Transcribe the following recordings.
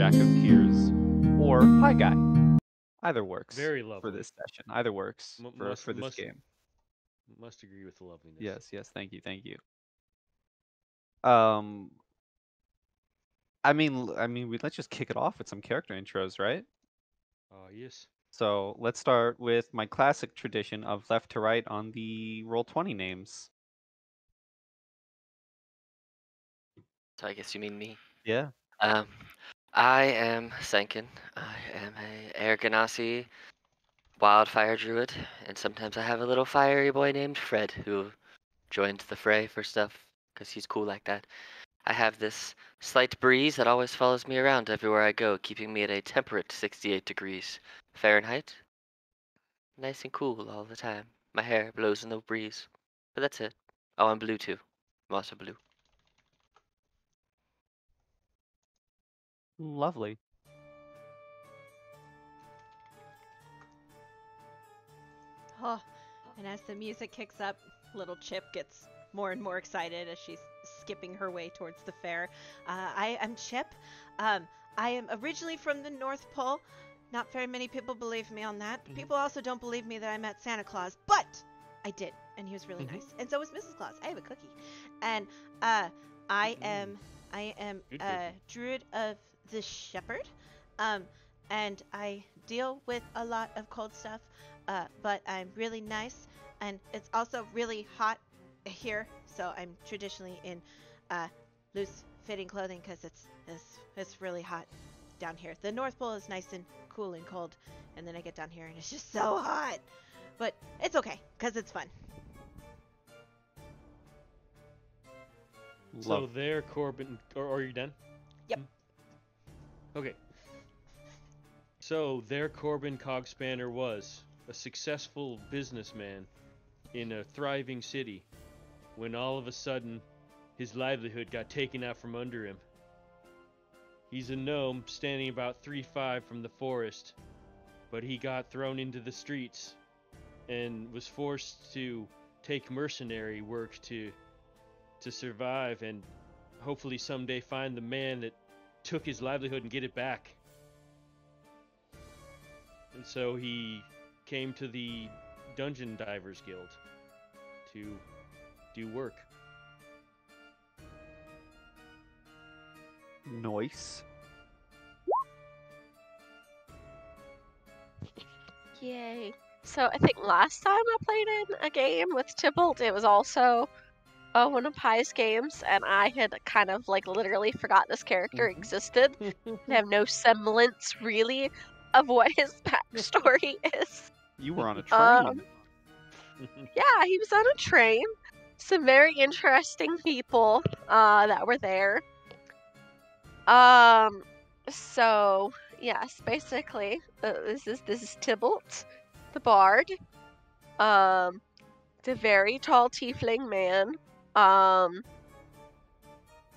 Jack of Tears, or Pie Guy. Either works. Very lovely. For this session. Either works for this game. Must agree with the loveliness. Yes. Thank you. I mean, let's just kick it off with some character intros, right? Yes. So let's start with my classic tradition of left to right on the Roll20 names. So I guess you mean me. Yeah. I am Senkin. I am a Air Ganassi wildfire druid, and sometimes I have a little fiery boy named Fred who joined the fray for stuff because he's cool like that. I have this slight breeze that always follows me around everywhere I go, keeping me at a temperate 68 degrees Fahrenheit. Nice and cool all the time. My hair blows in the breeze. But that's it. Oh, I'm blue too. I'm also blue. Lovely. Oh, and as the music kicks up, little Chip gets more and more excited as she's skipping her way towards the fair. I am Chip. I am originally from the North Pole. Not very many people believe me on that. People also don't believe me that I met Santa Claus, but I did, and he was really nice. And so was Mrs. Claus. I have a cookie. And I am a druid of the shepherd. And I deal with a lot of cold stuff. But I'm really nice, and it's also really hot here, so I'm traditionally in loose-fitting clothing because it's really hot down here. The North Pole is nice and cool and cold, and then I get down here and it's just so hot. But it's okay because it's fun. So there, Corbin, or are you done? Yep. Okay. So there, Corbin Cogspanner was a successful businessman in a thriving city when all of a sudden his livelihood got taken out from under him. He's a gnome standing about 3'5" from the forest, but he got thrown into the streets and was forced to take mercenary work to survive and hopefully someday find the man that took his livelihood and get it back. And so he came to the Dungeon Divers Guild to do work. Nice. Yay. So I think last time I played in a game with Tybalt, it was also one of Pie's games, and I had kind of like literally forgot this character existed. I have no semblance really of what his backstory is. You were on a train. Yeah, he was on a train. Some very interesting people that were there. So yes, basically, this is Tybalt, the bard. The very tall tiefling man.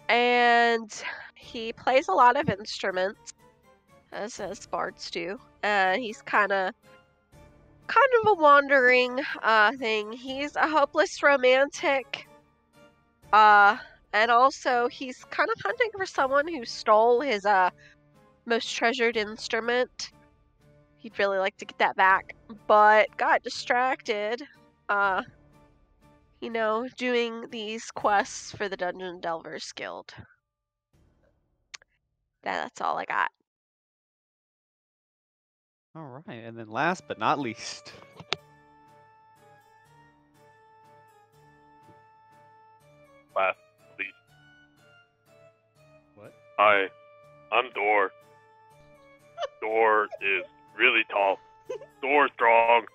And he plays a lot of instruments, as bards do. He's kind of a wandering thing. He's a hopeless romantic. And also he's kind of hunting for someone who stole his most treasured instrument. He'd really like to get that back, but got distracted. Doing these quests for the Dungeon Delvers Guild. That's all I got. All right, and then last but not least. Last, least. What? I'm Dor. Dor is really tall. Dor strong.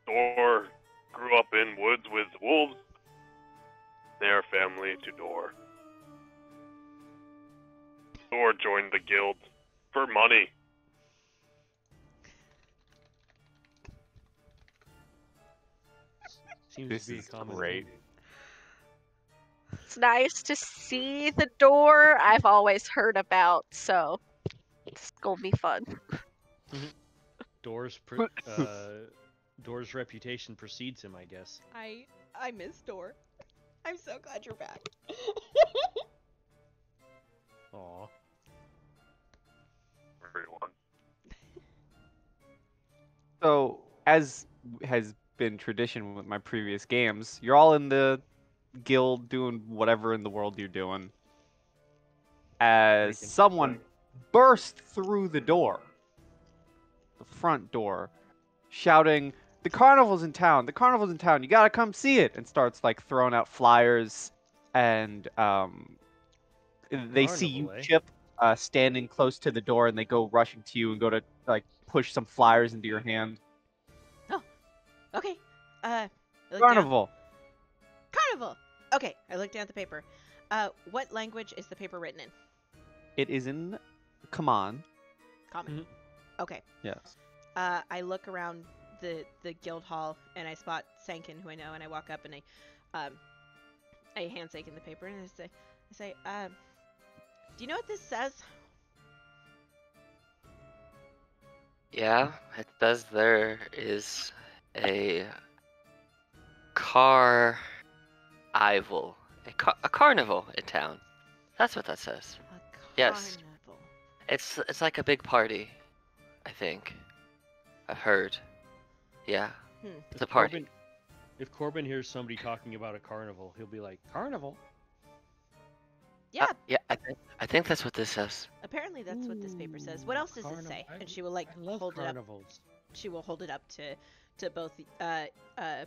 Dor grew up in woods with wolves. They are family to Dor. Dor joined the guild for money. Seems This to be a is common great. theme. It's nice to see the door I've always heard about, so it's gonna be fun. Dor's reputation precedes him, I guess. I miss Dor. I'm so glad you're back. Aw. So, as has been tradition with my previous games, you're all in the guild doing whatever in the world you're doing. As Drinking. someone burst through the door, the front door, shouting, "The carnival's in town! The carnival's in town! You gotta come see it!" And starts like throwing out flyers, and they see you, Carnival, eh? Chip, standing close to the door, and they go rushing to you and go to like push some flyers into your hand. Oh, okay. I look down. Carnival. Carnival. Okay, I look down at the paper. What language is the paper written in? It is in Common. Common. Mhm. Okay. Yes. I look around the guild hall and I spot Sankin, who I know, and I walk up and I hand Sankin the paper and I say, do you know what this says? Yeah, it says there is a carnival, a carnival in town. That's what that says. A Yes. carnival. It's like a big party, I think. I've heard. Yeah, it's a party. If Corbin hears somebody talking about a carnival, he'll be like, "Carnival? Yeah, Yeah, I think that's what this says. apparently that's what this paper says. What else does it say? And she will like I love hold it up. carnivals." She will hold it up to both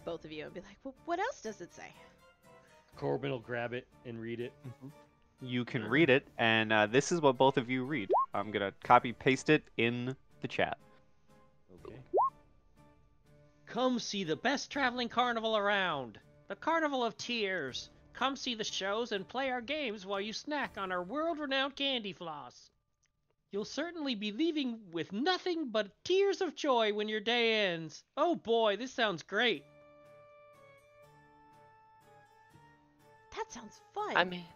both of you and be like, well, what else does it say? Corbin will grab it and read it. You can read it, and this is what both of you read. I'm gonna copy paste it in the chat. Okay. Come see the best traveling carnival around. The Carnival of Tears. Come see the shows and play our games while you snack on our world-renowned candy floss. You'll certainly be leaving with nothing but tears of joy when your day ends. Oh boy, this sounds great. That sounds fun. I mean,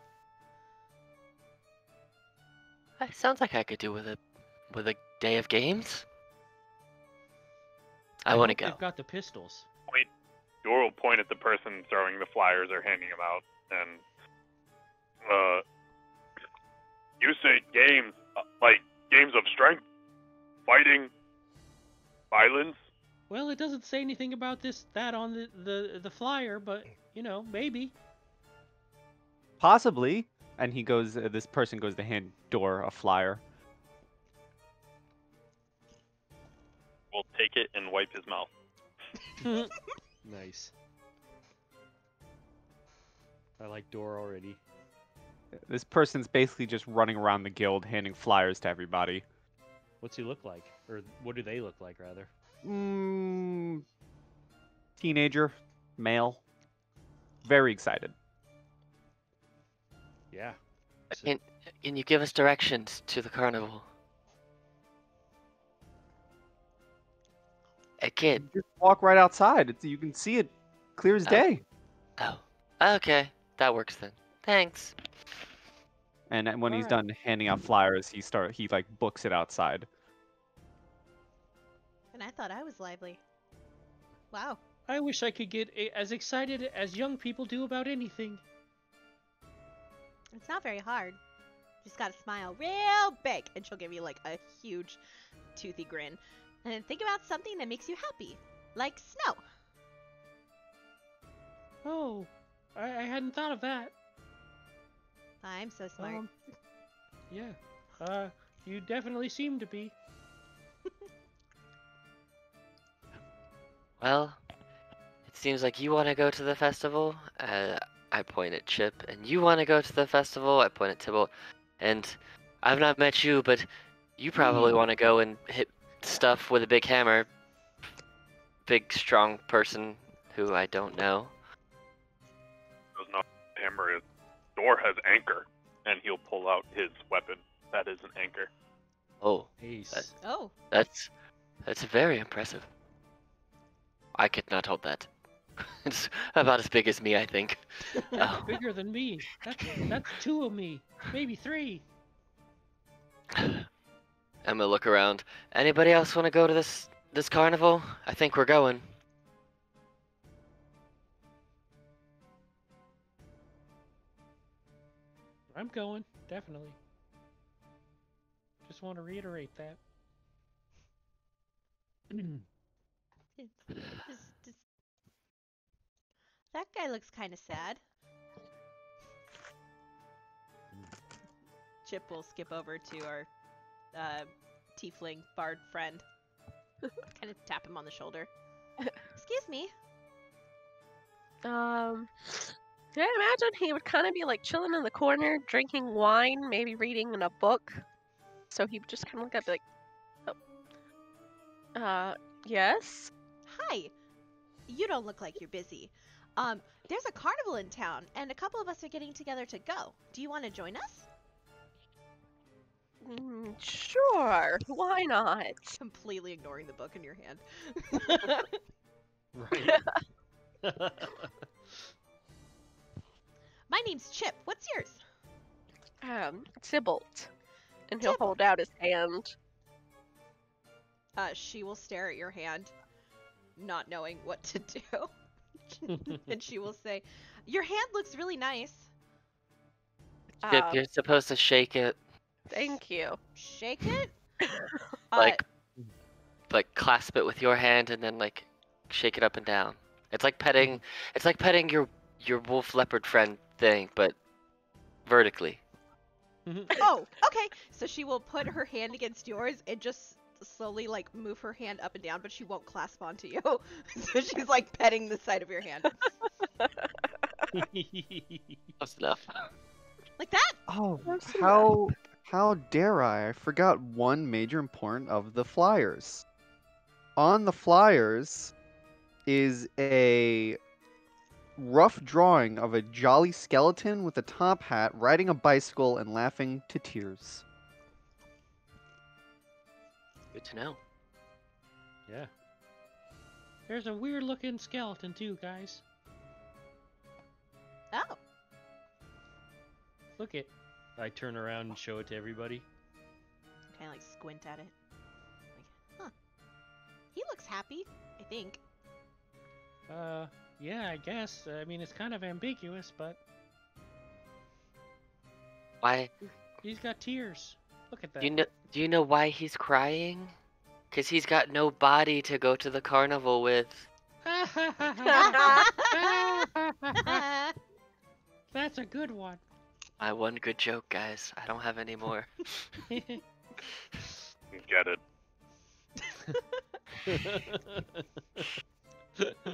it sounds like I could do with a day of games. I want to hope go. They've got the pistols. Dora will point at the person throwing the flyers or handing them out, and you say games, like games of strength, fighting, violence. Well, it doesn't say anything about that on the flyer, but you know, maybe. Possibly. And he goes. This person goes to hand Dor a flyer. Will take it and wipe his mouth. Nice. I like Dora already. This person's basically just running around the guild handing flyers to everybody. What's he look like? Or what do they look like, rather? Teenager, male, very excited. Yeah. Can you give us directions to the carnival? A kid. Just walk right outside. You can see it clear as day. Oh, okay. That works then. Thanks. And when he's Alright. done handing out flyers, he like books it outside. And I thought I was lively. Wow. I wish I could get as excited as young people do about anything. It's not very hard. Just gotta smile real big, and she'll give you like a huge, toothy grin. And then think about something that makes you happy, like snow. Oh, I hadn't thought of that. I'm so smart. Yeah. You definitely seem to be. Well, it seems like you want to go to the festival. I point at Chip, and you want to go to the festival. I point at Tybalt, and I've not met you, but you probably want to go and hit stuff with a big hammer. Big, strong person who I don't know. Does not hammer is. Dor has anchor, and he'll pull out his weapon. That is an anchor. Oh, Ace. Oh, that's very impressive. I could not hold that. It's about as big as me, I think. Oh. Bigger than me. That's two of me. Maybe three. I'm gonna look around. Anybody else want to go to this carnival? I think we're going. I'm going, definitely. Just want to reiterate that. That guy looks kind of sad. Chip will skip over to our tiefling bard friend. Kind of tap him on the shoulder. Excuse me. Yeah, I imagine he would kind of be like chilling in the corner, drinking wine, maybe reading in a book. So he would just kind of look up like, oh, yes? Hi. You don't look like you're busy. There's a carnival in town, and a couple of us are getting together to go. Do you want to join us? Sure, why not? Completely ignoring the book in your hand. Right. My name's Chip. What's yours? Tybalt. And he'll Tybalt. hold out his hand. She will stare at your hand, not knowing what to do. And she will say, your hand looks really nice. Chip, you're supposed to shake it. Thank you. Shake it? Like clasp it with your hand and then like shake it up and down. It's like petting your wolf leopard friend thing, but vertically. Oh, okay. So she will put her hand against yours and just slowly like move her hand up and down, but she won't clasp onto you. So she's like petting the side of your hand. Close enough. Like that? Oh, That's how dare I? I forgot one major important of the flyers. On the flyers is a rough drawing of a jolly skeleton with a top hat riding a bicycle and laughing to tears. Good to know. Yeah. There's a weird looking skeleton too, guys. Oh. Look it. I turn around and show it to everybody. Kind of like squint at it. Like, huh. He looks happy, I think. Yeah, I guess. I mean, it's kind of ambiguous, but Why? he's got tears. Look at that. Do you know why he's crying? 'Cause he's got no body to go to the carnival with. That's a good one. My one good joke, guys. I don't have any more. Get it.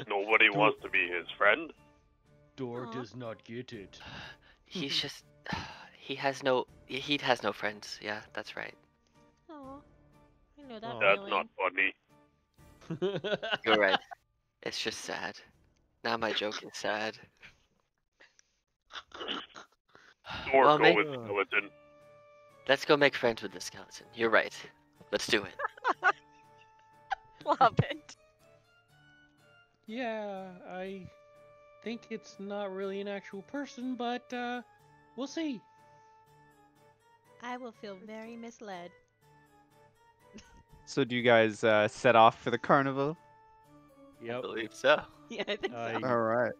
Nobody wants to be his friend. Door Aw. does not get it. He's just he has no friends. Yeah, that's right. Oh, I know that Aw. That's feeling. not funny. You're right. It's just sad. Now my joke is sad. Or Well, go maybe- with skeleton. Let's go make friends with the skeleton. You're right. Let's do it. Love it. Yeah, I think it's not really an actual person, but we'll see. I will feel very misled. So do you guys set off for the carnival? I Yep. believe so. Yeah, I think so. I- All right.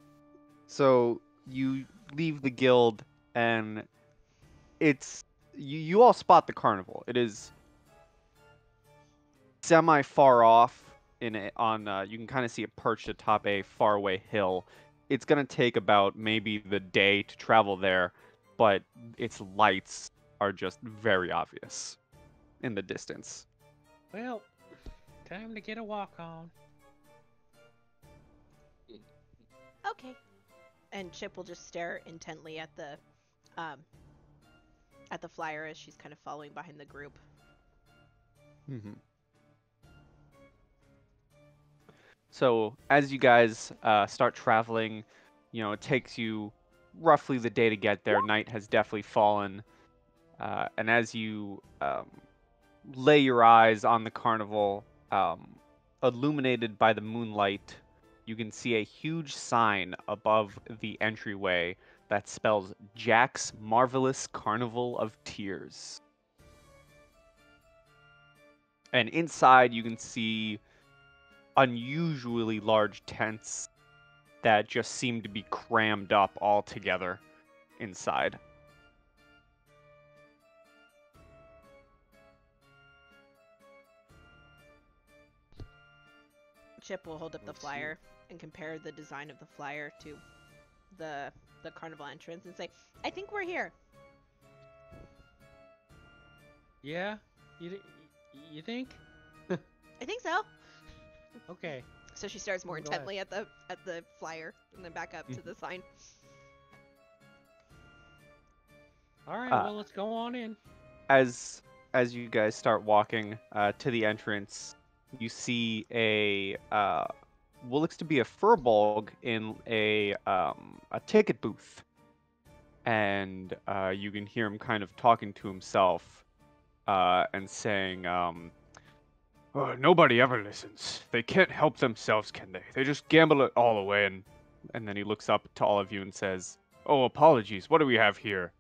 So you leave the guild, and it's you all spot the carnival. It is semi far off you can kind of see it perched atop a faraway hill. It's gonna take about maybe the day to travel there, but its lights are just very obvious in the distance. Well, time to get a walk on. Okay. And Chip will just stare intently at the flyer as she's kind of following behind the group. Mm-hmm. So as you guys start traveling, it takes you roughly the day to get there. Night has definitely fallen, and as you lay your eyes on the carnival, illuminated by the moonlight, you can see a huge sign above the entryway that spells Jack's Marvelous Carnival of Tears. And inside you can see unusually large tents that just seem to be crammed up all together inside. Chip will hold up the Let's see. flyer and compare the design of the flyer to the carnival entrance and say, "I think we're here." Yeah? You think? I think so. Okay. So she stares more I'm glad. intently at the flyer and then back up to the sign. All right, well, let's go on in. As you guys start walking to the entrance, you see a what looks to be a furbolg in a ticket booth, and you can hear him kind of talking to himself and saying, "Oh, nobody ever listens. They can't help themselves, can they? They just gamble it all away." And then he looks up to all of you and says, "Oh, apologies. What do we have here?"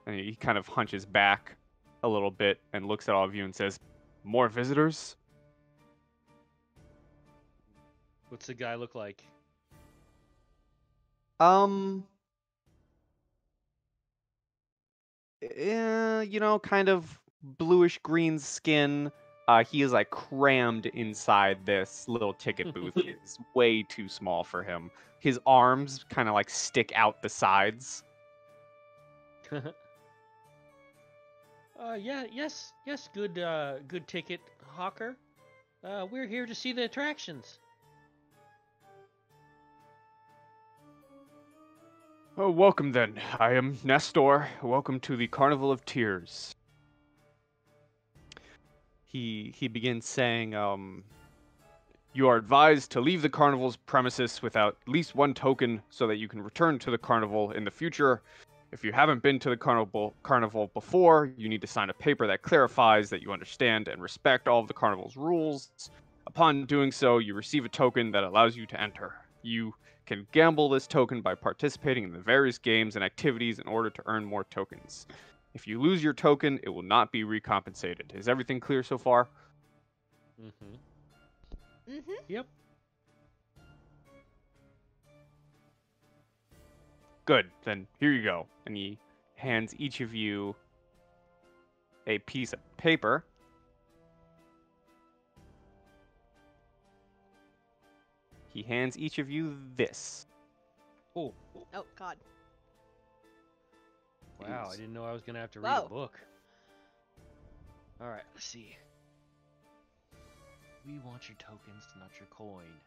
And he kind of hunches back a little bit and looks at all of you and says, "More visitors?" What's the guy look like? Kind of bluish green skin. He is like crammed inside this little ticket booth. It's way too small for him. His arms kind of like stick out the sides. Yes, good ticket hawker. We're here to see the attractions. Oh, welcome then. I am Nestor. Welcome to the Carnival of Tears. He begins saying, "You are advised to leave the carnival's premises without at least one token so that you can return to the carnival in the future. If you haven't been to the carnival before, you need to sign a paper that clarifies that you understand and respect all of the carnival's rules. Upon doing so, you receive a token that allows you to enter. You can gamble this token by participating in the various games and activities in order to earn more tokens. If you lose your token, it will not be recompensated. Is everything clear so far?" Yep. Good, then here you go. And he hands each of you a piece of paper. He hands each of you this. Oh, Oh God. wow, I didn't know I was gonna have to read Whoa. a book. All right, let's see. We want your tokens, not your coin.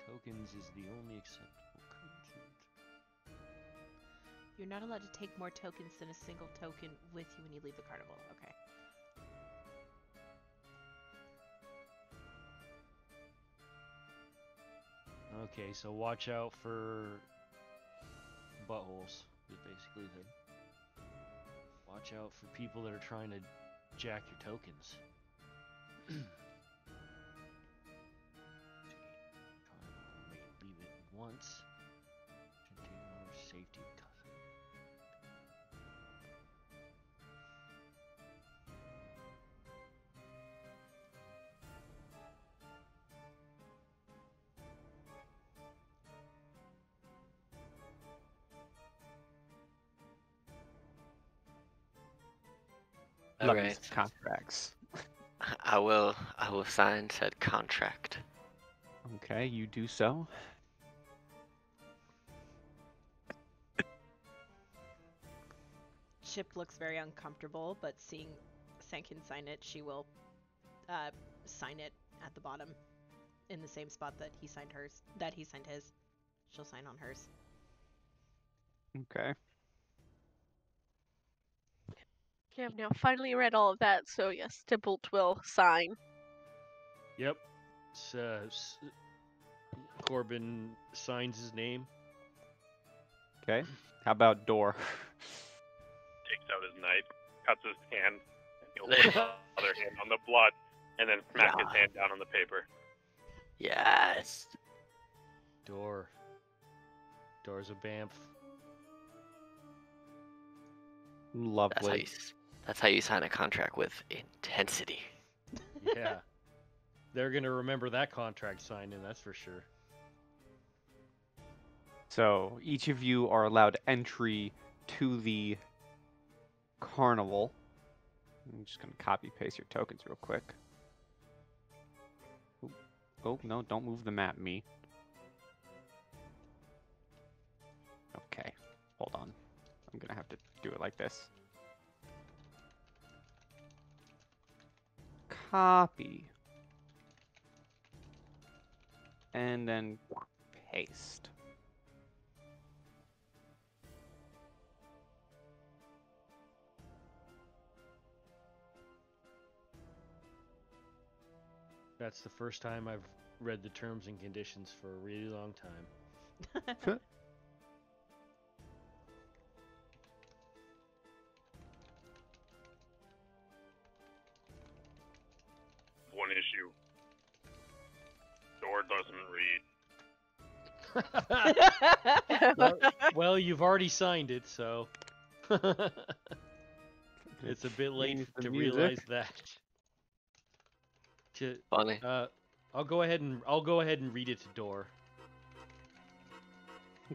Tokens is the only acceptable currency. You're not allowed to take more tokens than a single token with you when you leave the carnival. Okay. Okay, so watch out for buttholes. Is basically the watch out for people that are trying to jack your tokens. Leave it once. Contain more safety. All Love right. these contracts. I will sign said contract. Okay, you do so. Chip looks very uncomfortable, but seeing Sankin sign it, she will sign it at the bottom in the same spot that he signed hers. That he signed his. She'll sign on hers. Okay. You have now finally read all of that, so yes, Tybalt will sign. Yep. Corbin signs his name. Okay. How about Door? Takes out his knife, cuts his hand, and he'll put his other hand on the blood, and then smack his hand down on the paper. Yes. Door's a Bamf. Lovely. That's how you sign a contract with intensity. Yeah. They're gonna remember that contract signing, that's for sure. So each of you are allowed entry to the carnival. I'm just going to copy paste your tokens real quick. Oh, no, don't move the map, me. Okay, hold on. I'm gonna have to do it like this. Copy. And then paste. That's the first time I've read the terms and conditions for a really long time. One issue. Door doesn't read. Well, you've already signed it, so it's a bit late Change the to music. realize that. Funny. I'll go ahead and read it to Door.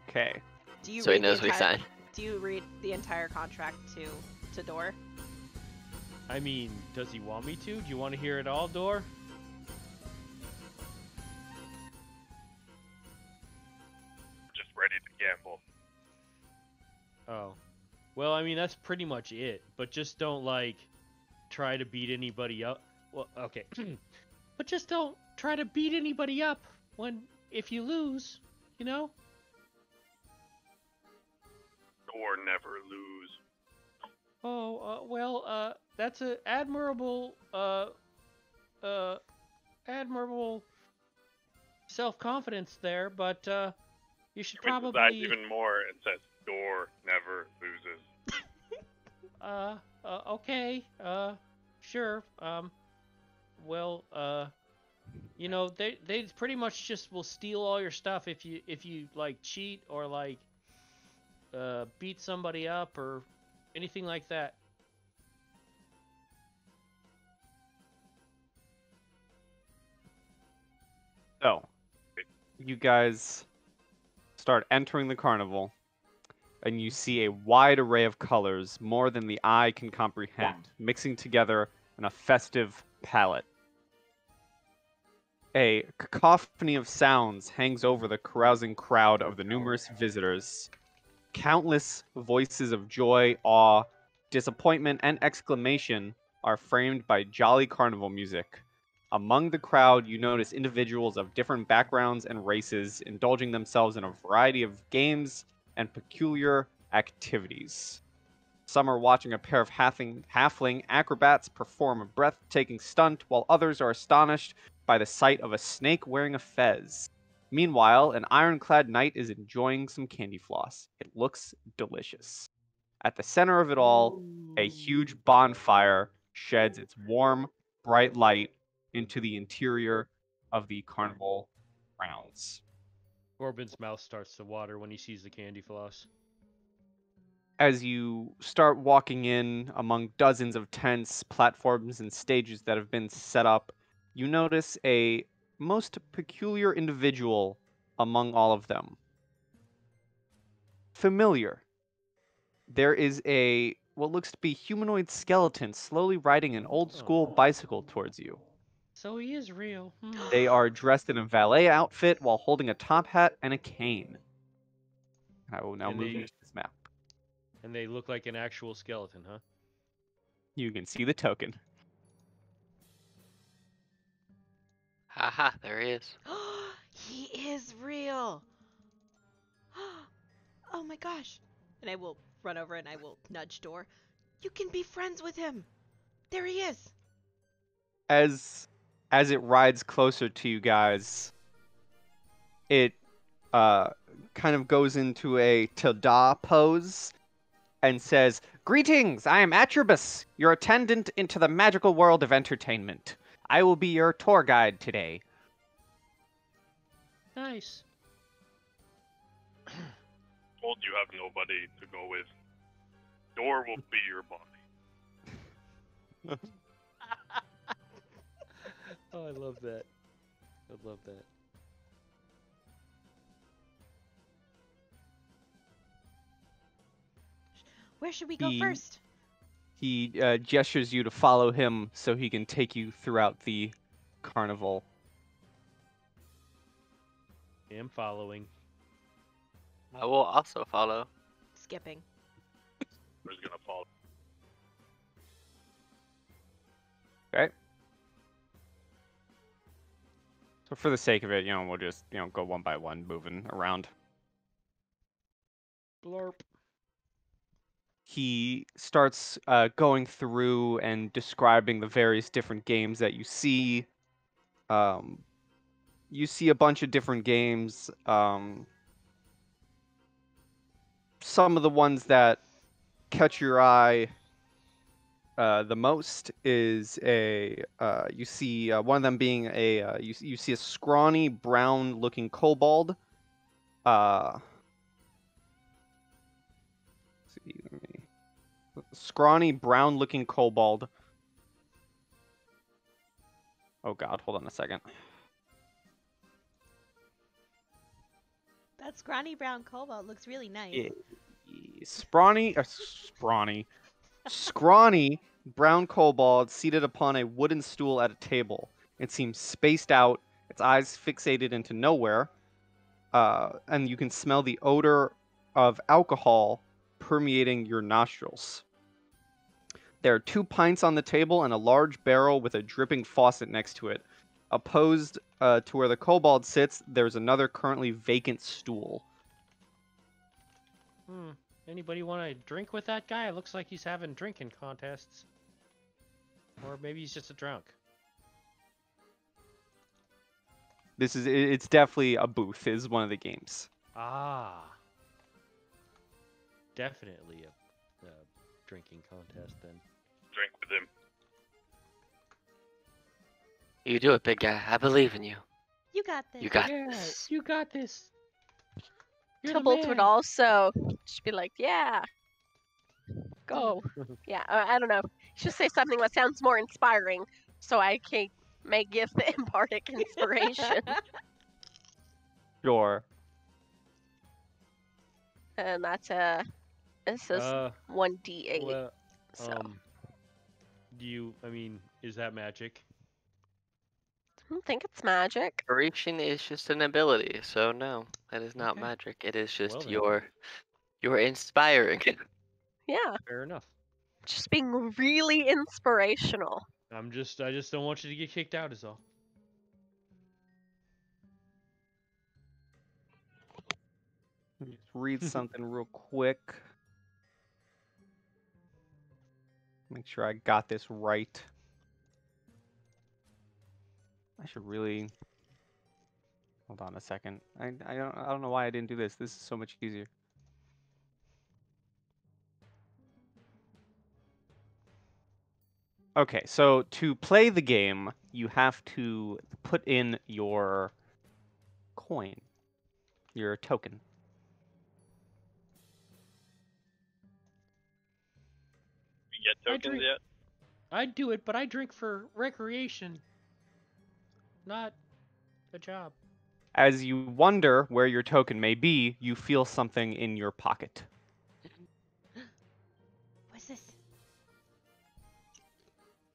Okay. Do you So he read the knows what he entire- signed. Do you read the entire contract to Door? I mean, does he want me to? Do you want to hear it all, Door? Just ready to gamble. Oh. Well, I mean, that's pretty much it. But just don't, like, try to beat anybody up. Well, okay. But just don't try to beat anybody up if you lose, you know? Door never lose. Oh, well, that's a admirable self-confidence there, but, you should Emphasize probably, even more and says door never loses. okay, sure, well, you know, they pretty much just will steal all your stuff if you like cheat or like beat somebody up or anything like that. So, you guys start entering the carnival, and you see a wide array of colors, more than the eye can comprehend, mixing together in a festive palette. A cacophony of sounds hangs over the carousing crowd of the numerous visitors. Countless voices of joy, awe, disappointment, and exclamation are framed by jolly carnival music. Among the crowd, you notice individuals of different backgrounds and races indulging themselves in a variety of games and peculiar activities. Some are watching a pair of halfling acrobats perform a breathtaking stunt, while others are astonished by the sight of a snake wearing a fez. Meanwhile, an ironclad knight is enjoying some candy floss. It looks delicious. At the center of it all, a huge bonfire sheds its warm, bright light into the interior of the carnival grounds. Corbin's mouth starts to water when he sees the candy floss. As you start walking in among dozens of tents, platforms, and stages that have been set up, you notice a most peculiar individual among all of them. Familiar. There is a what looks to be humanoid skeleton slowly riding an old school bicycle towards you. So he is real. They are dressed in a valet outfit while holding a top hat and a cane. I will now And move they- you to this map. And they look like an actual skeleton, huh? You can see the token. Haha, there he is. He is real. Oh my gosh. And I will run over and I will nudge Door. You can be friends with him. There he is. As it rides closer to you guys, it kind of goes into a Tada pose and says, "Greetings, I am Atribus, your attendant into the magical world of entertainment. I will be your tour guide today." Nice. Told you have nobody to go with. Door will be your body. Oh, I love that. I love that. Where should we go He- first? He gestures you to follow him so he can take you throughout the carnival. am following. I will also follow. Skipping. Who's gonna follow? Okay. So for the sake of it, we'll just, go one by one, moving around. Blurp. He starts going through and describing the various different games that you see. You see a bunch of different games. Some of the ones that catch your eye the most is you see one of them being you see a scrawny brown looking kobold. Let's see, scrawny brown looking kobold. Oh god, hold on a second. That scrawny brown kobold looks really nice. Yeah. Scrawny brown kobold seated upon a wooden stool at a table. It seems spaced out, its eyes fixated into nowhere, and you can smell the odor of alcohol permeating your nostrils. There are 2 pints on the table and a large barrel with a dripping faucet next to it. Opposed to where the kobold sits, there's another currently vacant stool. Anybody want to drink with that guy? It looks like he's having drinking contests. Or maybe he's just a drunk. It's definitely a booth, is one of the games. Ah. Definitely a drinking contest then. Drink with him. You do it, big guy. I believe in you. You got this. You got Yeah, this. you got this. You're the Tybalt would man. also just be like, yeah, go. Yeah, I don't know. Just say something that sounds more inspiring so I may give the Impartic inspiration. Sure. And that's this is 1d8. Well, so is that magic? I don't think it's magic. Inspiration is just an ability, so no, that is not Okay. magic. It is just Well then. you're inspiring. Yeah, Fair enough. just being really inspirational. I just don't want you to get kicked out is all. Let me just read something real quick. Make sure I got this right. I should really hold on a second. I don't know why I didn't do this. This is so much easier. Okay, so to play the game, you have to put in your coin, your token. You get tokens drink. yet? I'd do it, but I drink for recreation, not a job. As you wonder where your token may be, you feel something in your pocket. What's this?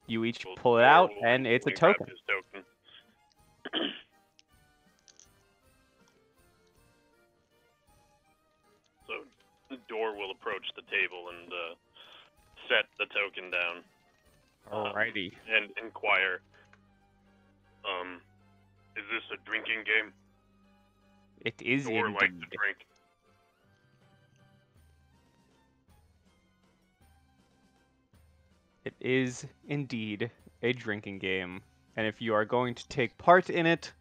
You each pull it out, and it's a Grab token. his token. So the door will approach the table and set the token down. Alrighty. And inquire. Is this a drinking game? It is Door likes to indeed. drink. It is indeed a drinking game. And if you are going to take part in it,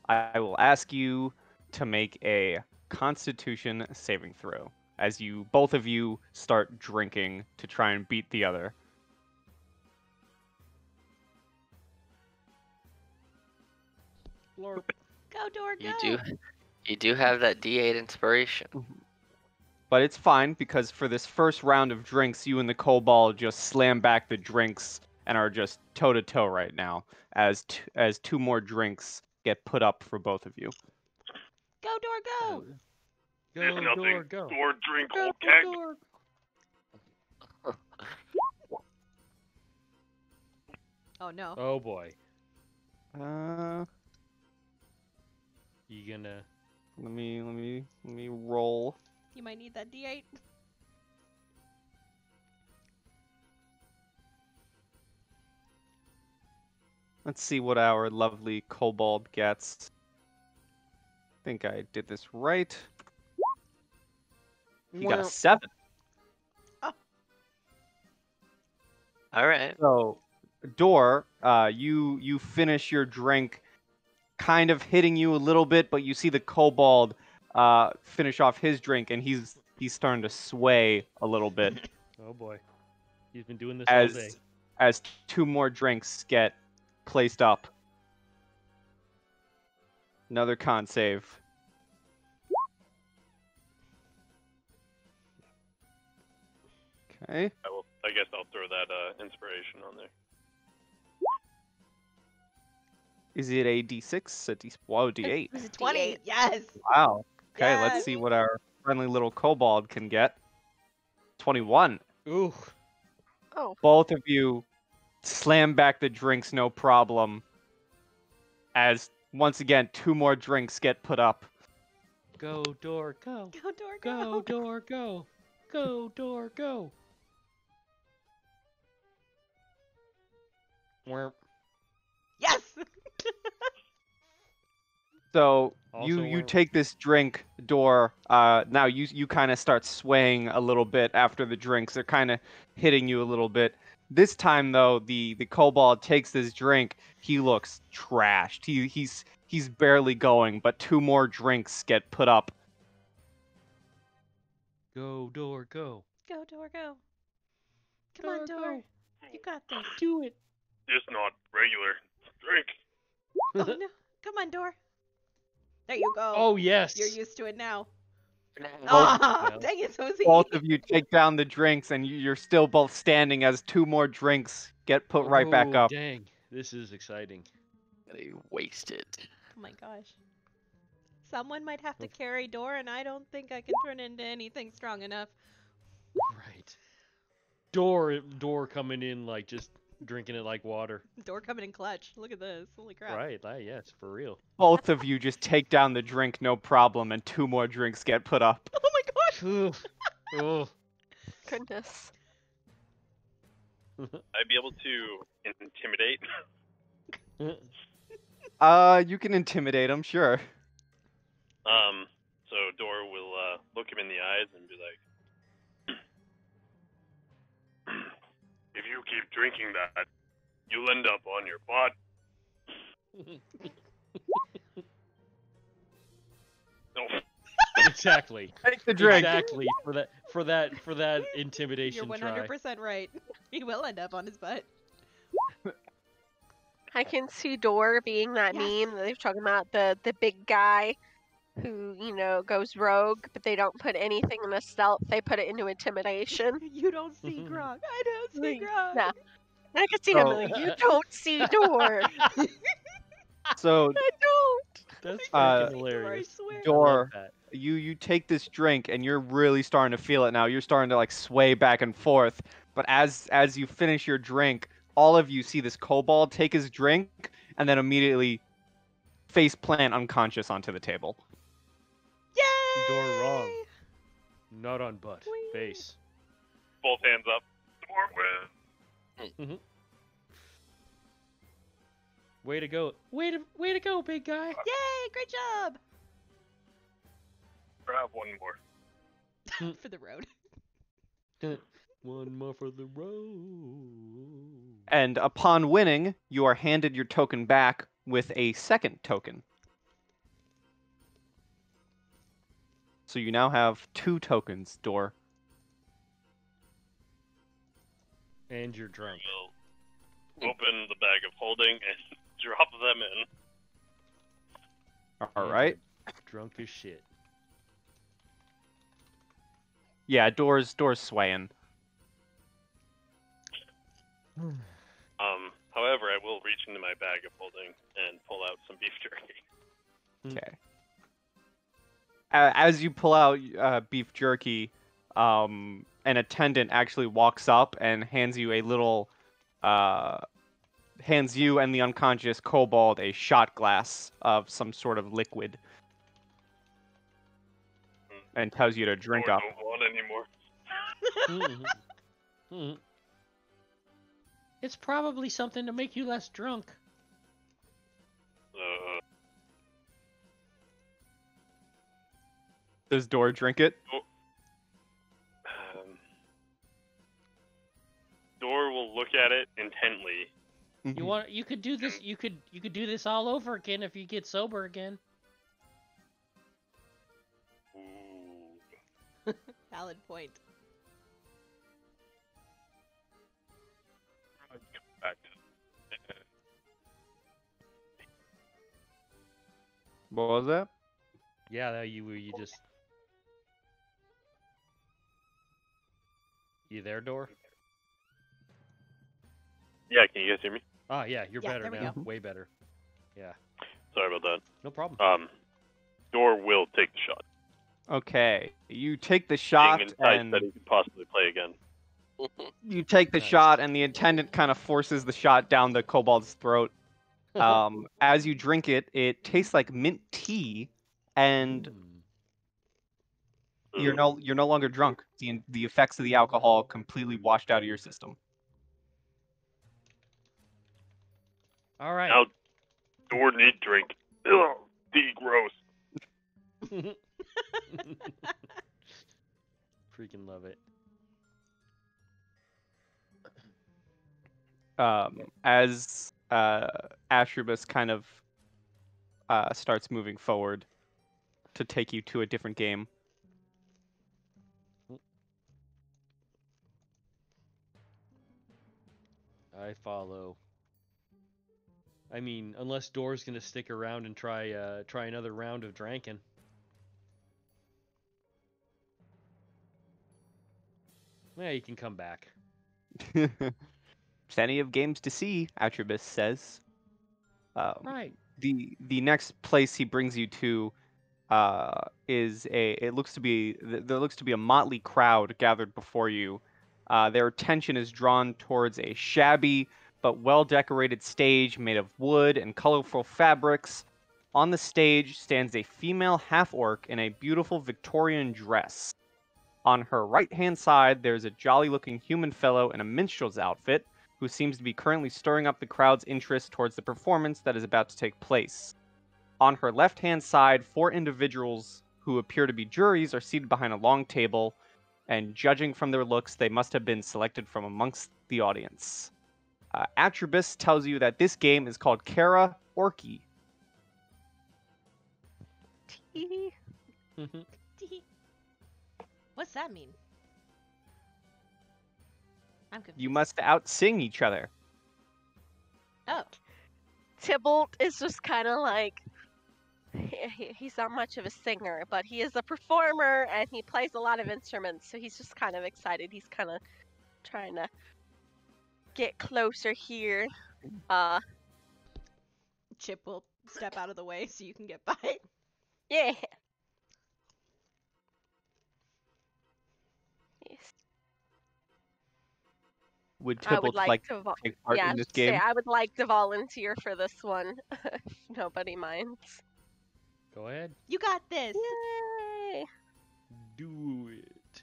I will ask you to make a Constitution saving throw as both of you start drinking to try and beat the other. Lord. Go, door, go. You do have that D8 inspiration. But it's fine because for this first round of drinks, you and the kobold just slam back the drinks and are just toe to toe right now as 2 more drinks get put up for both of you. Go, door, go. There's Go, nothing. door, go. Door, drink, Go, old keg. door. Oh no. Oh boy. Uh, You gonna Let me roll. You might need that D8. Let's see what our lovely kobold gets. I think I did this right. He got a 7. All right. So, Door, you finish your drink, kind of hitting you a little bit, but you see the kobold finish off his drink, and he's starting to sway a little bit Oh boy. He's been doing this all day. as 2 more drinks get placed up. Another con save. Okay. I guess I'll throw that inspiration on there. Is it a D6? Whoa, D8. Is it 20? D8. Yes. Wow. Okay, let's Yes. see what our friendly little kobold can get. 21. Ooh. Oh, Both of you slam back the drinks, no problem. As once again, 2 more drinks get put up. Go, door, go. Go, door, Go, door, go. Go, door, go. Where? Yes. So Also you where- take this drink, Door. Now you kind of start swaying a little bit after the drinks. They're kind of hitting you a little bit. This time though, the kobold takes this drink. He looks trashed. He's barely going, but 2 more drinks get put up. Go, door, go. Go, door, go. Come on, Door, door. go. You got this. Do it. Just not regular drink. Oh no. Come on, door. There you go. Oh, yes. You're used to it now. No. Ah, Yeah. dang it, Susie. Both of you take down the drinks, and you're still both standing as 2 more drinks get put right back Oh, up. Dang. This is exciting. They wasted. Oh my gosh. Someone might have to carry door, and I don't think I can turn into anything strong enough. Right. Door coming in like just drinking it like water. Door coming in clutch. Look at this. Holy crap. Right. Yes, for real. Both of you just take down the drink, no problem, and 2 more drinks get put up. Oh my gosh. Ugh. Ugh. goodness. I'd be able to intimidate. You can intimidate him, sure. So Dora will look him in the eyes and be like, "If you keep drinking that, you'll end up on your butt." No. Exactly. Take the drink. Exactly. For that intimidation You're try. 100% right. He will end up on his butt. I can see Door being that Yes. meme that they're talking about, the big guy who, goes rogue, but they don't put anything in a stealth, they put it into intimidation. You don't see Mhm. Grog. I don't see Like, Grog. no. I can see him Oh. like, you don't see Door. So, I don't. That's Uh, freaking hilarious. I swear. I Door, love that. you take this drink, and you're really starting to feel it now. You're starting to like sway back and forth. But as you finish your drink, all of you see this kobold take his drink and then immediately face plant unconscious onto the table. Yay! Door wrong. Not on butt. Whee! Face. Both hands up. Dora wins. Way to go. Way to go, big guy. Yay! Great job! Grab one more. For the road. One more for the road. And upon winning, you are handed your token back with a second token. So you now have 2 tokens, Door. And you're drunk. We'll open the bag of holding and drop them in. All right. Drunk as shit. Yeah, Door's swaying. However, I will reach into my bag of holding and pull out some beef jerky. Okay. As you pull out beef jerky, an attendant actually walks up and hands you a little, hands you and the unconscious kobold a shot glass of some sort of liquid. and tells you to drink Or up. don't want anymore. It's probably something to make you less drunk. Does Door drink it? Door will look at it intently. You could do this. You could do this all over again if you get sober again. Ooh. Valid point. I'll get back to What was that? Yeah, you just. You there, Door? Yeah, can you guys hear me? Oh yeah, you're Yeah, better there we now. go. Way better. Yeah. Sorry about that. No problem. Door will take the shot. Okay, you take the Being shot enticed and that he could possibly play again. you take the Nice. shot, and the attendant kind of forces the shot down the kobold's throat. As you drink it, it tastes like mint tea, and you're no longer drunk. The effects of the alcohol completely washed out of your system. All right. Now, Door need drink. Ugh, tea gross. Freaking love it. As Astrobus kind of starts moving forward to take you to a different game. I follow. I mean, unless Door's gonna stick around and try another round of drinking. Yeah, you can come back. Plenty of games to see, Atribus says. Right. The next place he brings you to is there looks to be a motley crowd gathered before you. Their attention is drawn towards a shabby but well-decorated stage made of wood and colorful fabrics. On the stage stands a female half-orc in a beautiful Victorian dress. On her right-hand side, there's a jolly-looking human fellow in a minstrel's outfit who seems to be currently stirring up the crowd's interest towards the performance that is about to take place. On her left-hand side, 4 individuals who appear to be juries are seated behind a long table, and judging from their looks, they must have been selected from amongst the audience. Atribus tells you that this game is called Kara Orky. Tee. What's that mean? I'm confused. You must outsing each other. Oh. Tybalt is just kind of like he's not much of a singer, but he is a performer and he plays a lot of instruments, so he's just kind of excited. He's kind of trying to get closer here. Chip will step out of the way so you can get by. Yeah. Yes. Would I would Tybalt like to to take part yeah, in this say game? I would like to volunteer for this one if nobody minds. Go ahead. You got this. Yay! Do it.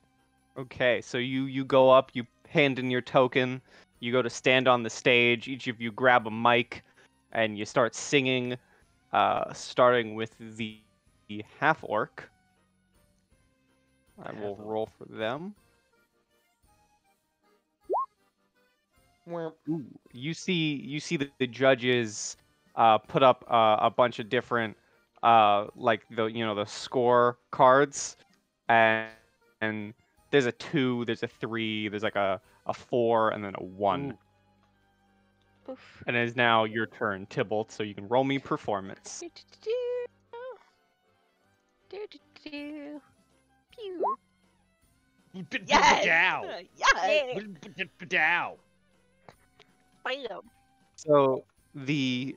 Okay, so you go up, you hand in your token, you go to stand on the stage, each of you grab a mic, and you start singing, starting with the half-orc. I will roll for them. Ooh, you see the judges put up a bunch of different like the score cards, and there's a 2, there's a 3, there's like a 4, and then a 1. Ooh. Oof. And it is now your turn, Tybalt, so you can roll me performance. Pew. Yes. Dow. Yes. Dow. Bam. So the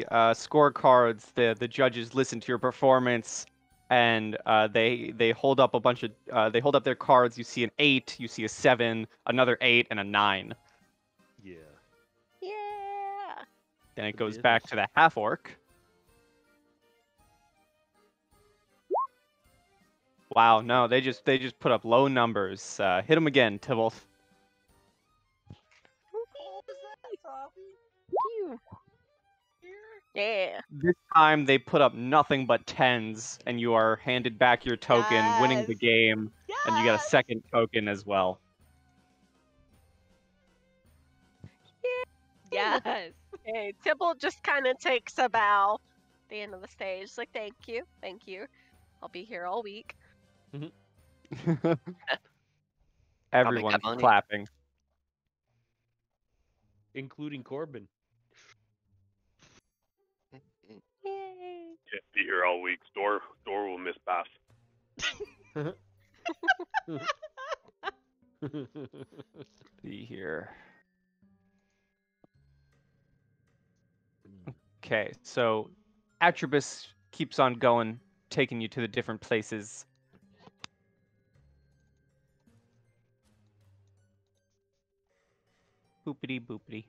scorecards, the judges listen to your performance, and they hold up a bunch of they hold up their cards. You see an 8, you see a 7, another 8, and a 9. Yeah. Yeah. Then it The goes back business. to the half orc. Wow, no, they just put up low numbers. Hit them again, Tybalt. Phew. Yeah. This time they put up nothing but tens, and you are handed back your token, winning the Yes. game, and you get a Yes. second token as well. Yes. Okay, Tybalt just kind of takes a bow at the end of the stage. Like, thank you. I'll be here all week. Everyone's money. clapping. Including Corbin. Yay. Can't be here all week. Door will miss pass. See here. Okay, so Atribus keeps on going, taking you to the different places. Boopity boopity.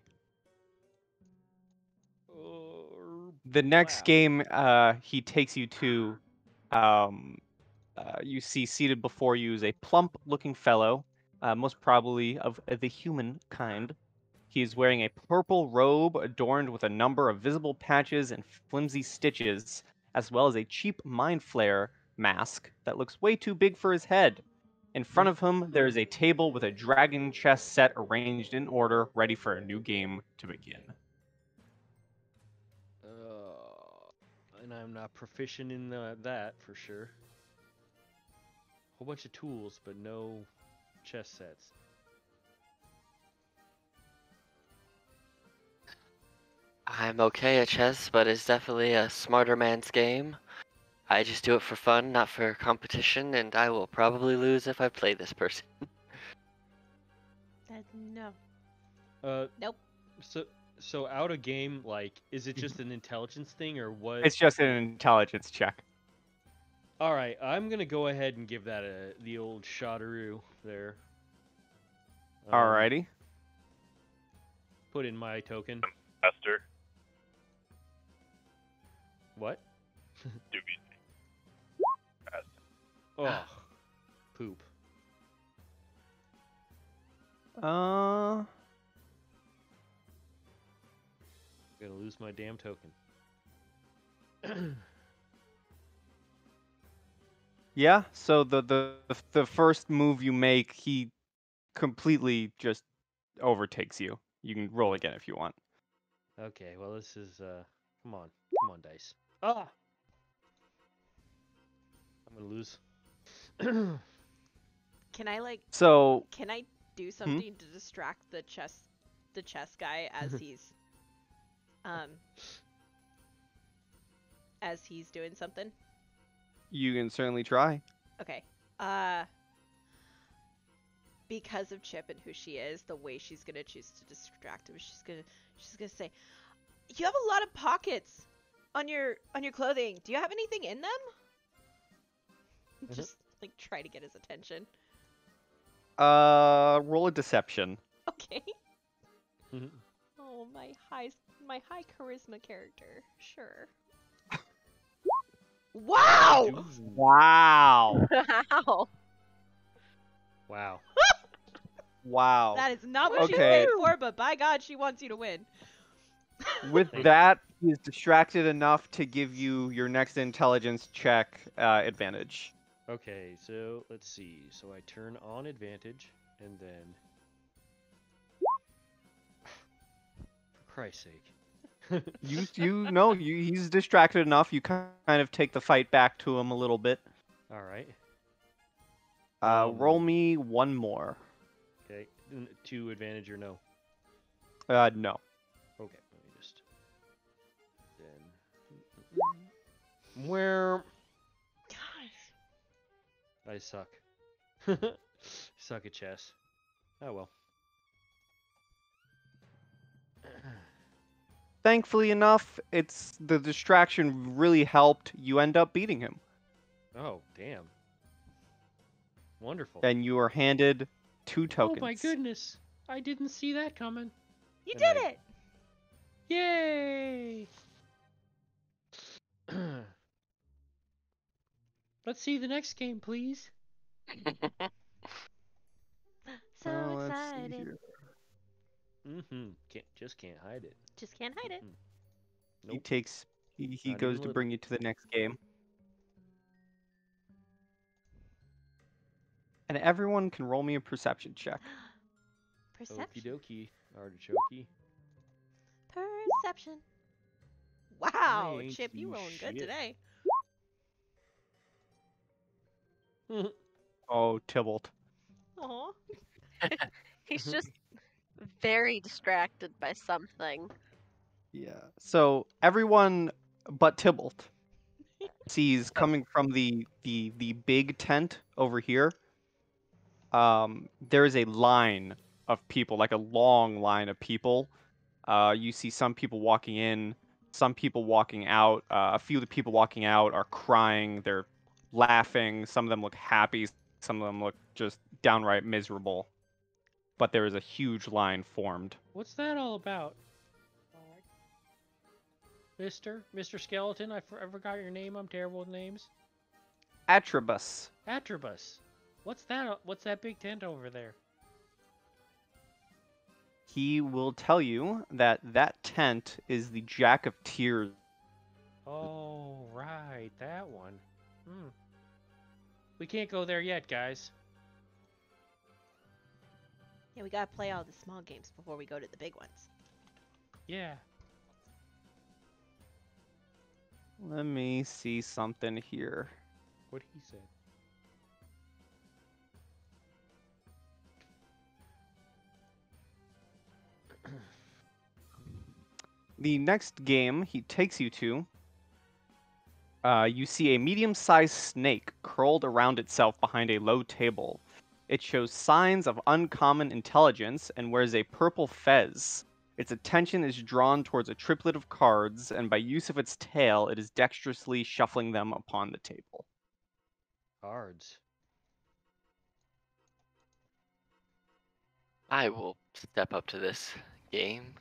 The next game he takes you to, you see seated before you is a plump-looking fellow, most probably of the human kind. He is wearing a purple robe adorned with a number of visible patches and flimsy stitches, as well as a cheap mind flare mask that looks way too big for his head. In front of him, there is a table with a dragon chess set arranged in order, ready for a new game to begin. And I'm not proficient in that for sure. Whole bunch of tools, but no chess sets. I'm okay at chess, but it's definitely a smarter man's game. I just do it for fun, not for competition, and I will probably lose if I play this person. No. Nope. So out of game, like, is it just an intelligence thing or what? It's just an intelligence check. All right, I'm gonna go ahead and give that the old shotaroo there. Alrighty. Put in my token. Esther, What? do we? Oh, poop. Gonna lose my damn token. Yeah, so the first move you make, he completely just overtakes you. You can roll again if you want. Okay, well this is come on dice. Ah, I'm gonna lose. Can I So, can I do something to distract the chess guy as he's doing something? you can certainly try. Okay. Because of Chip and who she is, the way she's gonna choose to distract him, she's gonna say, "You have a lot of pockets on your clothing. Do you have anything in them?" Just like try to get his attention. Roll a deception. Okay. Oh, my high charisma character. Sure. Wow! Wow. Wow. Wow. Wow. That is not what she's Okay. paid for, but by God, she wants you to win. With that, he is distracted enough to give you your next intelligence check advantage. Okay, so let's see. So I turn on advantage, and then, for Christ's sake, He's distracted enough. You kind of take the fight back to him a little bit. all right. Roll me one more. Okay, to advantage or no? No. Okay, let me just. Then. Where? Gosh. I suck. Suck at chess. Oh well. Thankfully enough, the distraction really helped. You end up beating him, Oh damn. Wonderful. and you are handed 2 tokens. Oh my goodness! I didn't see that coming. You And did I- it! Yay! Let's see the next game, please. So Let's see excited. here. Can't hide it. Just can't hide it. He Nope. takes. He Not goes even to little. bring you to the next game. And everyone can roll me a perception check. Okie Perception. dokie, artichokey. Perception. Wow, ain't Chip, you do rolling good shit. today. Oh, Tybalt. Aw. He's just very distracted by something. Yeah. So everyone but Tybalt sees coming from the big tent over here. There is a line of people, like a long line of people. You see some people walking in, some people walking out. A few of the people walking out are crying. They're laughing. Some of them look happy. Some of them look just downright miserable. But there is a huge line formed. What's that all about? Mr. Skeleton, I forgot your name. I'm terrible with names. Atribus. Atribus. What's that? What's that big tent over there? He will tell you that that tent is the Jack of Tears. Oh, right, that one. We can't go there yet, guys. Yeah, we gotta play all the small games before we go to the big ones. Yeah. Let me see something here. What he said. The next game he takes you to, you see a medium-sized snake curled around itself behind a low table. It shows signs of uncommon intelligence and wears a purple fez. Its attention is drawn towards a triplet of cards, and by use of its tail, it is dexterously shuffling them upon the table. Cards. I will step up to this game.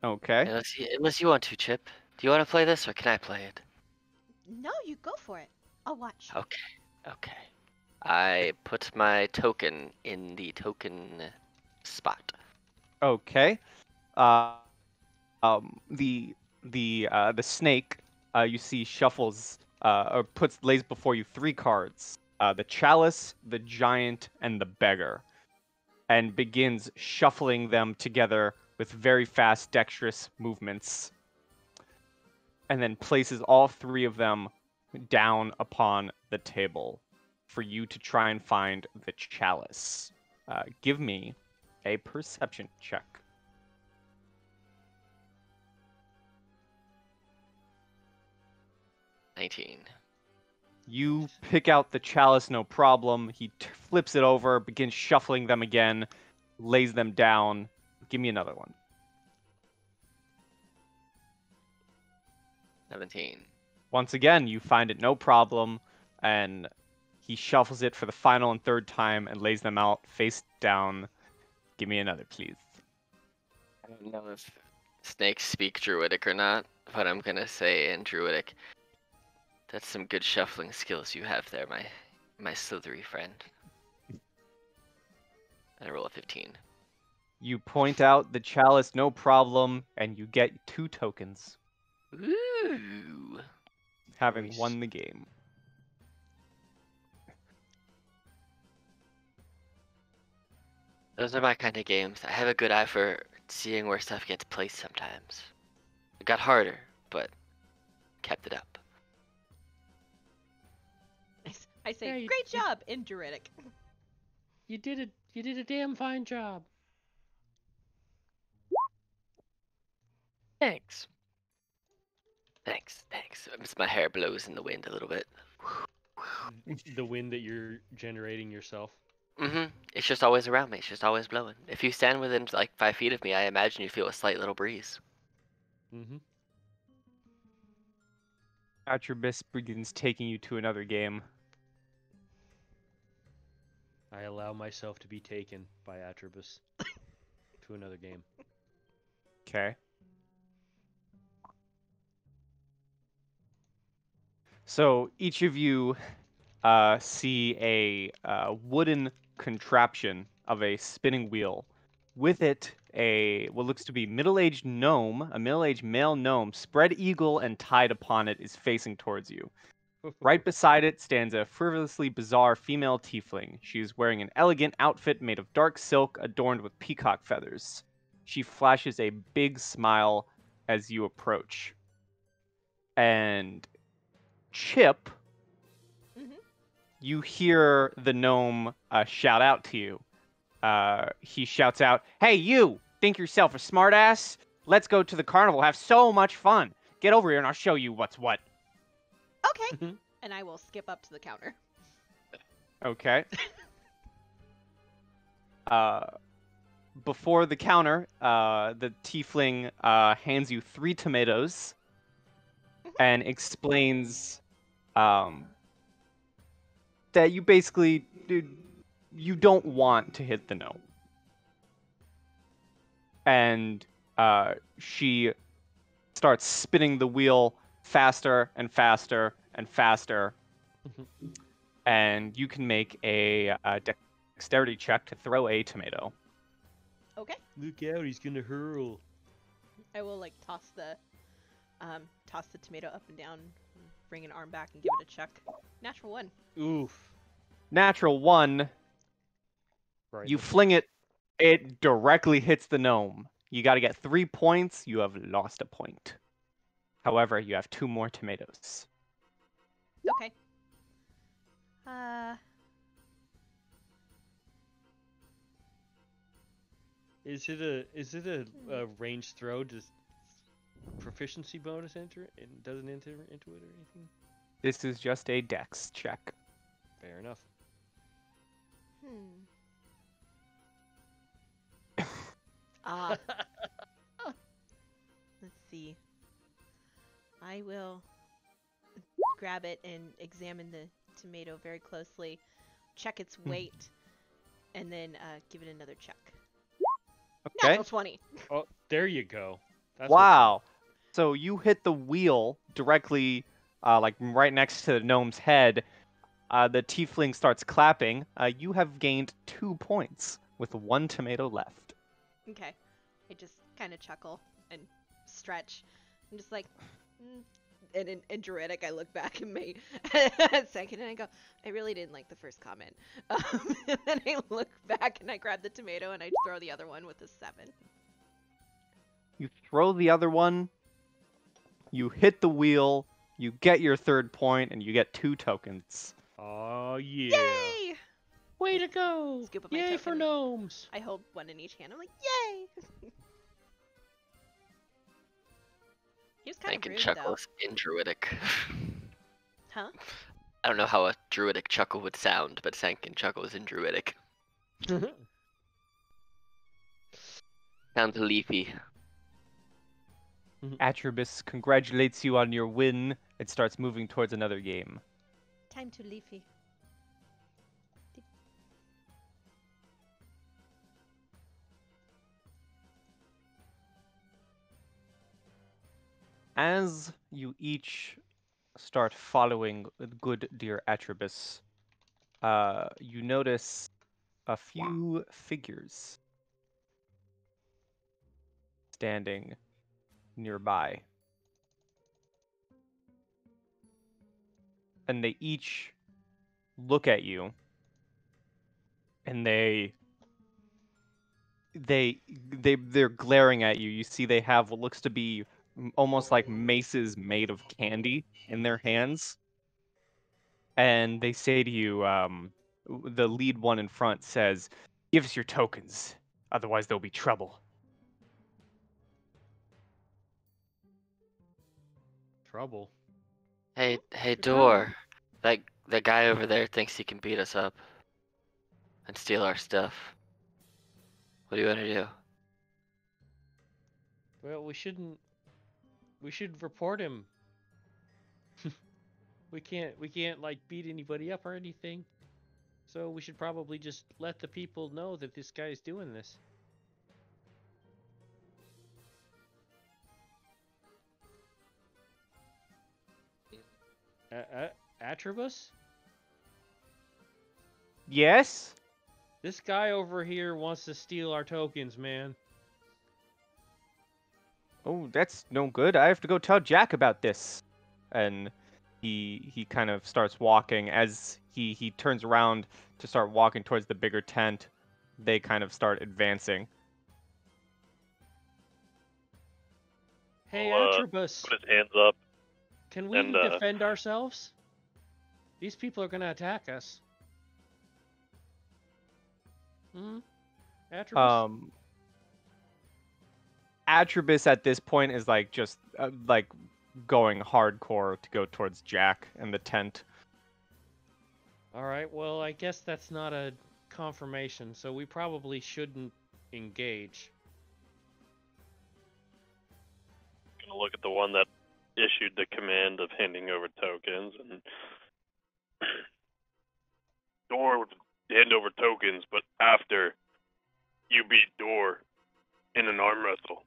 Okay. Unless you want to, Chip. Do you want to play this, or can I play it? No, you go for it. I'll watch. Okay. I put my token in the token spot. Okay. The snake you see shuffles or lays before you 3 cards: the chalice, the giant, and the beggar, and begins shuffling them together with very fast, dexterous movements, and then places all 3 of them down upon the table for you to try and find the chalice. Give me a perception check. 19. You pick out the chalice, no problem. He flips it over, begins shuffling them again, lays them down. Give me another one. 17. Once again, you find it no problem, and he shuffles it for the final and 3rd time and lays them out face down. Give me another, please. I don't know if snakes speak Druidic or not, but I'm gonna say in Druidic, that's some good shuffling skills you have there, my slithery friend. And I roll a 15. You point out the chalice, no problem, and you get 2 tokens, Ooh. having Nice. won the game. Those are my kind of games. I have a good eye for seeing where stuff gets placed sometimes. It got harder, but kept it up. I say, Yeah, you- great job in Druidic. You did a damn fine job. Thanks. My hair blows in the wind a little bit. The wind that you're generating yourself. It's just always around me. It's just always blowing. If you stand within like 5 feet of me, I imagine you feel a slight little breeze. Atribus begins taking you to another game. I allow myself to be taken by Atribus to another game. Okay. So each of you see a wooden contraption of a spinning wheel. With it, what looks to be middle-aged gnome, a middle-aged male gnome, spread eagle and tied upon it, is facing towards you. Right beside it stands a frivolously bizarre female tiefling. She is wearing an elegant outfit made of dark silk adorned with peacock feathers. She flashes a big smile as you approach. And Chip, Mhm. you hear the gnome shout out to you. He shouts out, "Hey, you! Think yourself a smartass? Let's go to the carnival. Have so much fun. Get over here and I'll show you what's what." Okay. And I will skip up to the counter. Okay. Before the counter, the tiefling hands you 3 tomatoes and explains that you basically you don't want to hit the gnome. And she starts spinning the wheel faster and faster and faster. And you can make a dexterity check to throw a tomato. Okay. Look out, he's gonna hurl. I will like toss the tomato up and down, bring an arm back and give it a chuck. Natural 1. Oof. Natural 1. Right. You fling it. It directly hits the gnome. You got to get 3 points. You have lost a point. However, you have 2 more tomatoes. Okay. Is it a range throw? Does proficiency bonus enter it? It doesn't enter into it or anything? This is just a dex check. Fair enough. Let's see. I will grab it and examine the tomato very closely, check its weight, and then give it another check. Okay. Natural 20. Oh, there you go. That's Wow. So you hit the wheel directly, like right next to the gnome's head. The tiefling starts clapping. You have gained 2 points with 1 tomato left. Okay. I just kind of chuckle and stretch. I'm just like, and in Druidic, I look back at me a second and I go, I really didn't like the first comment. And then I look back and I grab the tomato and I throw the other one with a 7. You throw the other one. You hit the wheel. You get your 3rd point, and you get 2 tokens. Oh yeah. Yay! Way to go! Scoop up my Yay for token. gnomes! I hold one in each hand. I'm like, yay! He was kind of Sankin rude, though. chuckles in Druidic. Huh? I don't know how a Druidic chuckle would sound, but Sankin chuckles in Druidic. Sounds leafy. Atribus congratulates you on your win. It starts moving towards another game. Time to leafy. As you each start following good dear Atribus, you notice a few figures standing nearby. And they each look at you, and they're glaring at you. You see they have what looks to be almost like maces made of candy in their hands. And they say to you, the lead one in front says, "Give us your tokens, otherwise there'll be trouble." Trouble. Hey, Good Door. The guy over there thinks he can beat us up and steal our stuff. What do you want to do? Well, we shouldn't. We should report him. We can't like beat anybody up or anything. So we should probably just let the people know that this guy is doing this. Atribus? Yes? This guy over here wants to steal our tokens, man. Oh, that's no good. I have to go tell Jack about this. And he kind of starts walking. As he turns around to start walking towards the bigger tent, they kind of start advancing. Hey, I'll, Atribus, Put his hands up. can we and, defend ourselves? These people are gonna attack us. Hmm? Atribus? Atribus at this point is like just like going hardcore to go towards Jack and the tent. Alright, well, I guess that's not a confirmation, so we probably shouldn't engage. Gonna look at the one that issued the command of handing over tokens, and Door would hand over tokens, but after you beat Door in an arm wrestle.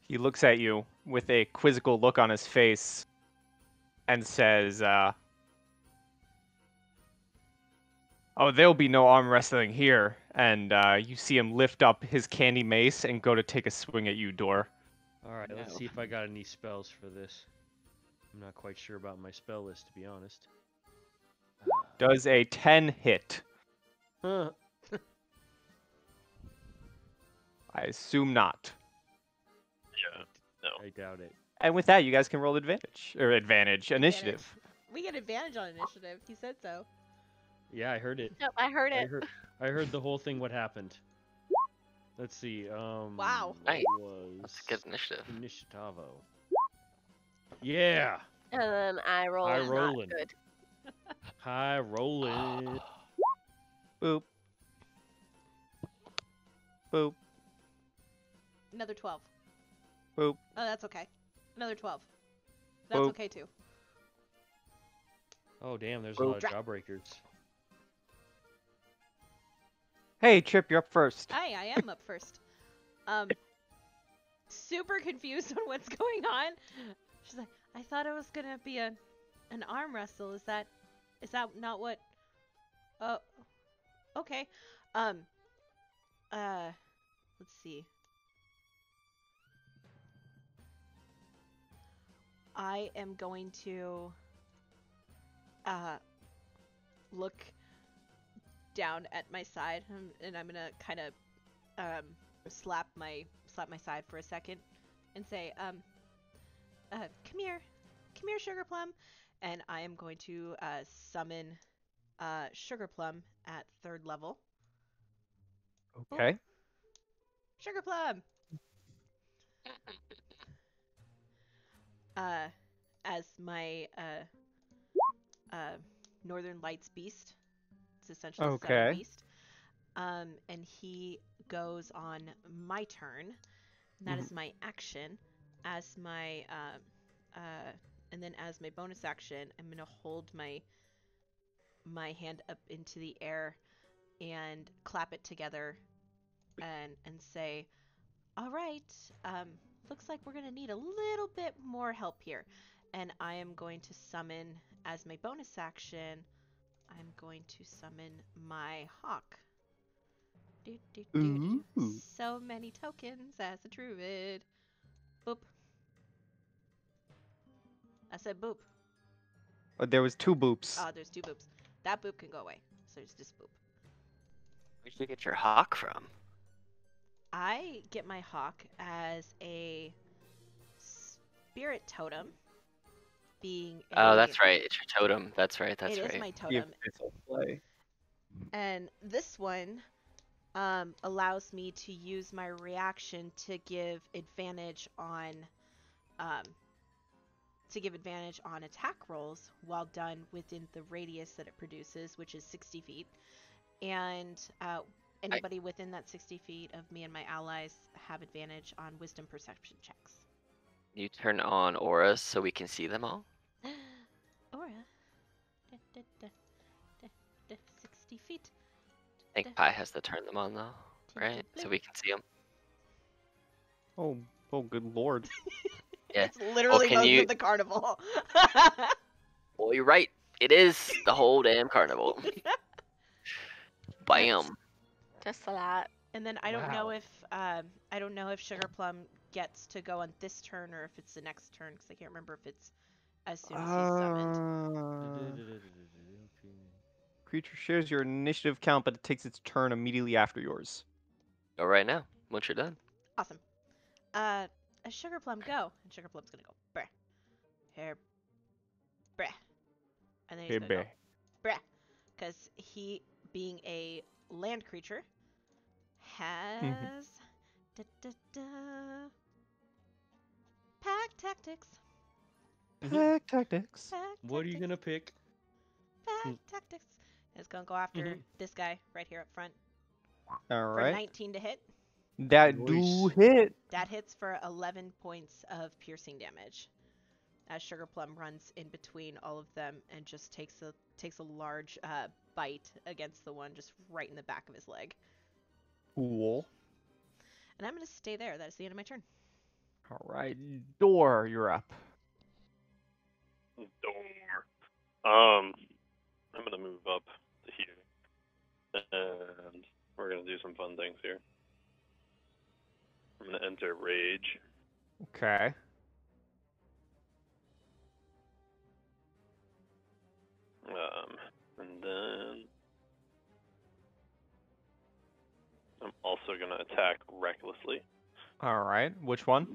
He looks at you with a quizzical look on his face and says, "Oh, there'll be no arm wrestling here." And you see him lift up his candy mace and go to take a swing at you, Door. Alright, let's No. see if I got any spells for this. I'm not quite sure about my spell list, to be honest. Does a 10 hit? Huh. I assume not. Yeah. No. I doubt it. And with that, you guys can roll initiative. Advantage. We get advantage on initiative. He said so. Yeah, I heard it. Yep, I heard it. I heard the whole thing. What happened? Let's see. Wow. What Nice. was That's a good initiative. Initiativo. Yeah. And then I roll. High not rolling. good. High rolling. Boop. Boop. Another 12. Boop. Oh, that's okay. Another 12. That's Boop. okay too. Oh damn, there's a lot of Drop. jawbreakers. Hey, Trip, you're up first. Hi, I am up first. Super confused on what's going on. She's like, I thought it was gonna be an arm wrestle. Is that not what? Oh, okay. Let's see. I am going to look down at my side, and I'm gonna kind of slap my side for a second, and say, come here, Sugar Plum, and I am going to summon Sugar Plum at 3rd level. Okay. Sugar Plum. As my Northern Lights beast. It's essentially a southern Okay. beast. And he goes on my turn. And that is my action. As my and then as my bonus action, I'm gonna hold my hand up into the air and clap it together and say, all right, looks like we're gonna need a little bit more help here. And I am going to summon, as my bonus action, I'm going to summon my hawk. Ooh. So many tokens as a druid. Boop. I said boop. There was 2 boops. Oh, there's 2 boops. That boop can go away. So there's this boop. Where'd you get your hawk from? I get my hawk as a spirit totem. Being Oh, that's right. It's your totem. That's right. That's It right. is my totem. Play. And this one allows me to use my reaction to give advantage on attack rolls while done within the radius that it produces, which is 60 feet. And anybody within that 60 feet of me and my allies have advantage on wisdom perception checks. You turn on auras so we can see them all. Aura. 60 feet. I think Pi has to turn them on though, right? So we can see them. Oh, good lord. Yeah. It's literally can most you- of the carnival. Well, you're right. It is the whole damn carnival. Bam. Just a lot. And then I don't know Wow. if Sugar Plum gets to go on this turn or if it's the next turn because I can't remember if it's as soon as he's summoned. Creature shares your initiative count, but it takes its turn immediately after yours. Go right now. Once you're done. Awesome. A Sugar Plum go, and Sugar Plum's gonna go breh, hair, breh, and then he's Hey, gonna go bae. breh, because he, being a land creature, has da, da, da, pack tactics. Pack tactics. Pack What are you tactics, gonna pick? pack tactics. And it's gonna go after this guy right here up front All for right. 19 to hit. That do Nice. hit. That hits for 11 points of piercing damage. As Sugar Plum runs in between all of them and just takes a large bite against the one just right in the back of his leg. Cool. And I'm gonna stay there. That is the end of my turn. All right. Door, you're up. Door. I'm gonna move up to here, and we're gonna do some fun things here. I'm gonna enter rage. Okay. And then I'm also gonna attack recklessly. All right. Which one?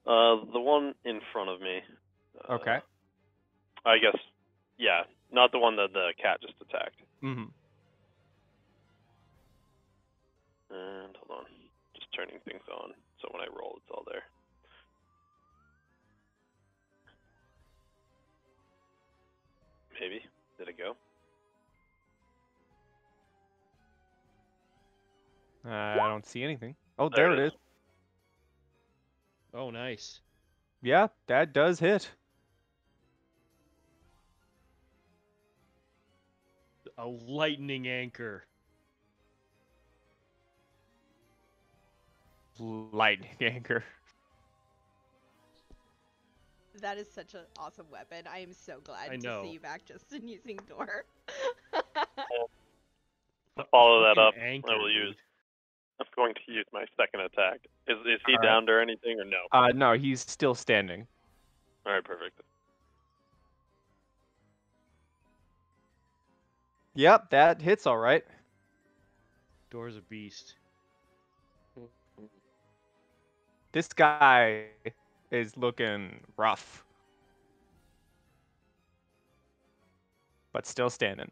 The one in front of me. Okay. I guess, yeah, not the one that the cat just attacked. Mm-hmm. And hold on, just turning things on, so when I roll, it's all there. Maybe. Did it go? I don't see anything. Oh, there it is. Oh, nice. Yeah, that does hit. A lightning anchor. Lightning anchor. That is such an awesome weapon. I am so glad I to know. see you back, Justin, using door. To follow that Fucking up, anchor, I will dude. use. I'm going to use my second attack. Is he All right. downed or anything, or no? No, he's still standing. All right, perfect. Yep, that hits all right. Door's a beast. This guy is looking rough. But still standing.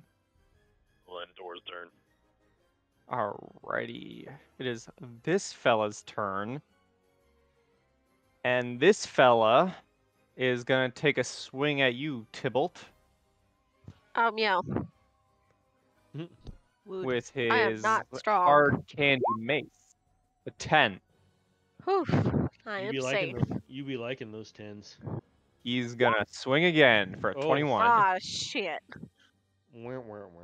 Well, then door's turn. Alrighty. It is this fella's turn. And this fella is going to take a swing at you, Tybalt, Yeah. Wood. with I am his not strong. hard candy mace. A 10. Whew. I You am be liking safe. you be liking those 10s. He's going to swing again for a Oh. 21. Ah, shit. Wah, wah, wah.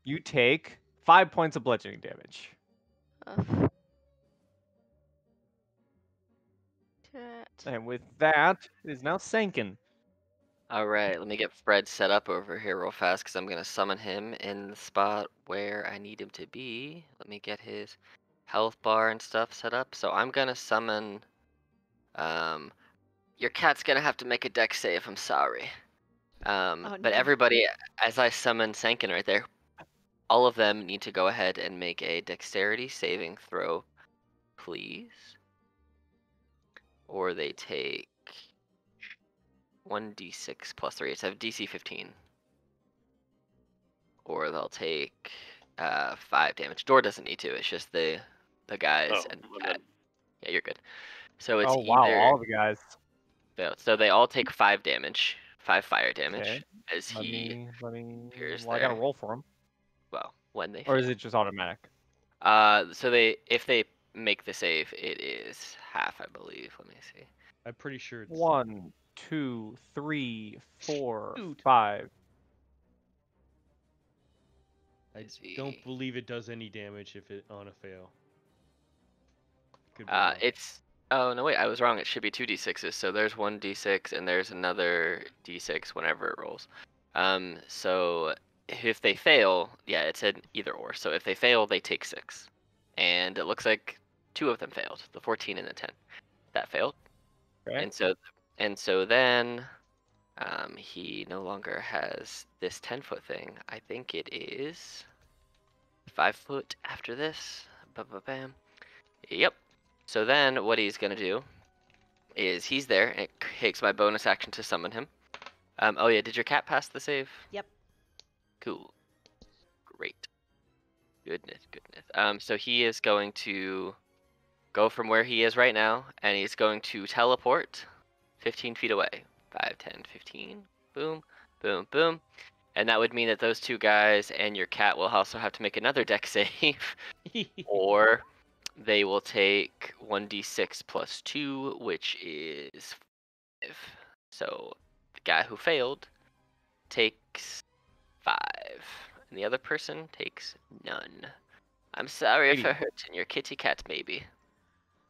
You take 5 points of bludgeoning damage. Ugh. Tat. And with that, it is now Sankin. Alright, let me get Fred set up over here real fast because I'm going to summon him in the spot where I need him to be. Let me get his health bar and stuff set up. So I'm going to summon. Your cat's going to have to make a dex save, I'm sorry. Oh, But no. everybody, as I summon Sankin right there, all of them need to go ahead and make a dexterity saving throw, please. Or they take 1d6 plus 3. It's a DC 15. Or they'll take 5 damage. Door doesn't need to. It's just the guys Oh, and my cat. bad. Yeah, you're good. So it's Oh, wow, either all the guys. so they all take 5 damage, 5 fire damage Okay. as Let he me, appears well, I gotta there. roll for him. Well, when they Or is fail. it just automatic? So if they make the save, it is half, I believe. Let me see. I'm pretty sure it's 1, 2, 3, 4, Shoot. 5. I Is he- don't believe it does any damage if it on a fail. Could be wrong. It's. Oh no, wait, I was wrong. It should be 2d6s. So there's one d6 and there's another d6 whenever it rolls. So if they fail, yeah, it said either or. So if they fail, they take 6, and it looks like 2 of them failed. The 14 and the 10. That failed. Okay. And so then, he no longer has this 10-foot thing. I think it is 5 foot after this. Bam. Yep. So then what he's gonna do is he's there, and it takes my bonus action to summon him. Oh yeah, did your cat pass the save? Yep. Cool. Great. Goodness. So he is going to go from where he is right now, and he's going to teleport 15 feet away. 5, 10, 15. Boom, boom, boom. And that would mean that those 2 guys and your cat will also have to make another deck save, or they will take 1d6 plus 2, which is 5. So the guy who failed takes 5, and the other person takes none. I'm sorry for hurting your kitty cat, maybe.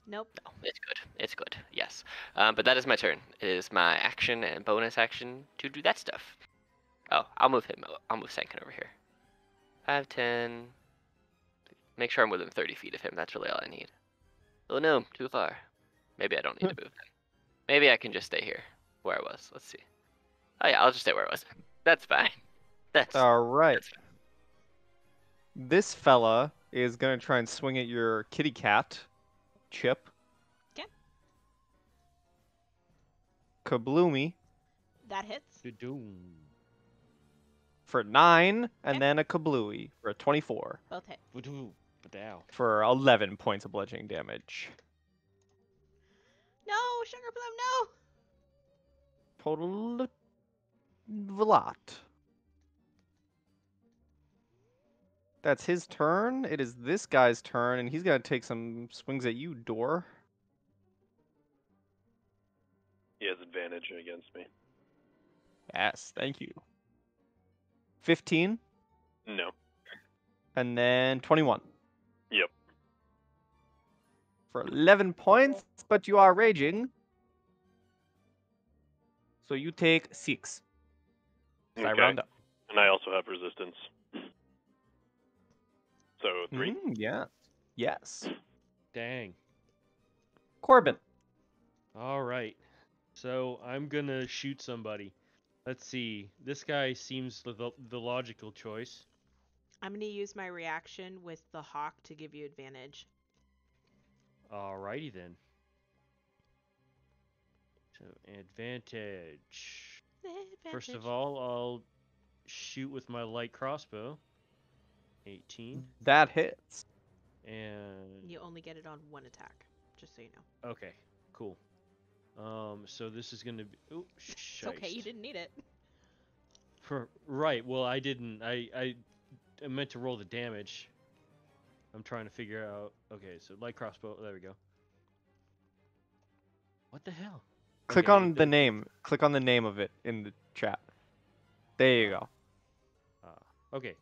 Nope. No, it's good. It's good. Yes. But that is my turn. It is my action and bonus action to do that stuff. Oh, I'll move him. I'll move Sankin over here. 5, 10. Make sure I'm within 30 feet of him. That's really all I need. Oh no, too far. Maybe I don't need to move then. Maybe I can just stay here where I was. Let's see. Oh yeah, I'll just stay where I was. That's fine. That's All right. That's fine. This fella is gonna try and swing at your kitty cat, Chip. Okay. Kabloomy That hits. Doom. for 9, Okay. and then a Kablooey for a 24 Both hit. Ba-dow. for 11 points of bludgeoning damage. No, Sugar Plum, no! Total lot. That's his turn. It is this guy's turn, and he's gonna take some swings at you, Door. He has advantage against me. Yes, thank you. 15, No. and then 21. Yep. For 11 points, but you are raging. So you take 6. So I Okay. round up. And I also have resistance. So 3. Yeah. Yes. Dang. Corbin. All right. So I'm gonna shoot somebody. Let's see. This guy seems the logical choice. I'm going to use my reaction with the hawk to give you advantage. Alrighty then. So advantage. First of all, I'll shoot with my light crossbow. 18. That hits. And You only get it on 1 attack, just so you know. okay, cool. So this is gonna be. Oh, It's okay, you didn't need it. Right. Well, I didn't. I meant to roll the damage. I'm trying to figure out. Okay, so light crossbow. There we go. What the hell? Click Okay, on the name. Click on the name of it in the chat. There you go. Okay,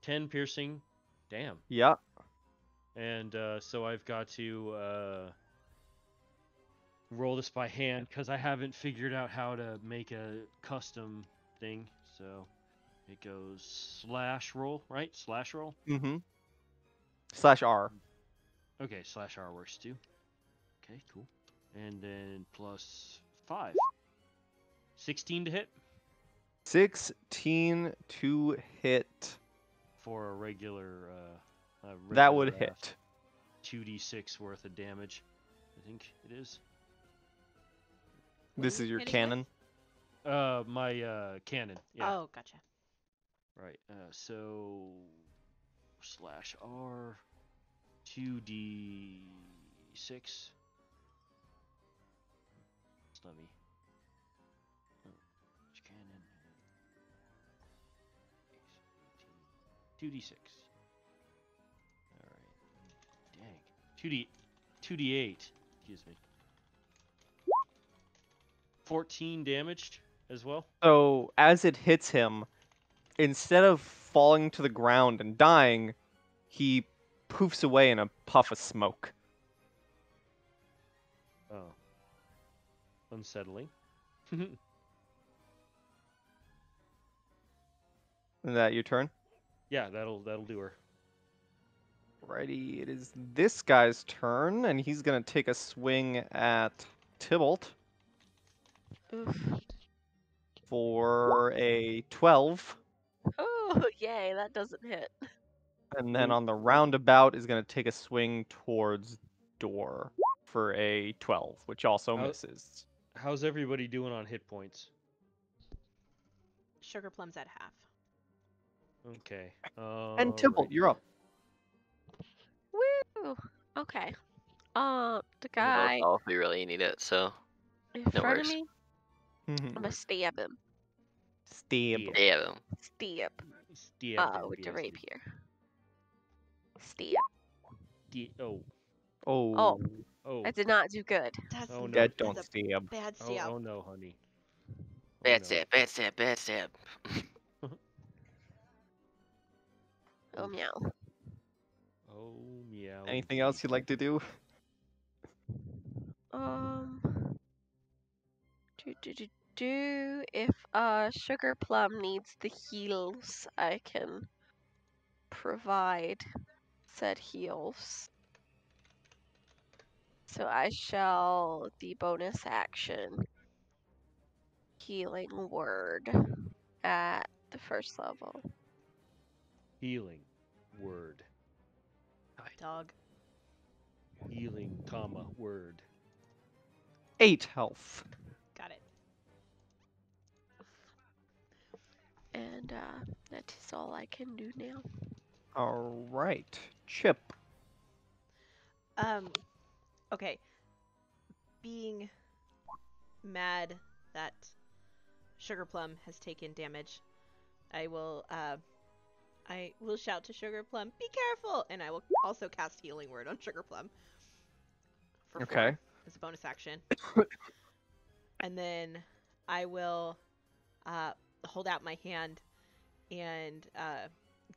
10 piercing. Damn. Yeah. And so I've got to roll this by hand because I haven't figured out how to make a custom thing. So it goes slash roll, right? Slash roll. Mm-hmm. /R. Okay, slash R works too. Okay, cool. And then plus 5. 16 to hit 16 to hit. for a regular. That would regular, hit. 2d6 worth of damage. I think it is. This is your hitting cannon. My cannon. Yeah. Oh, gotcha. Right. So slash R 2d6. Let me. Which cannon? 2d6. All right. Dang. 2d8. Excuse me. 14 damaged as well. So as it hits him, instead of falling to the ground and dying, he poofs away in a puff of smoke. unsettling. Is that your turn? Yeah, that'll do her. Righty, it is this guy's turn, and he's gonna take a swing at Tybalt Oof. for a 12, Oh, yay, that doesn't hit. and then on the roundabout is gonna take a swing towards door for a 12, which also How- misses. How's everybody doing on hit points? Sugar Plum's at half. Okay. And Tybalt, you're up. Woo! Okay. The We both guy all if we really need it, so in no front of worries. me, I'm gonna stab him. Stab. Yeah. Yeah, boom. Stab. Stab With the yes. rapier. Stab. Oh. Oh, Oh. I did not do good. That's Oh, no. that don't that's a stab. bad Oh, stab. oh no, honey. Bad no. stab, bad stab, bad stab. Oh meow. Oh, meow. Anything else you'd like to do? If Sugar Plum needs the heals, I can provide said heals. So I shall the bonus action healing word at the first level. Healing word. Dog. Healing, comma, word. 8 health. Got it. And that is all I can do now. All right, Chip. Okay. Being mad that Sugar Plum has taken damage, I will shout to Sugar Plum, "Be careful!" And I will also cast Healing Word on Sugar Plum. For 4 Okay. as a bonus action. And then I will hold out my hand and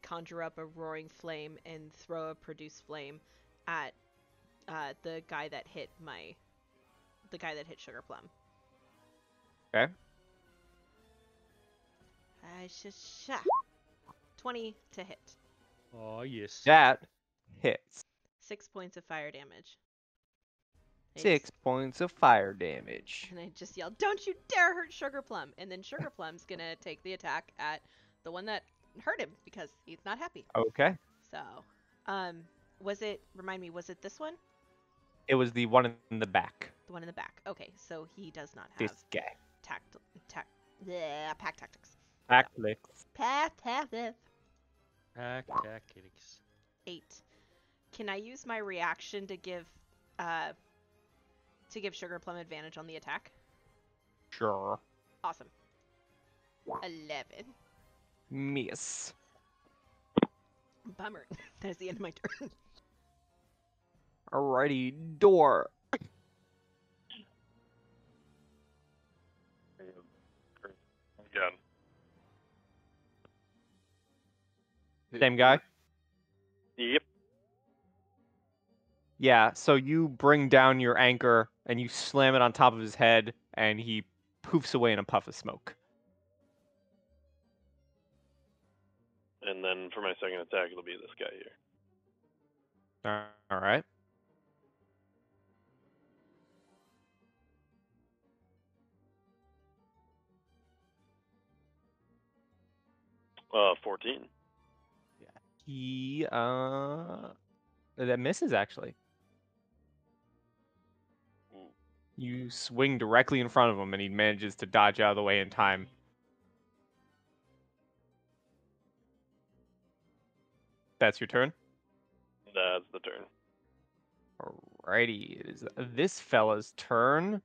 conjure up a roaring flame and throw a produce flame at the guy that hit Sugar Plum. Okay. 20 to hit. Oh, yes. That hits. 6 points of fire damage. 6 points of fire damage. And I just yelled, "Don't you dare hurt Sugar Plum!" And then Sugar Plum's gonna take the attack at the one that hurt him because he's not happy. Okay. So, remind me, was it this one? It was the one in the back. The one in the back. Okay, so he does not have This guy. pack tactics. Tactics. Pack tactics. Tactics. 8. Can I use my reaction to give Sugar Plum advantage on the attack? Sure. Awesome. 11. Miss. Bummer. That is the end of my turn. Alrighty, door. Yeah. Same guy? Yep. Yeah, so you bring down your anchor and you slam it on top of his head and he poofs away in a puff of smoke. And then for my second attack, it'll be this guy here. Alright. Uh, 14. He that misses actually. Ooh. You swing directly in front of him and he manages to dodge out of the way in time. That's your turn? That's the turn. Alrighty, it is this fella's turn.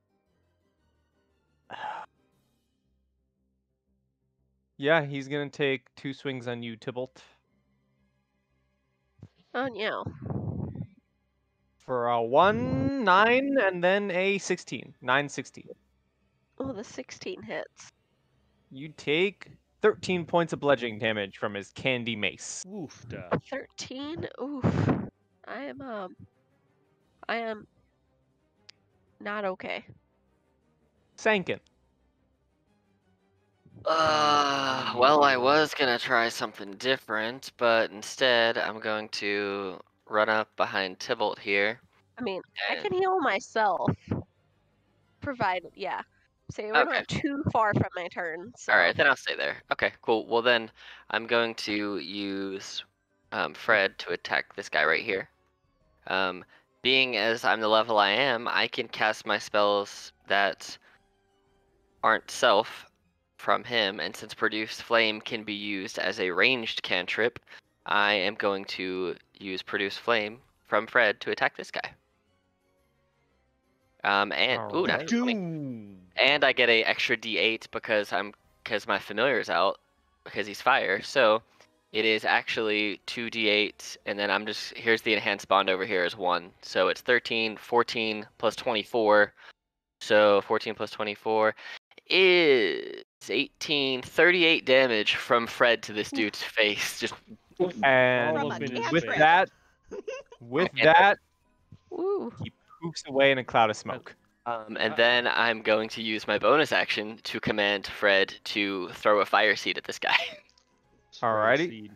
Yeah, he's gonna take 2 swings on you, Tybalt. Oh no. For a 1, 9, and then a 16. 9, 16. Oh, the 16 hits. You take 13 points of bludgeoning damage from his candy mace. Woofda. 13? Oof. I am not okay. Sankin. Well, I was gonna try something different, but instead I'm going to run up behind Tybalt here. I mean, I And can heal myself, provided, yeah. Say we're okay, not too far from my turn, so. all right, then I'll stay there. Okay, cool. Well then, I'm going to use Fred to attack this guy right here. Being as I'm the level I am, I can cast my spells that aren't self from him, and since Produce Flame can be used as a ranged cantrip, I am going to use Produce Flame from Fred to attack this guy. And ooh, Alright. natural 20. Doom. And I get a extra D8 because my familiar's out because he's fire. So it is actually 2d8, and then here's the enhanced bond over here is 1. So it's 13, 14 plus 24. So 14 plus 24 is 18, 38 damage from Fred to this dude's face. Just And All From up a in his with face. that, Ooh. he poofs away in a cloud of smoke. and then I'm going to use my bonus action to command Fred to throw a fire seed at this guy. Spread Alrighty. seed.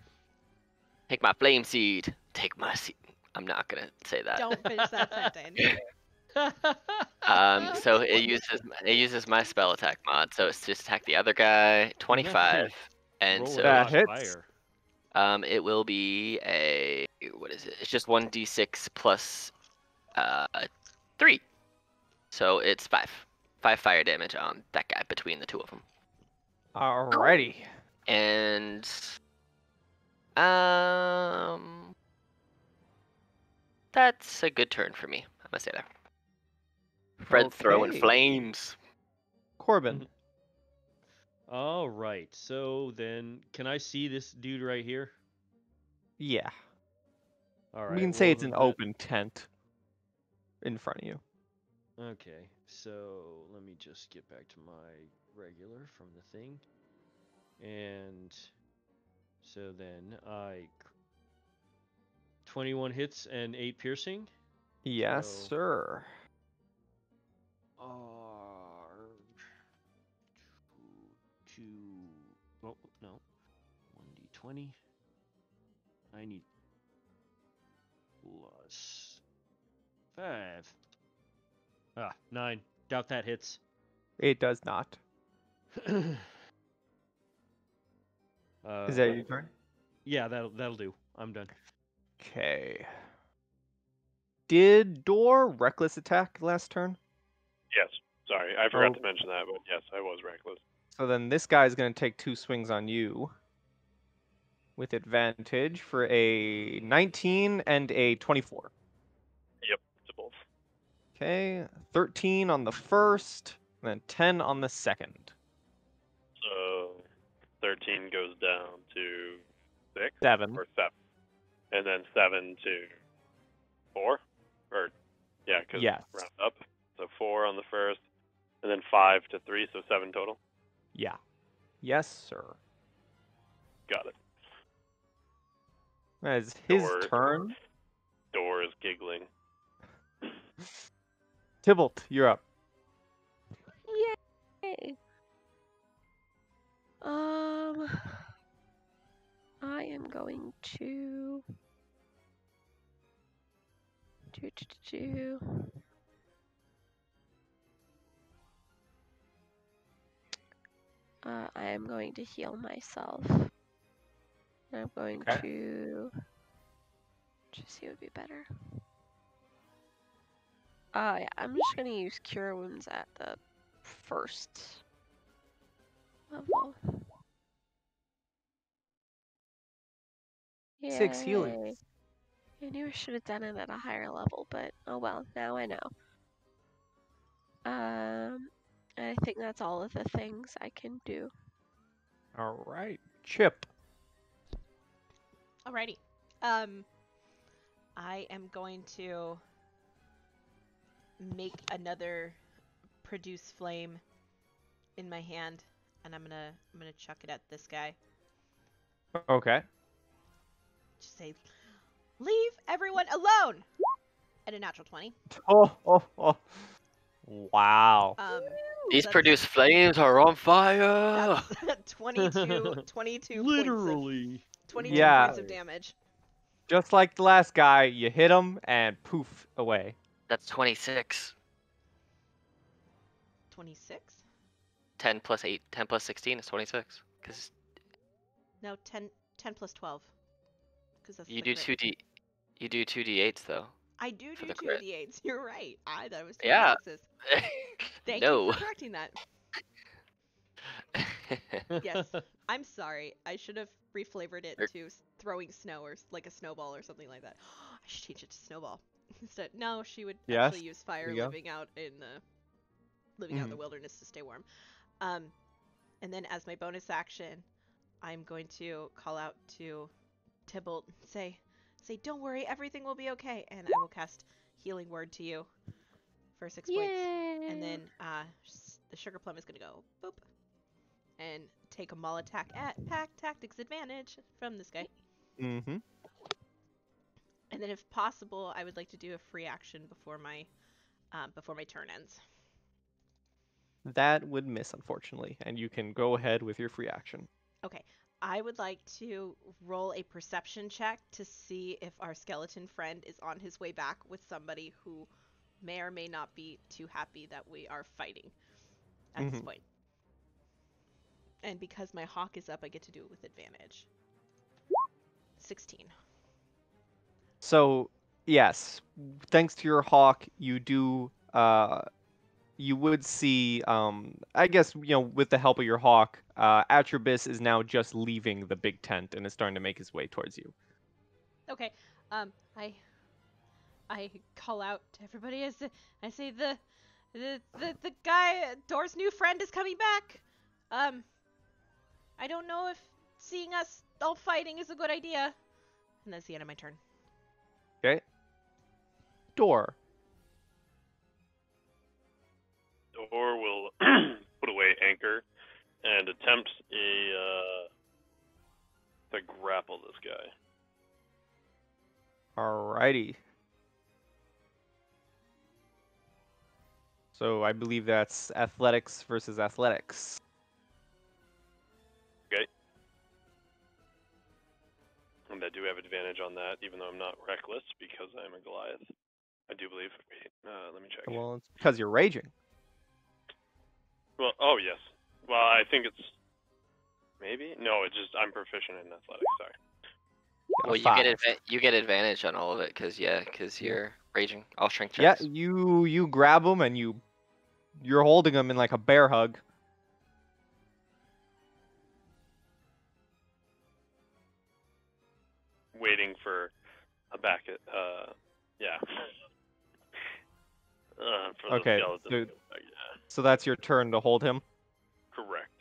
Take my flame seed. Take my seed. I'm not gonna say that. Don't finish that sentence. So it uses my spell attack mod. So it's just attack the other guy. 25, and Roll so a That hot hits. fire. it will be what is it? It's just 1d6 plus 3. So it's 5 fire damage on that guy between the two of them. Alrighty. And that's a good turn for me. I'm gonna say that. Fred throwing Okay. flames. Corbin. All right. So then, can I see this dude right here? Yeah. All right. We can say well, it's an the- open tent in front of you. Okay. So let me just get back to my regular from the thing. And so then 21 hits and 8 piercing. Yes, So- sir. Oh no, 1d20. I need plus 5. 9. Doubt that hits. It does not. Is that your turn? Yeah, that'll do. I'm done. Okay. Did Door reckless attack last turn? Yes. Sorry, I forgot to mention that, but yes, I was reckless. So then this guy's going to take 2 swings on you with advantage for a 19 and a 24. Yep, to both. Okay, 13 on the first, and then 10 on the second. So 13 goes down to 6 7. or 7, and then 7 to 4, or yeah, because Yes. round up. So 4 on the first, and then 5 to 3, so 7 total. Yeah. Yes, sir. Got it. That is his Door- turn. Door is giggling. Tybalt, you're up. Yay. I am going to do. I am going to heal myself. I'm going Okay. to just see what would be better. Yeah, I'm just gonna use Cure Wounds at the first level. 6 healing. Yay. I knew I should have done it at a higher level, but oh well, now I know. I think that's all of the things I can do. All right. Chip. Alrighty. I am going to make another produce flame in my hand, and I'm gonna chuck it at this guy. Okay. Just say, "Leave everyone alone!" At a natural 20. Oh. Wow. These that's- produce flames are on fire. That's 22 Literally. 22 Yeah. points of damage. Just like the last guy, you hit him and poof away. That's 26. 26? 10 plus 8, 10 plus 16 is 26. Because No, 10 plus 12. Because that's you the do crit. 2d, you do 2d8s though. I do for do the 2 crit. d8s. You're right. I thought it was 26s. Yeah. Thank No. you for correcting that. Yes. I'm sorry. I should have reflavored it Er- to throwing snow or like a snowball or something like that. I should change it to snowball. Instead, no, she would Yes, actually use fire there you go. living out in the wilderness to stay warm. And then as my bonus action, I'm going to call out to Tybalt and say, don't worry, everything will be okay. And I will cast Healing Word to you for 6 points. And then the Sugar Plum is going to go boop and take a maul attack at Pack Tactics advantage from this guy. Mm-hmm. And then if possible, I would like to do a free action before my turn ends. That would miss, unfortunately, and you can go ahead with your free action. Okay. I would like to roll a perception check to see if our skeleton friend is on his way back with somebody who may or may not be too happy that we are fighting at this point. And because my hawk is up, I get to do it with advantage. 16. So, yes, thanks to your hawk, you do, you would see, I guess, with the help of your hawk, Atribus is now just leaving the big tent and is starting to make his way towards you. Okay. I call out to everybody as I say the guy, Dor's new friend is coming back. I don't know if seeing us all fighting is a good idea. And that's the end of my turn. Okay. Door. Or will put away anchor and attempt to grapple this guy. Alrighty. So I believe that's athletics versus athletics. Okay. And I do have advantage on that, even though I'm not reckless because I'm a Goliath. I do believe. Wait, let me check. Well, it's because you're raging. Well, oh yes. Well, I think it's maybe no. It's just I'm proficient in athletics. Sorry. Got a Well, 5. you get advantage on all of it because you're raging. All strength Yeah, checks. you grab him and you're holding him in like a bear hug. Waiting for a back at yeah. For Okay, the skeleton. so- Yeah. So that's your turn to hold him. Correct.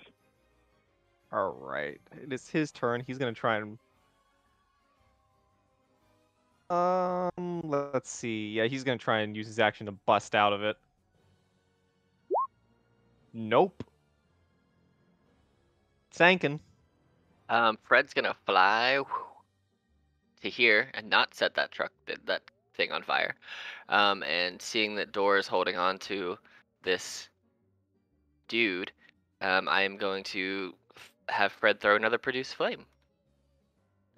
All right, it is his turn. He's gonna try and let's see. Yeah, he's gonna try and use his action to bust out of it. Nope. Sankin. Fred's gonna fly to here and not set that that thing on fire. And seeing that Door is holding on to this dude, I am going to have Fred throw another produce flame.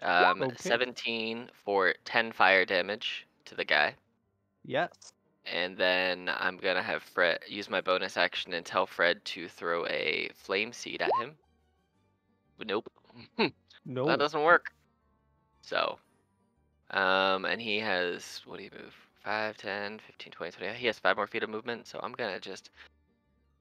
Okay. 17 for 10 fire damage to the guy. Yes. And then I'm gonna have Fred use my bonus action and tell Fred to throw a flame seed at him. Nope. No. That doesn't work. So, and he has, what do you move? 5, 10, 15, 20, 20. He has 5 more feet of movement, so I'm gonna just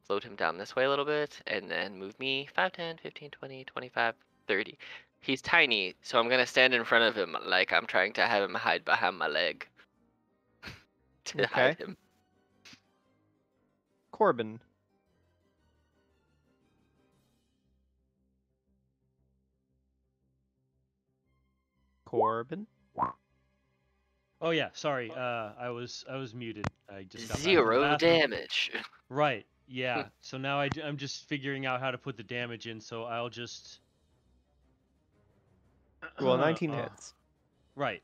float him down this way a little bit, and then move me 5, 10, 15, 20, 25, 30. He's tiny, so I'm gonna stand in front of him like I'm trying to have him hide behind my leg. To hide Okay. him. Corbin. Corbin. Oh yeah, sorry. I was muted. I just got back from the 0 bathroom. damage. Right. Yeah. So now I'm just figuring out how to put the damage in. So I'll just. Well, 19 hits. Right.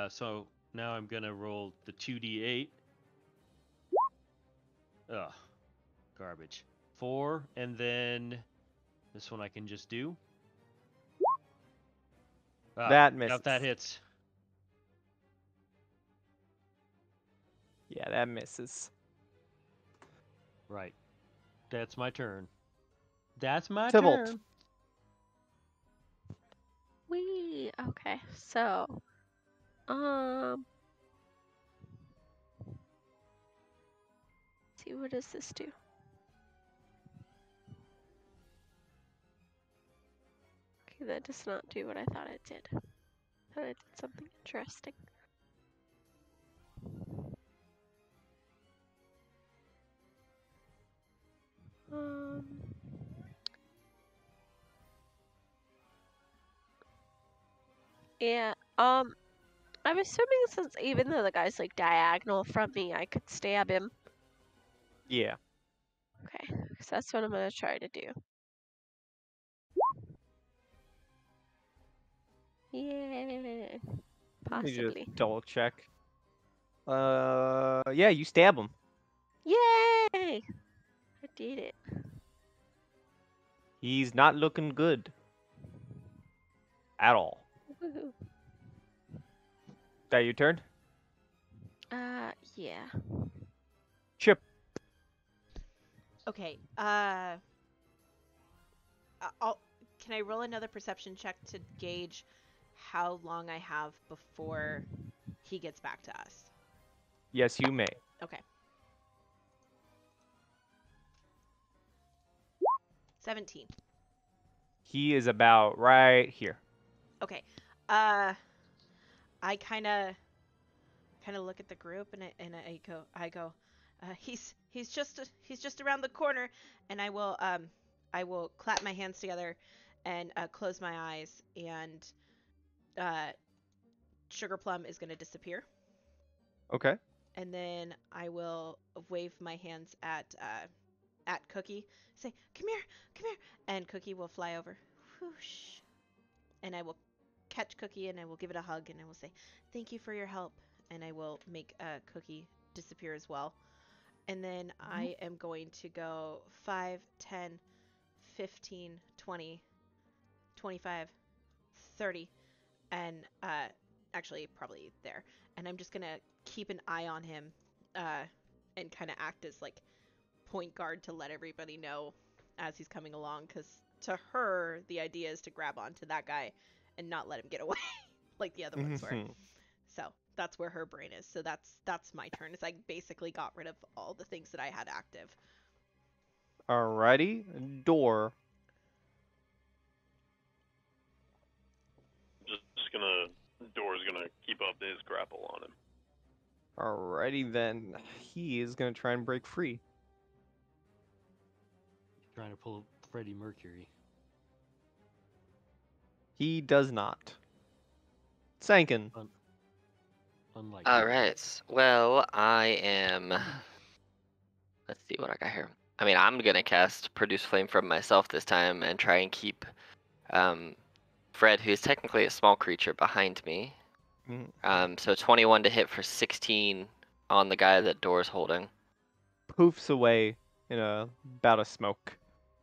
So now I'm gonna roll the 2d8. Ugh. Garbage. 4, and then this one I can just do. Ah, That misses. If that hits. Yeah, that misses. Right. That's my turn. That's my Tybalt. turn. Wee. Okay, so, see, what does this do? Okay, that does not do what I thought it did. I thought it did something interesting. Um. Yeah. I'm assuming since even though the guy's like diagonal from me, I could stab him. Yeah. Okay, so that's what I'm gonna try to do. Yeah, Let me possibly. just double check. Yeah, you stab him. Yay! I did it. He's not looking good. At all. Woohoo. That your turn? Yeah. Chip. Okay. Can I roll another perception check to gauge how long I have before he gets back to us? Yes, you may. Okay. 17. He is about right here. Okay. I kind of look at the group and I go, he's just around the corner, and I will clap my hands together and close my eyes, and Sugar Plum is going to disappear. Okay. And then I will wave my hands at Cookie, say, come here, and Cookie will fly over. Whoosh. And I will catch Cookie and I will give it a hug and I will say, thank you for your help. And I will make Cookie disappear as well. And then I am going to go 5, 10, 15, 20, 25, 30, and actually probably there. And I'm just going to keep an eye on him and kind of act as like point guard to let everybody know as he's coming along, because to her the idea is to grab onto that guy and not let him get away like the other ones were. So that's where her brain is. So that's my turn. Is I basically got rid of all the things that I had active. Alrighty. Door. Door's gonna keep up his grapple on him. Alrighty then. He is gonna try and break free. Trying to pull Freddie Mercury. He does not. Sankin. Unlike. Alright. Well, I am. Let's see what I got here. I mean, I'm gonna cast Produce Flame from myself this time and try and keep Fred, who's technically a small creature, behind me. So 21 to hit for 16 on the guy that Door's holding. Poofs away in a bout of smoke.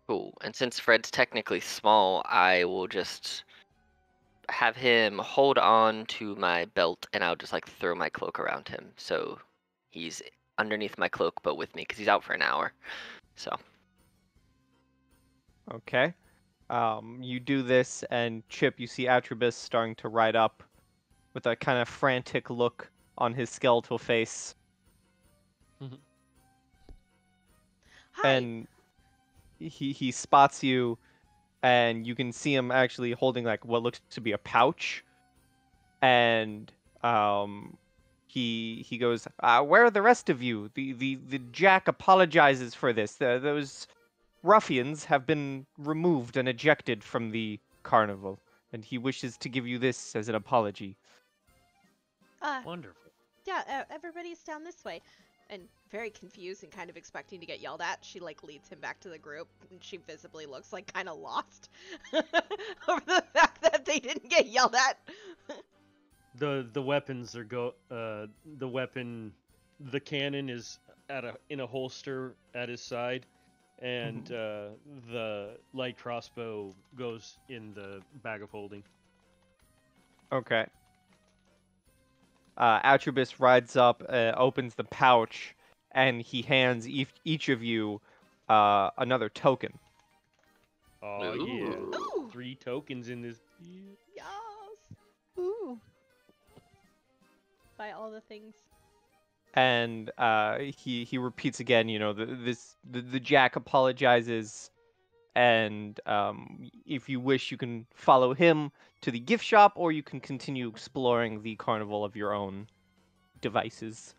Cool. And since Fred's technically small, I will just have him hold on to my belt and I'll just like throw my cloak around him. So he's underneath my cloak but with me because he's out for an hour. So. Okay. You do this, and Chip, you see Atribus starting to ride up with a kind of frantic look on his skeletal face. Hi. And he spots you, and you can see him actually holding like what looks to be a pouch. And he goes, "Where are the rest of you? The Jack apologizes for this. Those ruffians have been removed and ejected from the carnival, and he wishes to give you this as an apology." Wonderful. Yeah, everybody's down this way. And very confused and kind of expecting to get yelled at, she like leads him back to the group, and she visibly looks like kind of lost over the fact that they didn't get yelled at. The weapons are the cannon is in a holster at his side, and the light crossbow goes in the bag of holding. Okay. Atribus rides up, opens the pouch, and he hands each of you another token. Oh Ooh. yeah, Ooh. 3 tokens in this. Yes. Ooh. By all the things. And he repeats again, you know, the Jack apologizes, and if you wish, you can follow him to the gift shop, or you can continue exploring the carnival of your own devices.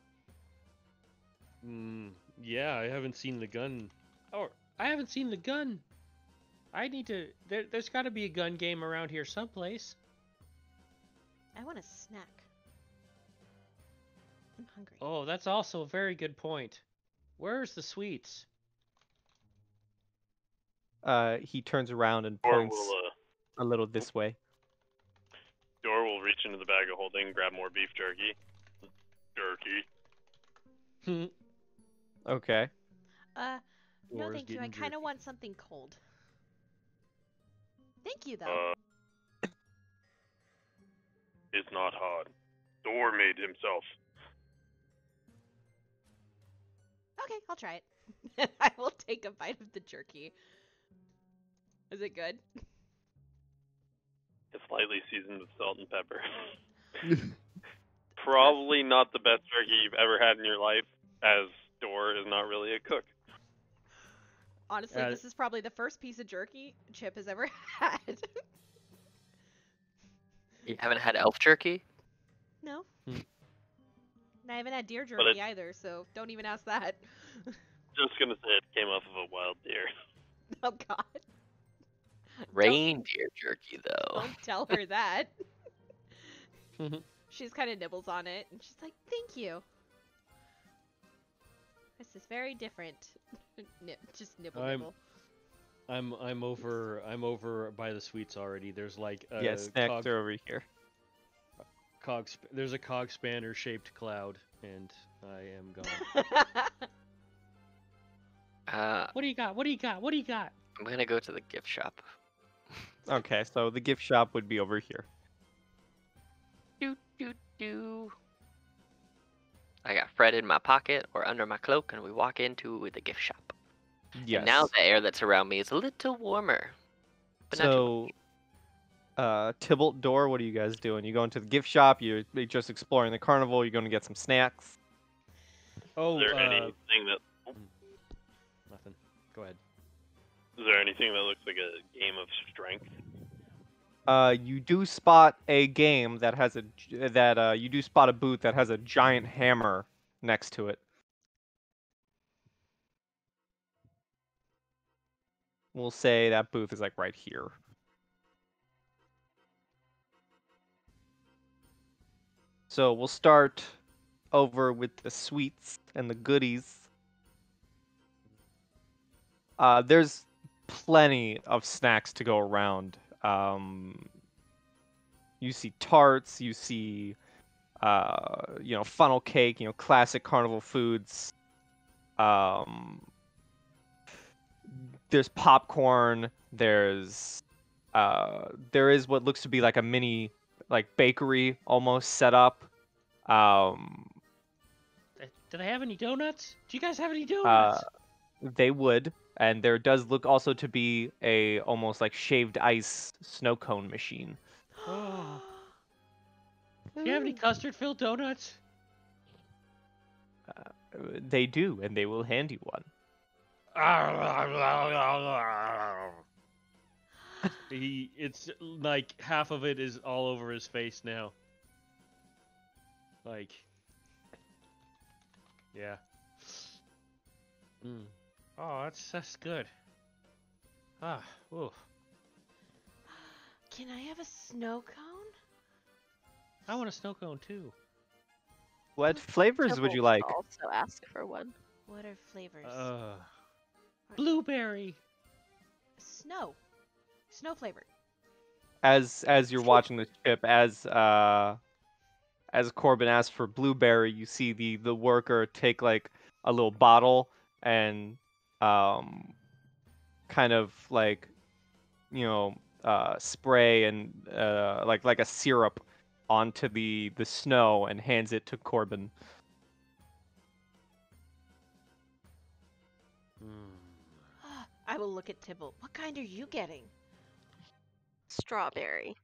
Yeah, I haven't seen the gun. Oh, I haven't seen the gun. I need to. There's got to be a gun game around here someplace. I want a snack. I'm hungry. Oh, that's also a very good point. Where's the sweets? He turns around and Or points a little this way. Dor will reach into the bag of holding, grab more beef jerky. Jerky. Okay. No Dora's thank you. I getting kind of jerky. want something cold. Thank you, though. It's not hard. Dor made himself. Okay, I'll try it. I will take a bite of the jerky. Is it good? It's slightly seasoned with salt and pepper. Probably not the best jerky you've ever had in your life, as Dor is not really a cook. Honestly, this is probably the first piece of jerky Chip has ever had. You haven't had elf jerky? No. Hmm. And I haven't had deer But jerky either, so don't even ask that. Just gonna say it came off of a wild deer. Oh god. Reindeer jerky, though. Don't tell her that. She's kind of nibbles on it, and she's like, "Thank you. This is very different." Just nibble, nibble. I'm over by the sweets already. There's like a Yes, snacks are over here. there's a cog spanner shaped cloud, and I am gone. What do you got? What do you got? What do you got? I'm gonna go to the gift shop. Okay, so the gift shop would be over here. Do. I got Fred in my pocket or under my cloak, and we walk into the gift shop. Yes. And now the air that's around me is a little warmer. But not too So, Tybalt, Dor, what are you guys doing? You going to the gift shop? You're just exploring the carnival? You're going to get some snacks? Oh, Is there anything that? nothing. Go ahead. Is there anything that looks like a game of strength? You do spot a game that has you do spot a booth that has a giant hammer next to it. We'll say that booth is like right here. So we'll start over with the sweets and the goodies. There's plenty of snacks to go around. You see tarts, you see, funnel cake, classic carnival foods. There's popcorn. There is what looks to be like a mini, bakery almost set up. Do they have any donuts? Do you guys have any donuts? They would, and there does look also to be a almost like shaved ice snow cone machine. Oh. Do you have any custard-filled donuts? They do, and they will hand you one. It's like half of it is all over his face now. Like, yeah. Oh, that's good. Ooh. Can I have a snow cone? I want a snow cone too. What flavors would you like? Also ask for one. What are flavors? Blueberry. Snow flavored. As you're watching the chip, as Corbin asks for blueberry, you see the worker take like a little bottle and kind of like, spray and like a syrup onto the snow and hands it to Corbin. I will look at Tybalt. What kind are you getting? Strawberry.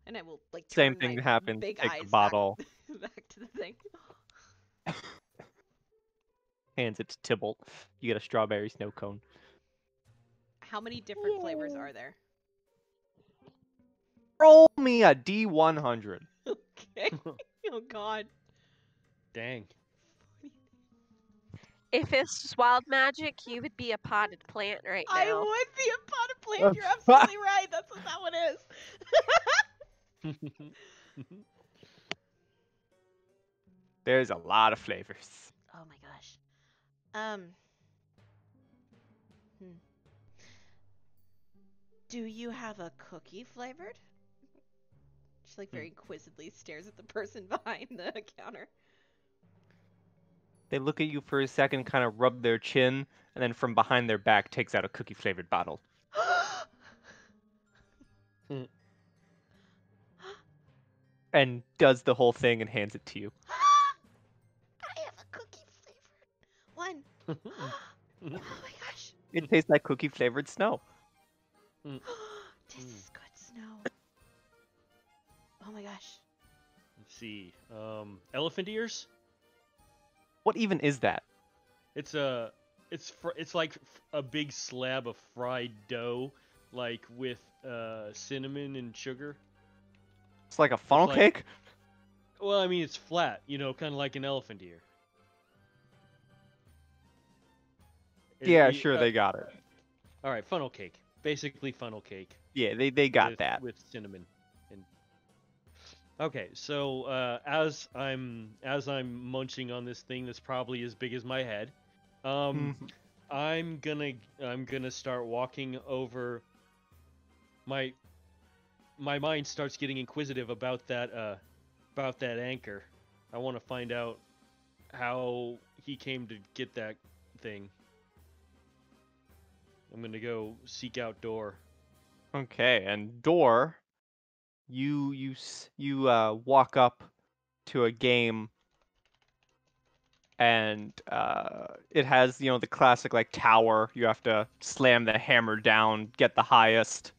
And I will like Same turn thing my happens. big Take eyes the bottle, back to the thing. hands it to Tybalt. You get a strawberry snow cone. How many different flavors are there? Roll me a D100. Okay. Oh God. Dang. If this was wild magic, you would be a potted plant right I now. would be a potted plant. You're absolutely right. That's what that one is. There's a lot of flavors. Oh my gosh. Do you have a cookie flavored? She like very inquisitively stares at the person behind the counter. They look at you for a second, kind of rub their chin, and then from behind their back takes out a cookie flavored bottle. And does the whole thing and hands it to you. I have a cookie flavored one. Oh my gosh. It tastes like cookie flavored snow. This is good snow. Oh my gosh. Let's see. Elephant ears. What even is that? It's like a big slab of fried dough, like with cinnamon and sugar. It's like a funnel like- cake? Well, I mean, it's flat, kind of like an elephant ear. Yeah, sure, they got it. All right, funnel cake. Basically, funnel cake. Yeah, they got that. With cinnamon. And okay, so as I'm munching on this thing that's probably as big as my head, I'm gonna start walking over. My mind starts getting inquisitive about that anchor. I want to find out how he came to get that thing. I'm gonna go seek out Door. Okay, and Door, you walk up to a game, and it has the classic like tower. You have to slam the hammer down, get the highest.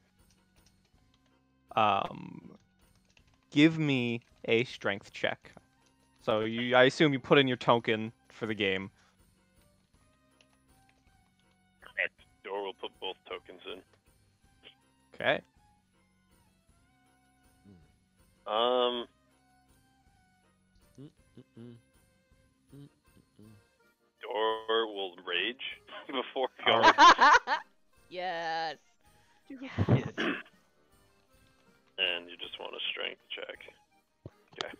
Give me a strength check. So I assume you put in your token for the game. Correct. Door will put both tokens in. Okay. Door will rage before going. Yes. And you just want a strength check. Okay.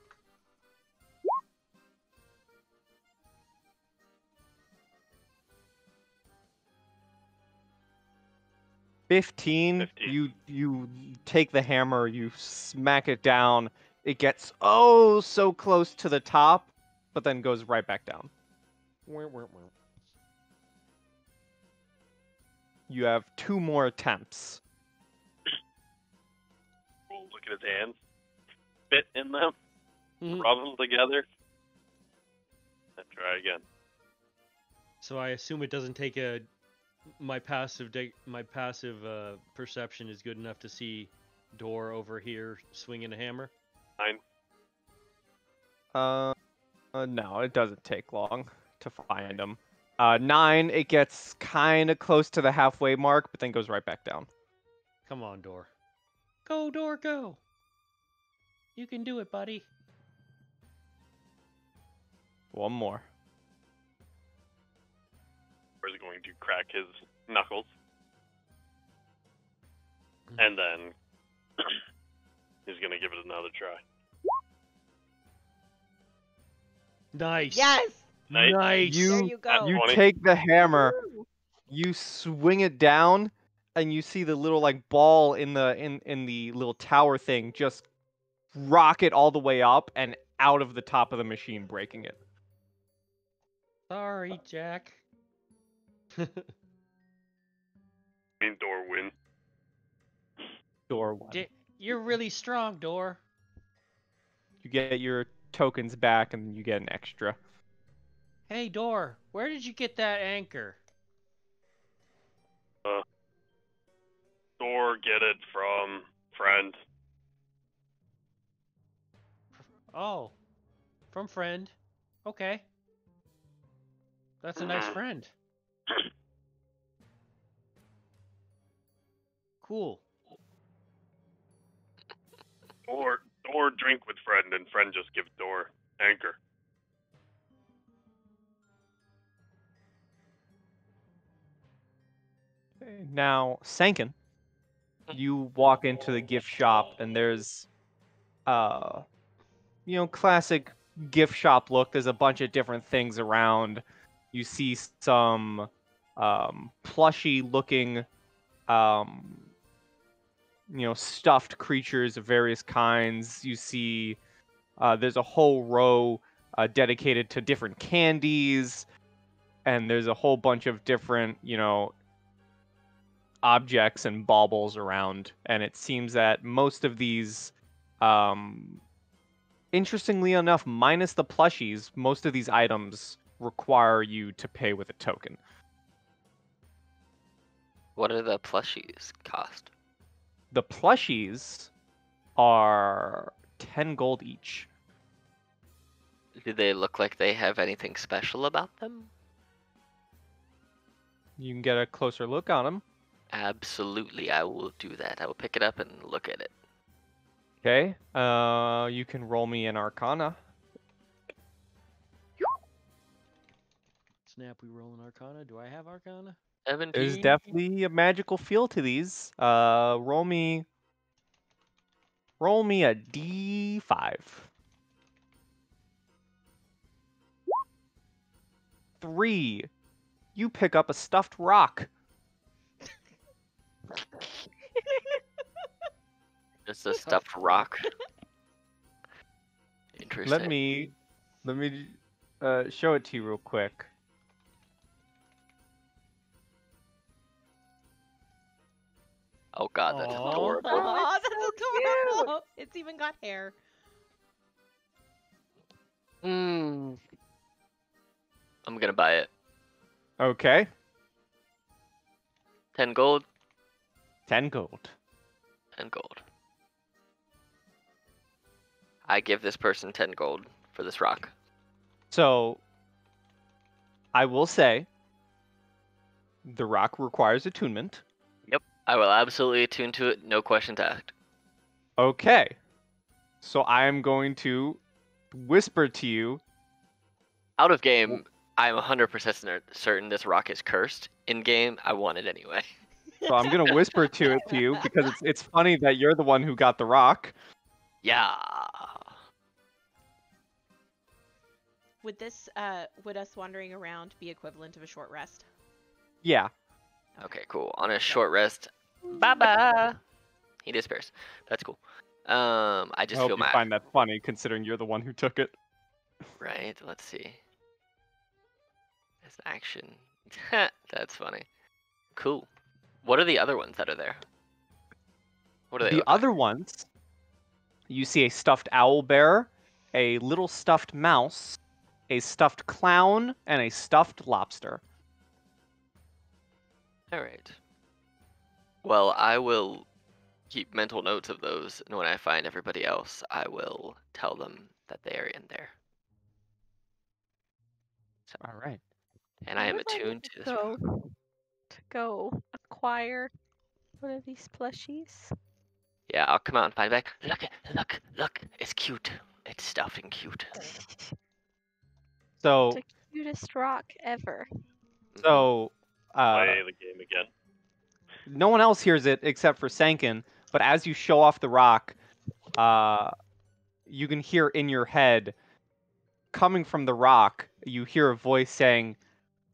Fifteen. 15. You take the hammer, you smack it down. It gets oh so close to the top, but then goes right back down. You have 2 more attempts. We'll look at his hands. Spit in them. Rub them together. And try again. So I assume it doesn't take my passive perception is good enough to see Door over here swinging a hammer. 9. No, it doesn't take long to find him. 9, it gets kind of close to the halfway mark, but then goes right back down. Come on, Door. Go, Door, go. You can do it, buddy. 1 more. Door's going to crack his knuckles. And then he's going to give it another try. Nice. Yes. Nice. Nice. There you go. You 20. take the hammer, you swing it down, and you see the little like ball in the little tower thing just rocket all the way up and out of the top of the machine, breaking it. Sorry, Jack. mean, door win. Door one. You're really strong, Door. You get your tokens back, and you get an extra. Hey, Door, where did you get that anchor? Door, get it from friend. Oh, from friend. Okay. That's a nice friend. Cool. Door drink with friend, and friend just give door anchor. Now, Sankin, you walk into the gift shop, and there's, classic gift shop look. There's a bunch of different things around. You see some plushy-looking, stuffed creatures of various kinds. You see there's a whole row dedicated to different candies, and there's a whole bunch of different, objects and baubles around. And it seems that most of these, interestingly enough, minus the plushies, most of these items require you to pay with a token. What do the plushies cost? The plushies are 10 gold each. Do they look like they have anything special about them? You can get a closer look on them. Absolutely, I will do that. I will pick it up and look at it. Okay. You can roll me an Arcana. Snap, we rolling Arcana? Do I have Arcana? 17. There's definitely a magical feel to these. Roll me a D5. 3. You pick up a stuffed rock. Just a stuffed rock. Interesting. Let me show it to you real quick. Oh god, that's Aw. adorable. Aw, so that's adorable. It's even got hair. I'm gonna buy it. Okay. 10 gold. 10 gold. 10 gold. I give this person 10 gold for this rock. So, I will say, the rock requires attunement. Yep. I will absolutely attune to it, no questions asked. Okay. So I am going to whisper to you. Out of game, I'm 100% certain this rock is cursed. In game, I want it anyway. So I'm going to whisper to you because it's funny that you're the one who got the rock. Yeah. Would this, would us wandering around be equivalent of a short rest? Yeah. Okay, cool. On a short rest, bye-bye. He disappears. That's cool. I I just hope feel you my find that funny considering you're the one who took it. right. Let's see. It's action. That's funny. Cool. What are the other ones that are there? What are they? The look like? other ones, you see a stuffed owl bear, a little stuffed mouse, a stuffed clown, and a stuffed lobster. All right. Well, I will keep mental notes of those, and when I find everybody else, I will tell them that they are in there. So, All right. and I am would like attuned to this. rock. to go acquire one of these plushies. Yeah, I'll come out and find it back. Look! It's cute. It's stuffed and cute. So, The cutest rock ever. so Play the game again. no one else hears it except for Sankin, but as you show off the rock, you can hear in your head, coming from the rock, you hear a voice saying,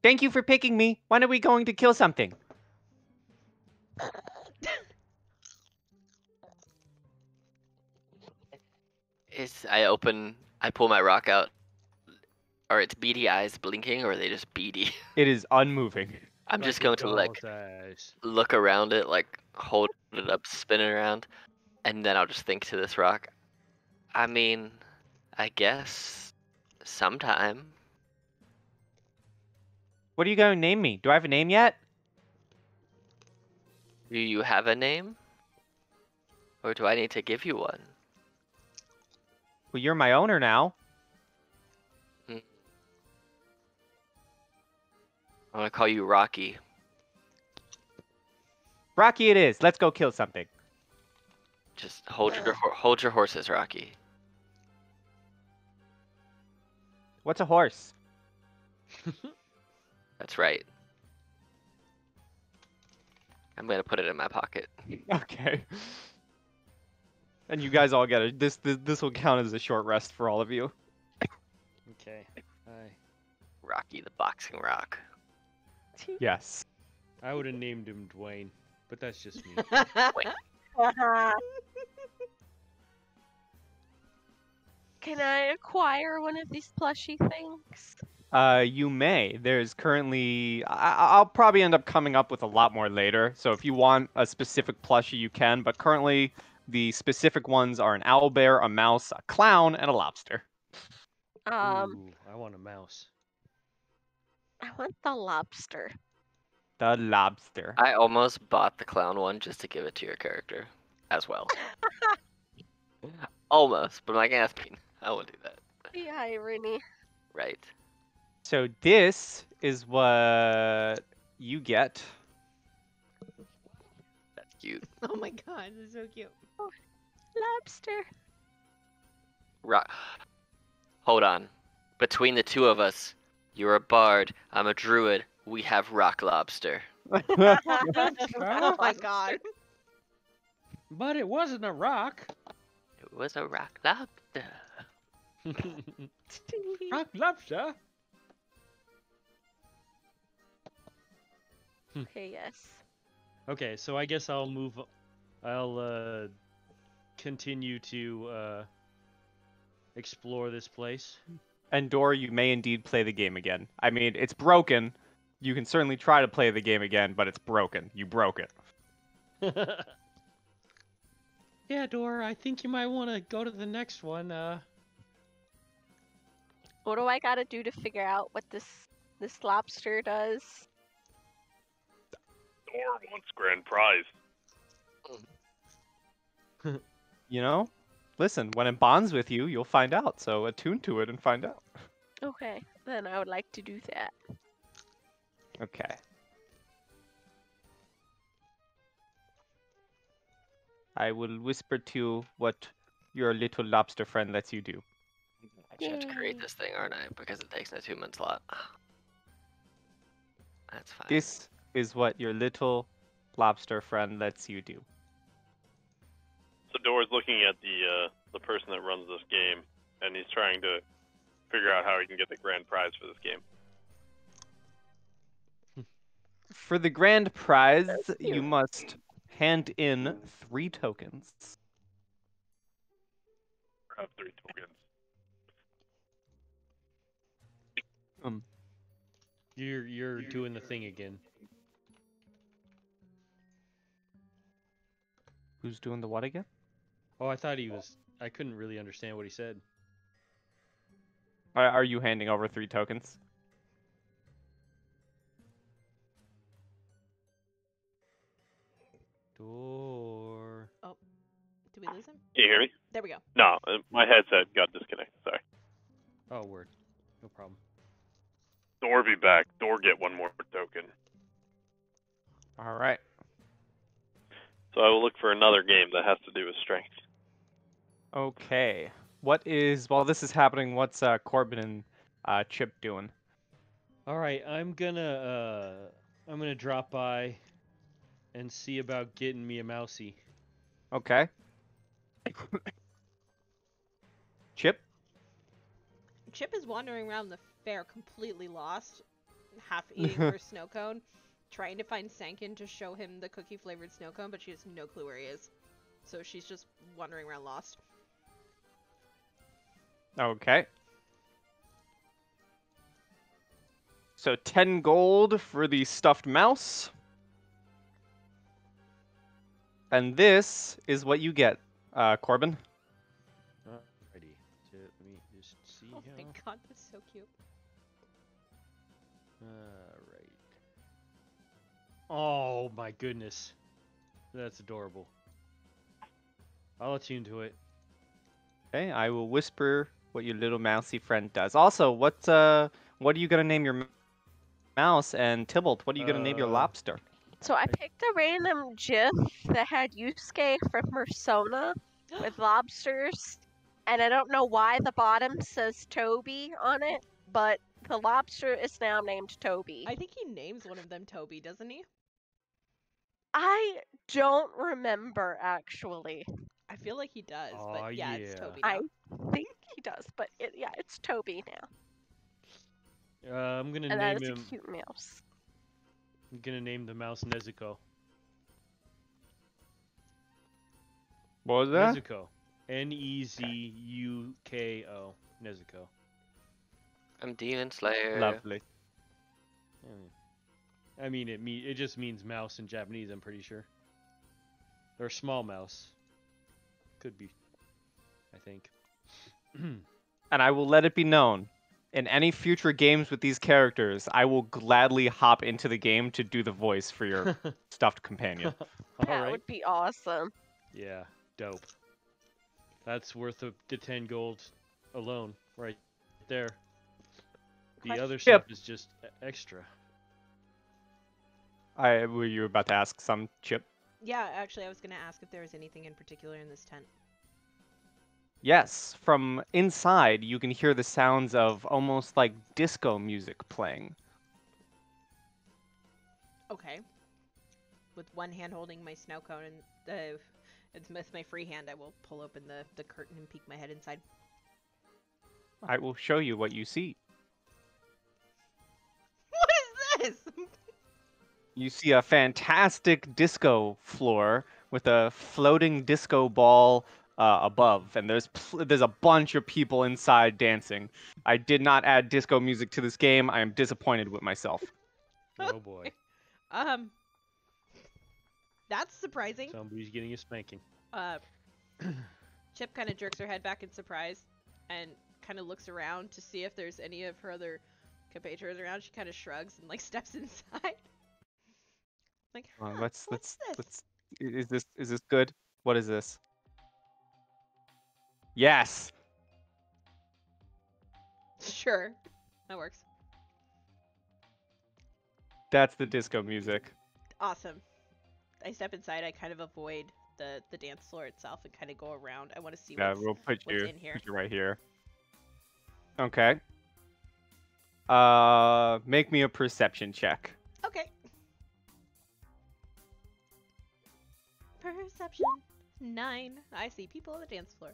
"Thank you for picking me. When are we going to kill something?" I pull my rock out. Are its beady eyes blinking, or are they just beady? It is unmoving. I'm Like just a going to doll's eyes. look around it, hold it up, spin it around, and then I'll just think to this rock. I mean, I guess sometime. What are you going to name me? Do I have a name yet? Do you have a name? Or do I need to give you one? Well, you're my owner now. I want to call you Rocky. Rocky it is. Let's go kill something. Just hold your horses, Rocky. What's a horse? That's right. I'm gonna put it in my pocket. Okay. And you guys all get it. This will count as a short rest for all of you. Okay. Rocky the boxing rock. Yes. I would have named him Dwayne, but that's just me. Can I acquire one of these plushy things? You may. There's currently. I'll probably end up coming up with a lot more later. So if you want a specific plushie, you can. But currently, the specific ones are an owlbear, a mouse, a clown, and a lobster. Ooh, I want a mouse. I want the lobster. The lobster. I almost bought the clown one just to give it to your character as well. Almost, but my Gaspine. I won't do that. The irony. Right. So this is what you get. That's cute. Oh my god, this is so cute. Lobster. Hold on. Between the two of us, you're a bard, I'm a druid, we have rock lobster. Oh my god. But it wasn't a rock. It was a rock lobster. Rock lobster. Okay, yes. Okay, so I guess I'll move. I'll continue to explore this place. And Dora, you may indeed play the game again. I mean, it's broken. You can certainly try to play the game again, but it's broken. You broke it. Yeah, Dora, I think you might want to go to the next one. What do I gotta do to figure out what this lobster does? Or wants grand prize. You know? Listen, when it bonds with you, you'll find out. So attune to it and find out. Okay, then I would like to do that. Okay. I will whisper to you what your little lobster friend lets you do. I should have to create Yay. this thing, aren't I? Because it takes an attunement slot. That's fine. This is what your little lobster friend lets you do. So Dora's looking at the person that runs this game, and he's trying to figure out how he can get the grand prize for this game. For the grand prize, That's you cute. must hand in 3 tokens. I have 3 tokens. You're doing the thing again. Who's doing the what again? Oh, I thought he was. I couldn't really understand what he said. Are you handing over 3 tokens? Door. Did we lose him? Can you hear me? There we go. No, my headset got disconnected. Sorry. Oh, word. No problem. Dor be back. Dor get 1 more token. All right. So I will look for another game that has to do with strength. Okay. What is while this is happening? What's Corbin and Chip doing? All right, I'm gonna drop by and see about getting me a mousey. Okay. Chip. Chip is wandering around the fair completely lost, half eating her snow cone, trying to find Sankin to show him the cookie flavored snow cone, but she has no clue where he is. So she's just wandering around lost. Okay. So 10 gold for the stuffed mouse. And this is what you get, Corbin. Alrighty. So let me just see Oh my here. god, that's so cute. Alright. Oh my goodness. That's adorable. I'll let you into it. Okay, I will whisper what your little mousy friend does. Also, what are you gonna name your mouse? And Tybalt, what are you gonna name your lobster? So I picked a random GIF that had Yusuke from Persona with lobsters, and I don't know why the bottom says Toby on it, but the lobster is now named Toby. I think he names one of them Toby, doesn't he? I don't remember actually. I feel like he does, Aw, but yeah, it's yeah. Toby now. I think he does, but yeah, it's Toby now, I'm gonna and that name is a him. cute mouse. I'm gonna name the mouse Nezuko. What was that? Nezuko. Nezuko. Nezuko. I'm Demon Slayer. Lovely. I mean, it just means mouse in Japanese. I'm pretty sure. Or small mouse. Could be. I think. And I will let it be known, in any future games with these characters, I will gladly hop into the game to do the voice for your stuffed companion. That Alright. would be awesome. Yeah. Dope. That's worth the 10 gold alone, right there. The Question. other Yep. stuff is just extra. Were you about to ask some, Chip? Yeah, actually, I was gonna ask if there was anything in particular in this tent. Yes, from inside you can hear the sounds of almost like disco music playing. Okay. With one hand holding my snow cone and with my free hand, I will pull open the curtain and peek my head inside. I will show you what you see. What is this? You see a fantastic disco floor with a floating disco ball above, and there's a bunch of people inside dancing. I did not add disco music to this game. I am disappointed with myself. Oh boy. That's surprising. Somebody's getting a spanking. Chip kind of jerks her head back in surprise and kind of looks around to see if there's any of her other compatriots around. She kind of shrugs and like steps inside. Like, huh, Let's what's this? is this good? What is this? Yes. Sure, that works. That's the disco music. Awesome. I step inside. I kind of avoid the dance floor itself and kind of go around. I want to see Yeah, what's we'll put what's you in here. put you right here. Okay. Make me a perception check. Okay. Perception 9. I see people on the dance floor.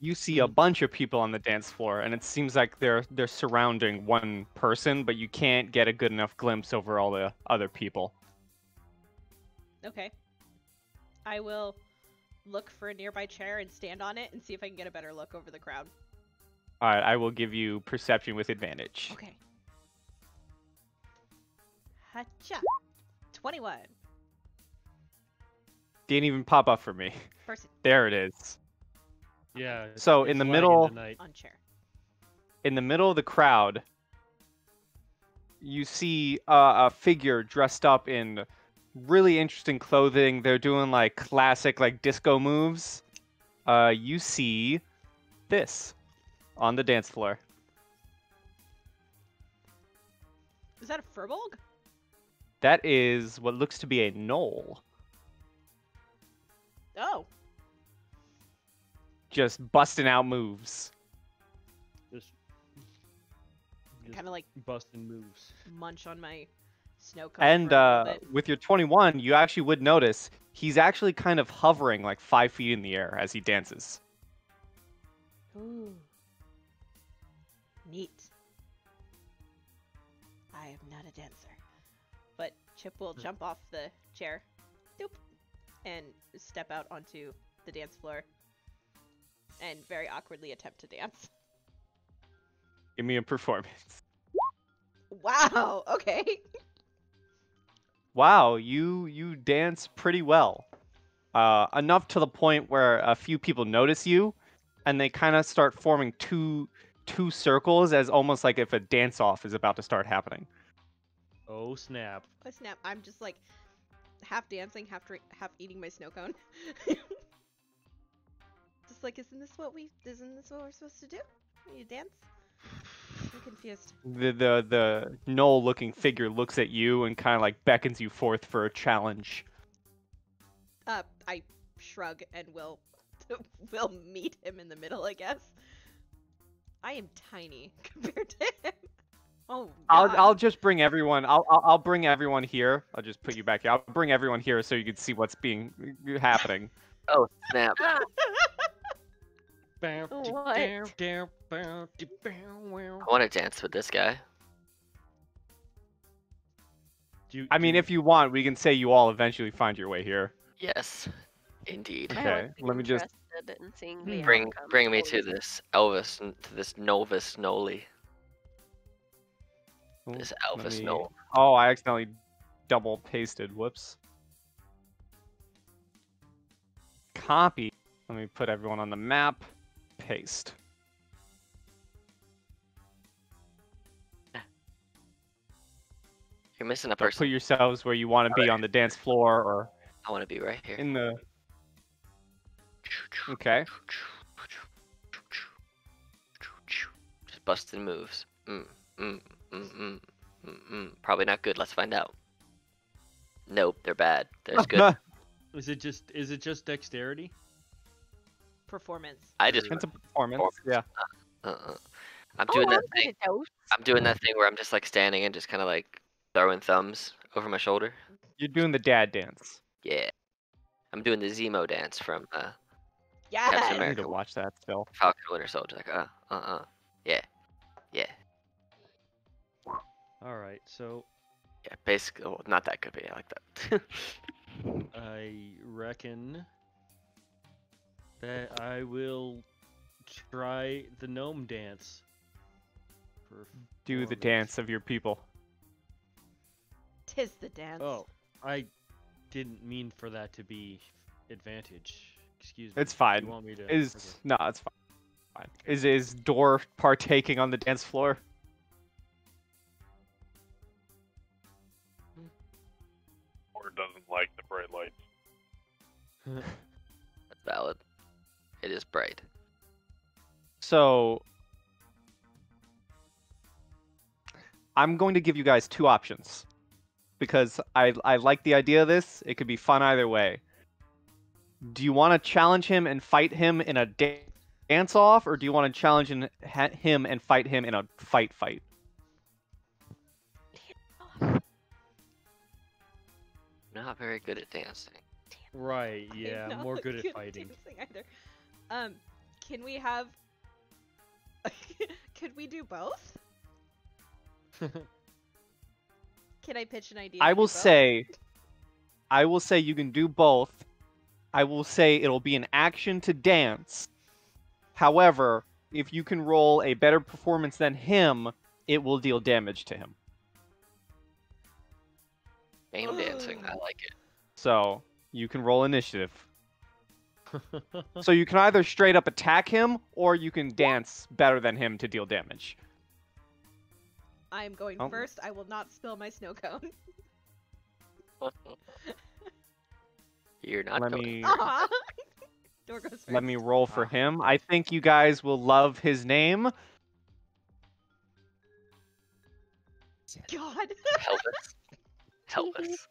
You see a bunch of people on the dance floor, and it seems like they're surrounding one person, but you can't get a good enough glimpse over all the other people. Okay. I will look for a nearby chair and stand on it and see if I can get a better look over the crowd. All right, I will give you perception with advantage. Okay. Hacha. 21. Didn't even pop up for me. Person There it is. Yeah. So, it's in the lagging middle- tonight. on chair. In the middle of the crowd, you see a figure dressed up in really interesting clothing. They're doing like classic like disco moves. You see this on the dance floor. Is that a furbolg? That is what looks to be a knoll. Oh. Just busting out moves. Just Kind of like busting moves. munch on my snow cone And for a little bit. with your 21, you actually would notice he's actually kind of hovering like 5 feet in the air as he dances. Ooh. Neat. I am not a dancer. But Chip will jump off the chair. Doop. And step out onto the dance floor. And very awkwardly attempt to dance. Give me a performance. Wow. Okay. Wow, you dance pretty well. Enough to the point where a few people notice you, and they kind of start forming two circles as almost like if a dance off is about to start happening. Oh snap! Oh snap! I'm just like half dancing, half eating my snow cone. Just like, isn't this what we're supposed to do? You dance? I'm confused. The Knoll looking figure looks at you and kind of like beckons you forth for a challenge. I shrug and will meet him in the middle, I guess. I am tiny compared to him. Oh, God. I'll just bring everyone. I'll bring everyone here. I'll just put you back here. I'll bring everyone here so you can see what's being happening. Oh snap! What? I want to dance with this guy. I mean, if you want, we can say you all eventually find your way here. Yes, indeed. Okay, I would be let me just- interested in seeing the Bring outcome. me to this Elvis, to this Novus Noli. Ooh, This let Elvis me- Nol. Oh, I accidentally double pasted. Whoops. Copy. Let me put everyone on the map. Paste. You're missing a So person. put yourselves where you want to be on the dance floor or I want to be right here. in the. Okay. Just busting moves. Probably not good. Let's find out. Nope, they're bad. There's good. Is it just dexterity? Performance. I just. It's a performance. Yeah. I'm doing that I'm thing. good at those. I'm doing that thing where I'm just like standing and just kind of like throwing thumbs over my shoulder. You're doing the dad dance. Yeah. I'm doing the Zemo dance from Captain Yes. I need America. to watch that still. Falcon and Winter Soldier. Like, yeah. Yeah. All right, so Yeah. Basically, well, not that good, but yeah, I like that. I reckon that I will try the gnome dance. Do the Performance. dance of your people. Tis the dance. Oh, I didn't mean for that to be advantage. Excuse me. It's fine. You want me to? Is okay. no, it's fine. Is Door partaking on the dance floor? Or doesn't like the bright lights. That's valid. It is bright. So I'm going to give you guys two options because I like the idea of this. It could be fun either way. Do you want to challenge him and fight him in a dance off, or do you want to challenge him and fight him in a fight? Not very good at dancing. Right. I'm Yeah, not more good at good fighting. dancing either. Can we have? Could we do both? Can I pitch an idea? I to do will both? say you can do both. I will say it'll be an action to dance. However, if you can roll a better performance than him, it will deal damage to him. Game dancing. I like it. So you can roll initiative. So you can either straight up attack him, or you can dance better than him to deal damage. I am going Oh. first. I will not spill my snow cone. You're not Let going. me Aw. Door goes first. let me roll for Ah. him. I think you guys will love his name. God. Helpless. Helpless.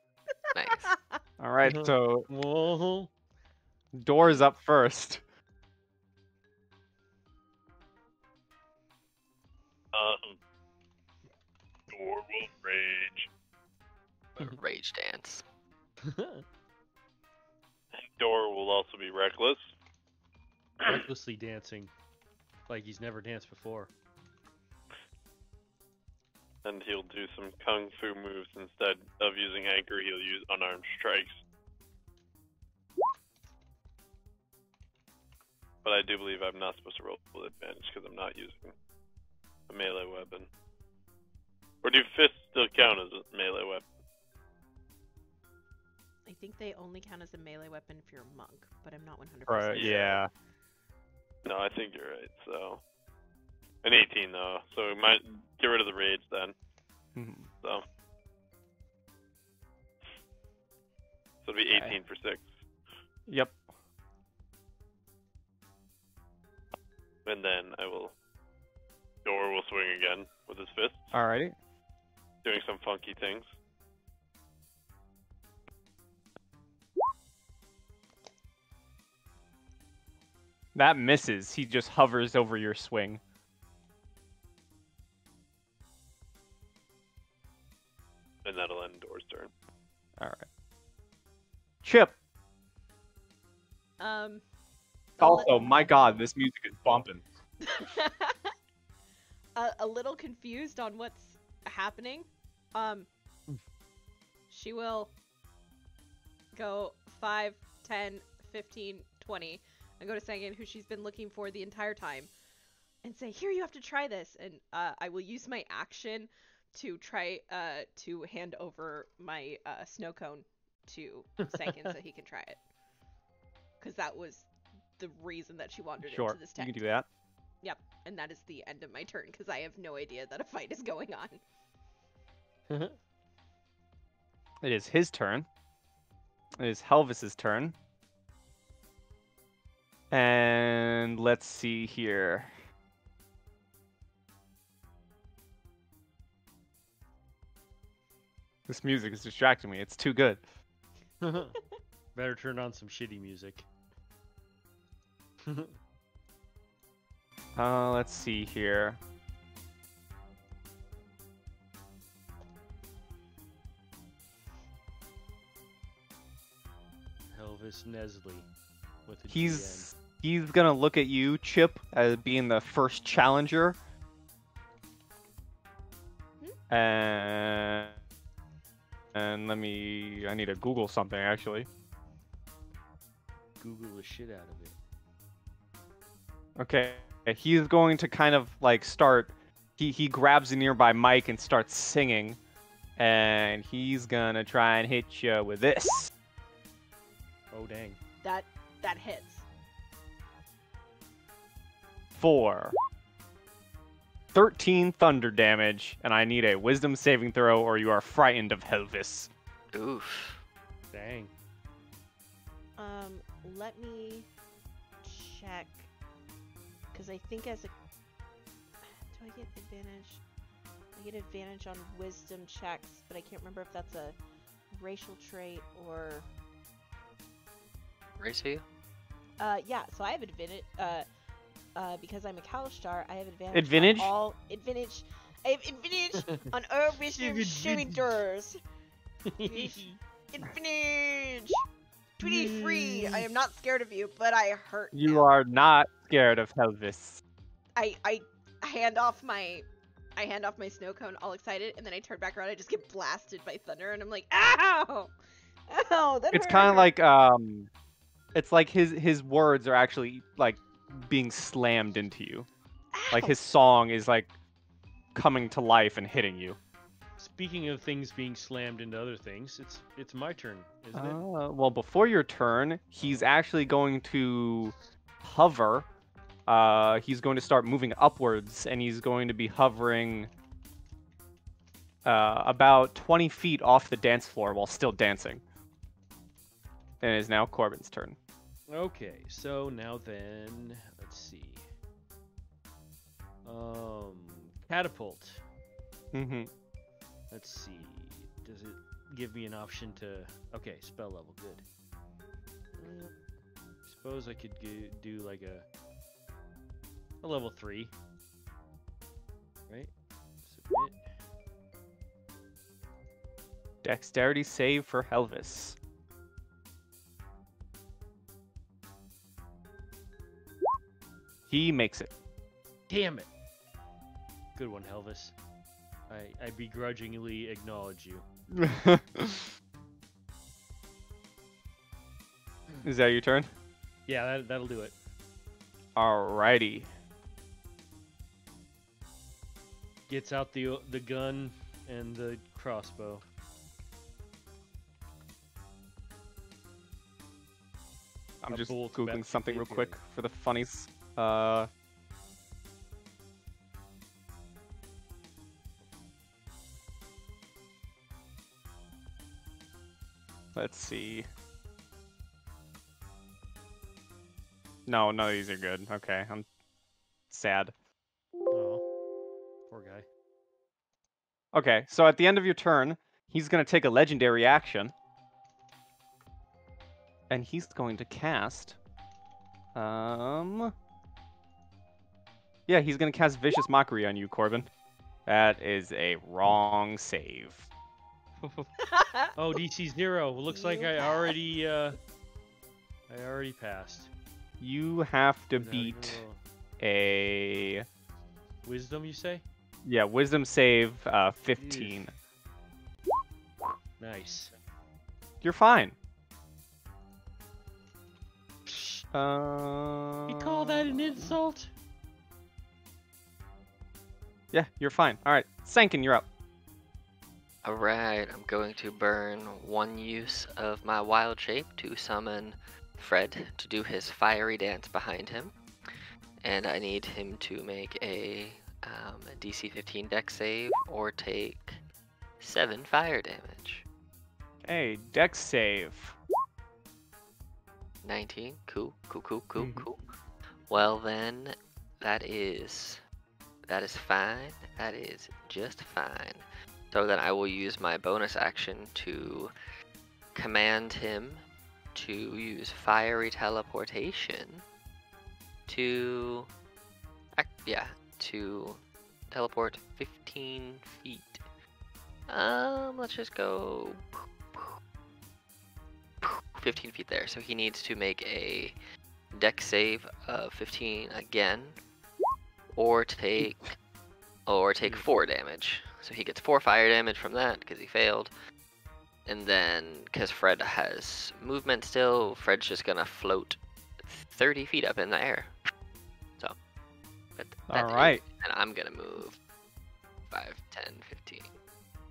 Nice. All right, Uh-huh. so Whoa. Door's up first. Door will rage. Rage dance. Door will also be reckless. Recklessly dancing, like he's never danced before. And he'll do some kung fu moves instead of using anchor. He'll use unarmed strikes. But I do believe I'm not supposed to roll with advantage because I'm not using a melee weapon. Or do fists still count as a melee weapon? I think they only count as a melee weapon if you're a monk, but I'm not 100%. Right, yeah. No, I think you're right. So, an 18 though. So we might get rid of the rage then. Mhm. So it'll be 18 for 6. Yep. And then Dor will swing again with his fists, Alrighty. doing some funky things. That misses. He just hovers over your swing. And that'll end Dor's turn. Alright. Chip. Also, my god, this music is bumping. A little confused on what's happening. She will go 5, 10, 15, 20, and go to Sangan, who she's been looking for the entire time, and say, "Here, you have to try this." And I will use my action to try to hand over my snow cone to Sangan so he can try it. Because that was the reason that she wandered into this You tent. can do that. Yep, and that is the end of my turn, because I have no idea that a fight is going on. It is his turn. It is Helvis's turn. And let's see here. This music is distracting me. It's too good. Better turn on some shitty music. Let's see here. Elvis Nesley with a He's gonna look at you, Chip, as being the first challenger. And I need to Google something actually. Google the shit out of it. Okay, he's going to kind of like start. He grabs a nearby mic and starts singing, and he's gonna try and hit you with this. Oh dang! That hits. 4. 13 thunder damage, and I need a wisdom saving throw, or you are frightened of Helvis. Oof. Dang. Let me check, because I think as a... Do I get advantage? I get advantage on wisdom checks, but I can't remember if that's a racial trait or... Race for you? Yeah, so I have advantage, because I'm a Kalishtar, I have advantage Advantage? on all... Advantage... I have advantage on all wisdom saving throws! Advantage! 23! I am not scared of you, but I hurt You now. are not scared of Helvis. I hand off my snow cone all excited, and then I turn back around, I just get blasted by thunder, and I'm like, ow! Ow, that It's hurt! kind of like it's like his words are actually like being slammed into you. Like Ow! his song is like coming to life and hitting you. Speaking of things being slammed into other things, it's my turn, isn't it? Well, before your turn, he's actually going to hover. He's going to start moving upwards, and he's going to be hovering about 20 feet off the dance floor while still dancing. And it is now Corbin's turn. Okay, so now then, let's see. Catapult. Mm-hmm. Let's see. Does it give me an option to... Okay, spell level, good. Suppose I could do like a level 3. Right? Submit. Dexterity save for Helvis. He makes it. Damn it! Good one, Helvis. I begrudgingly acknowledge you. Is that your turn? Yeah, that'll do it. Alrighty. Gets out the gun, and the crossbow. I'm A just bolt googling about something real big quick for the funnies. Let's see. No, none of these are good. Okay, I'm sad. Oh, poor guy. Okay, so at the end of your turn, he's going to take a legendary action. And he's going to cast... Yeah, he's going to cast Vicious Mockery on you, Corbin. That is a wrong save. Oh, DC 0. Looks like You I passed. already passed. You have to Without even beat roll. a... Wisdom, you say? Yeah, Wisdom save 15. Nice. You're fine. You call that an insult? Yeah, you're fine. All right, Sankin, you're up. Alright, I'm going to burn one use of my wild shape to summon Fred to do his fiery dance behind him. And I need him to make a DC 15 dex save or take 7 fire damage. Hey, Dex save. 19. Cool. Mhm. Well then, that is fine. That is just fine. So then I will use my bonus action to command him to use fiery teleportation to teleport 15 feet. Let's just go 15 feet there. So he needs to make a dex save of 15 again, or take 4 damage. So he gets 4 fire damage from that because he failed. And then, because Fred has movement still, Fred's just gonna float 30 feet up in the air. So, All right. And I'm gonna move 5, 10, 15.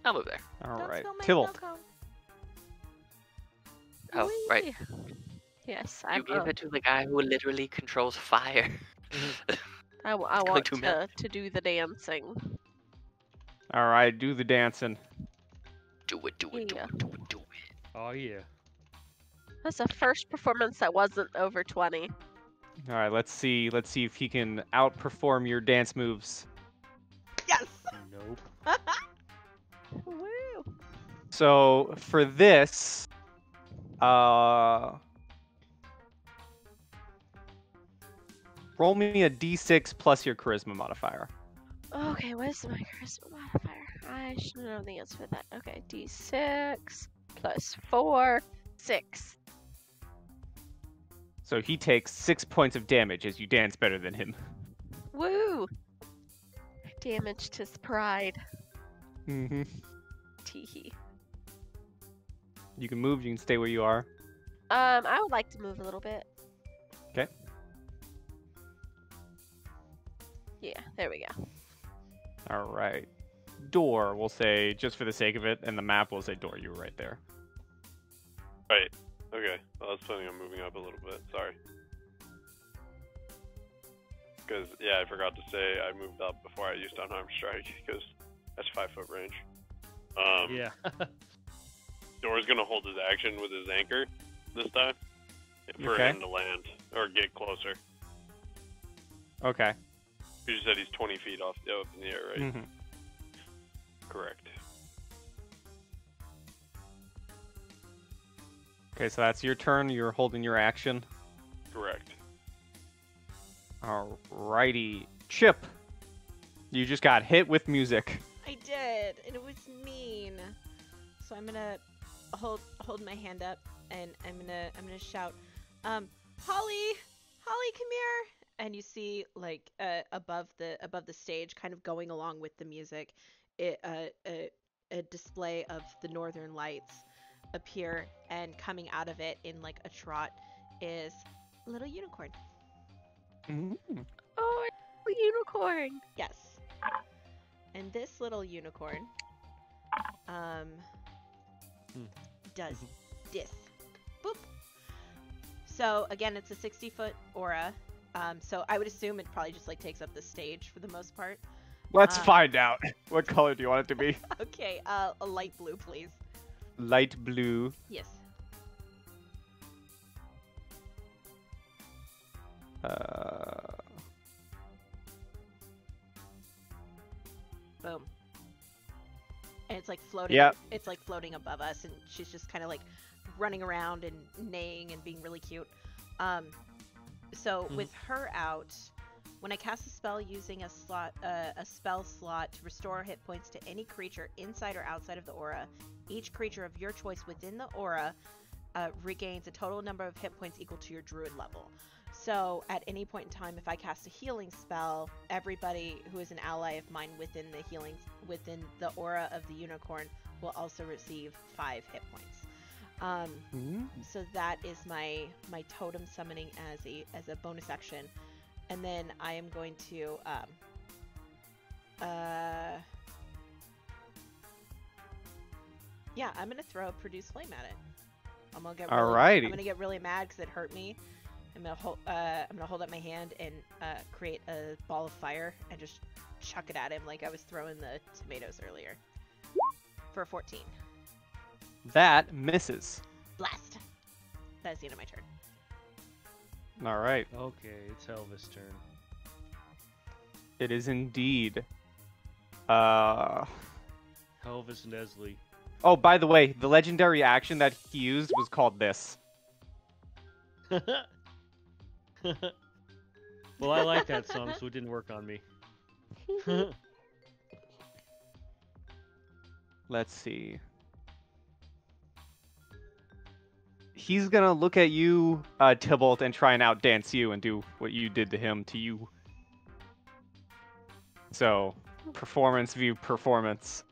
I'll move there. All Don't right. spill my Tybalt. snow cone. Oh, right. Whee! Yes, You gave it to the guy who literally controls fire. I going want to melt. to do the dancing. All right, do the dancing. Do it. Yeah. Oh, yeah. That's the first performance that wasn't over 20. All right, let's see if he can outperform your dance moves. Yes. Nope. Woo! So for this, roll me a d6 plus your charisma modifier. Okay, what is my charisma modifier? I should know the answer for that. Okay, d6 plus 4, 6. So he takes 6 points of damage as you dance better than him. Woo! Damaged his pride. Mm-hmm. Teehee. You can move. You can stay where you are. I would like to move a little bit. Okay. Yeah, there we go. All right. Door, we'll say, just for the sake of it, and the map will say door. You were right there. Right. Okay. Well, I was planning on moving up a little bit. Sorry. Because, yeah, I forgot to say I moved up before I used unarmed strike, because that's 5-foot range. Yeah. Door's gonna hold his action with his anchor this time for Okay. him to land or get closer. Okay. You said he's 20 feet up in the air, right? Mm-hmm. Correct. Okay, so that's your turn. You're holding your action. Correct. Alrighty. Chip, you just got hit with music. I did, and it was mean. So I'm gonna hold my hand up, and I'm gonna shout, Holly, come here. And you see, like, above the stage, kind of going along with the music, a display of the Northern Lights appear, and coming out of it in like a trot is a little unicorn. Mm. Oh, a unicorn! Yes. And this little unicorn does this. Boop. So again, it's a 60-foot aura. So I would assume it probably just like takes up the stage for the most part. Let's find out. What color do you want it to be? Okay, a light blue, please. Light blue. Yes. Boom. And it's like floating. Yep. It's like floating above us, and she's just kind of like running around and neighing and being really cute. So with her out, when I cast a spell using a spell slot to restore hit points to any creature inside or outside of the aura, each creature of your choice within the aura regains a total number of hit points equal to your druid level. So at any point in time, if I cast a healing spell, everybody who is an ally of mine within the aura of the unicorn will also receive 5 hit points. So that is my totem summoning as a bonus action, and then I am going to yeah, I'm gonna throw a produce flame at it. I'm gonna get really mad because it hurt me. I'm gonna hold up my hand and create a ball of fire and just chuck it at him like I was throwing the tomatoes earlier. For a 14. That misses. Blast. That's the end of my turn. All right. Okay, it's Elvis' turn. It is indeed. Elvis Nestle. Oh, by the way, the legendary action that he used was called this. Well, I like that song, so it didn't work on me. Let's see. He's gonna look at you, Tybalt, and try and outdance you and do what you did to him to you. So, performance view performance.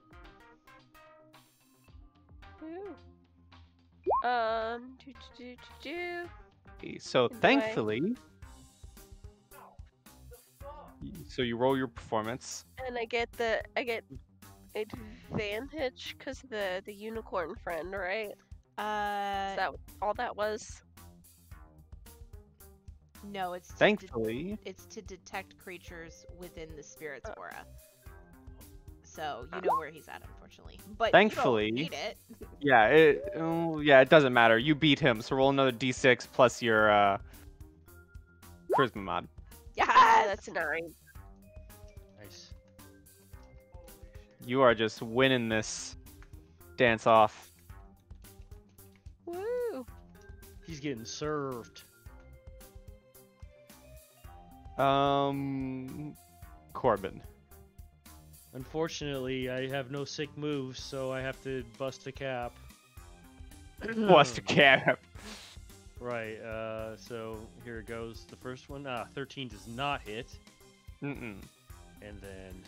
So thankfully, so you roll your performance. And I get advantage because the unicorn friend, right? Is that all that was? No, it's thankfully it's to detect creatures within the spirit's aura. So you know where he's at, unfortunately. But thankfully, you don't need it. Yeah, it doesn't matter. You beat him, so roll another d6 plus your charisma mod. Yeah, that's a 9. Nice. You are just winning this dance off. Woo! He's getting served. Corbin. Unfortunately, I have no sick moves, so I have to bust a cap. Bust a cap. Right, so here it goes. The first one, 13 does not hit. Mm-mm. And then...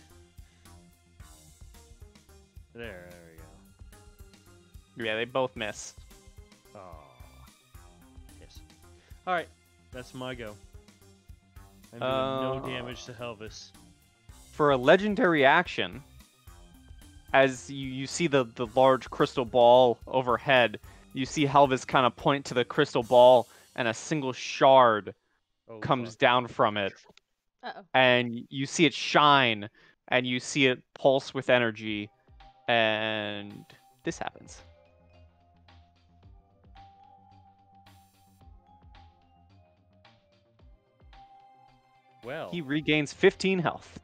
There we go. Yeah, they both miss. Aw. Yes. Alright, that's my go. I'm doing no damage to Helvis. For a legendary action, as you see the large crystal ball overhead, you see Helvis kind of point to the crystal ball, and a single shard comes down from it. Uh-oh. And you see it shine, and you see it pulse with energy, and this happens. Well, He regains 15 health.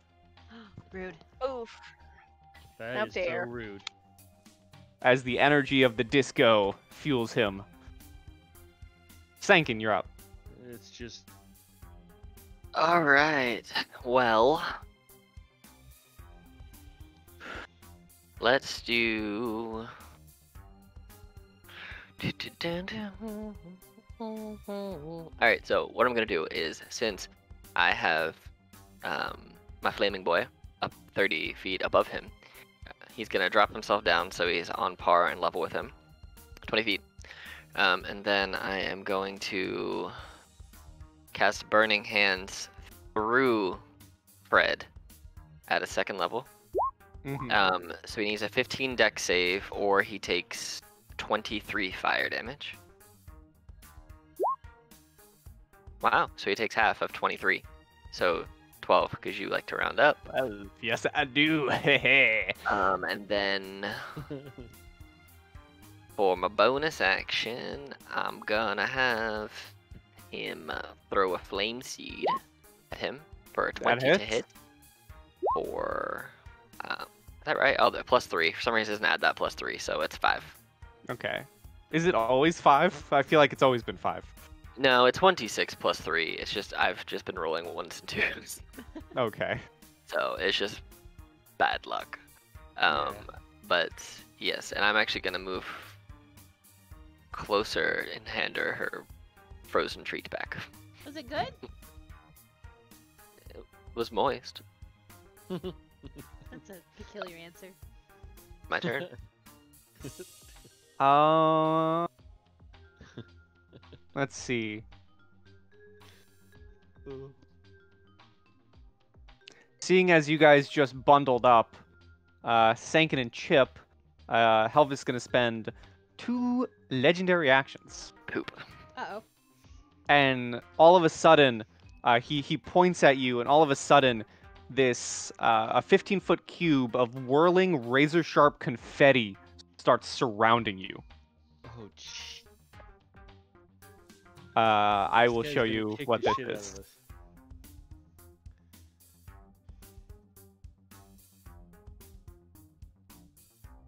Rude. Oof. that How is dare. so rude. As the energy of the disco fuels him. Sankin, you're up. It's just... Alright, well... Let's do... Alright, so what I'm gonna do is, since I have my flaming boy up 30 feet above him, he's gonna drop himself down so he's on par and level with him. 20 feet. And then I am going to cast Burning Hands through Fred at a 2nd level. So he needs a 15 dex save, or he takes 23 fire damage. Wow, so he takes half of 23. So 12, because you like to round up. Well, yes, I do. And then for my bonus action, I'm gonna have him throw a flame seed at him for a 20 to hits. hit. Or, is that right? Oh, the +3. For some reason, it doesn't add that +3, so it's 5. Okay. Is it always 5? I feel like it's always been 5. No, it's 1d6 +3. It's just I've just been rolling 1s and 2s, Okay. so it's just bad luck. But yes, and I'm actually gonna move closer and hand her frozen treat back. Was it good? It was moist. That's a peculiar answer. My turn. Let's see. Seeing as you guys just bundled up, Sankin and Chip, Helvis gonna spend 2 legendary actions. Poop. Uh-oh. And all of a sudden, he points at you, and all of a sudden, this a 15-foot cube of whirling razor-sharp confetti starts surrounding you. Oh, gee. I This will guy's show gonna you kick what the this shit out of is. us.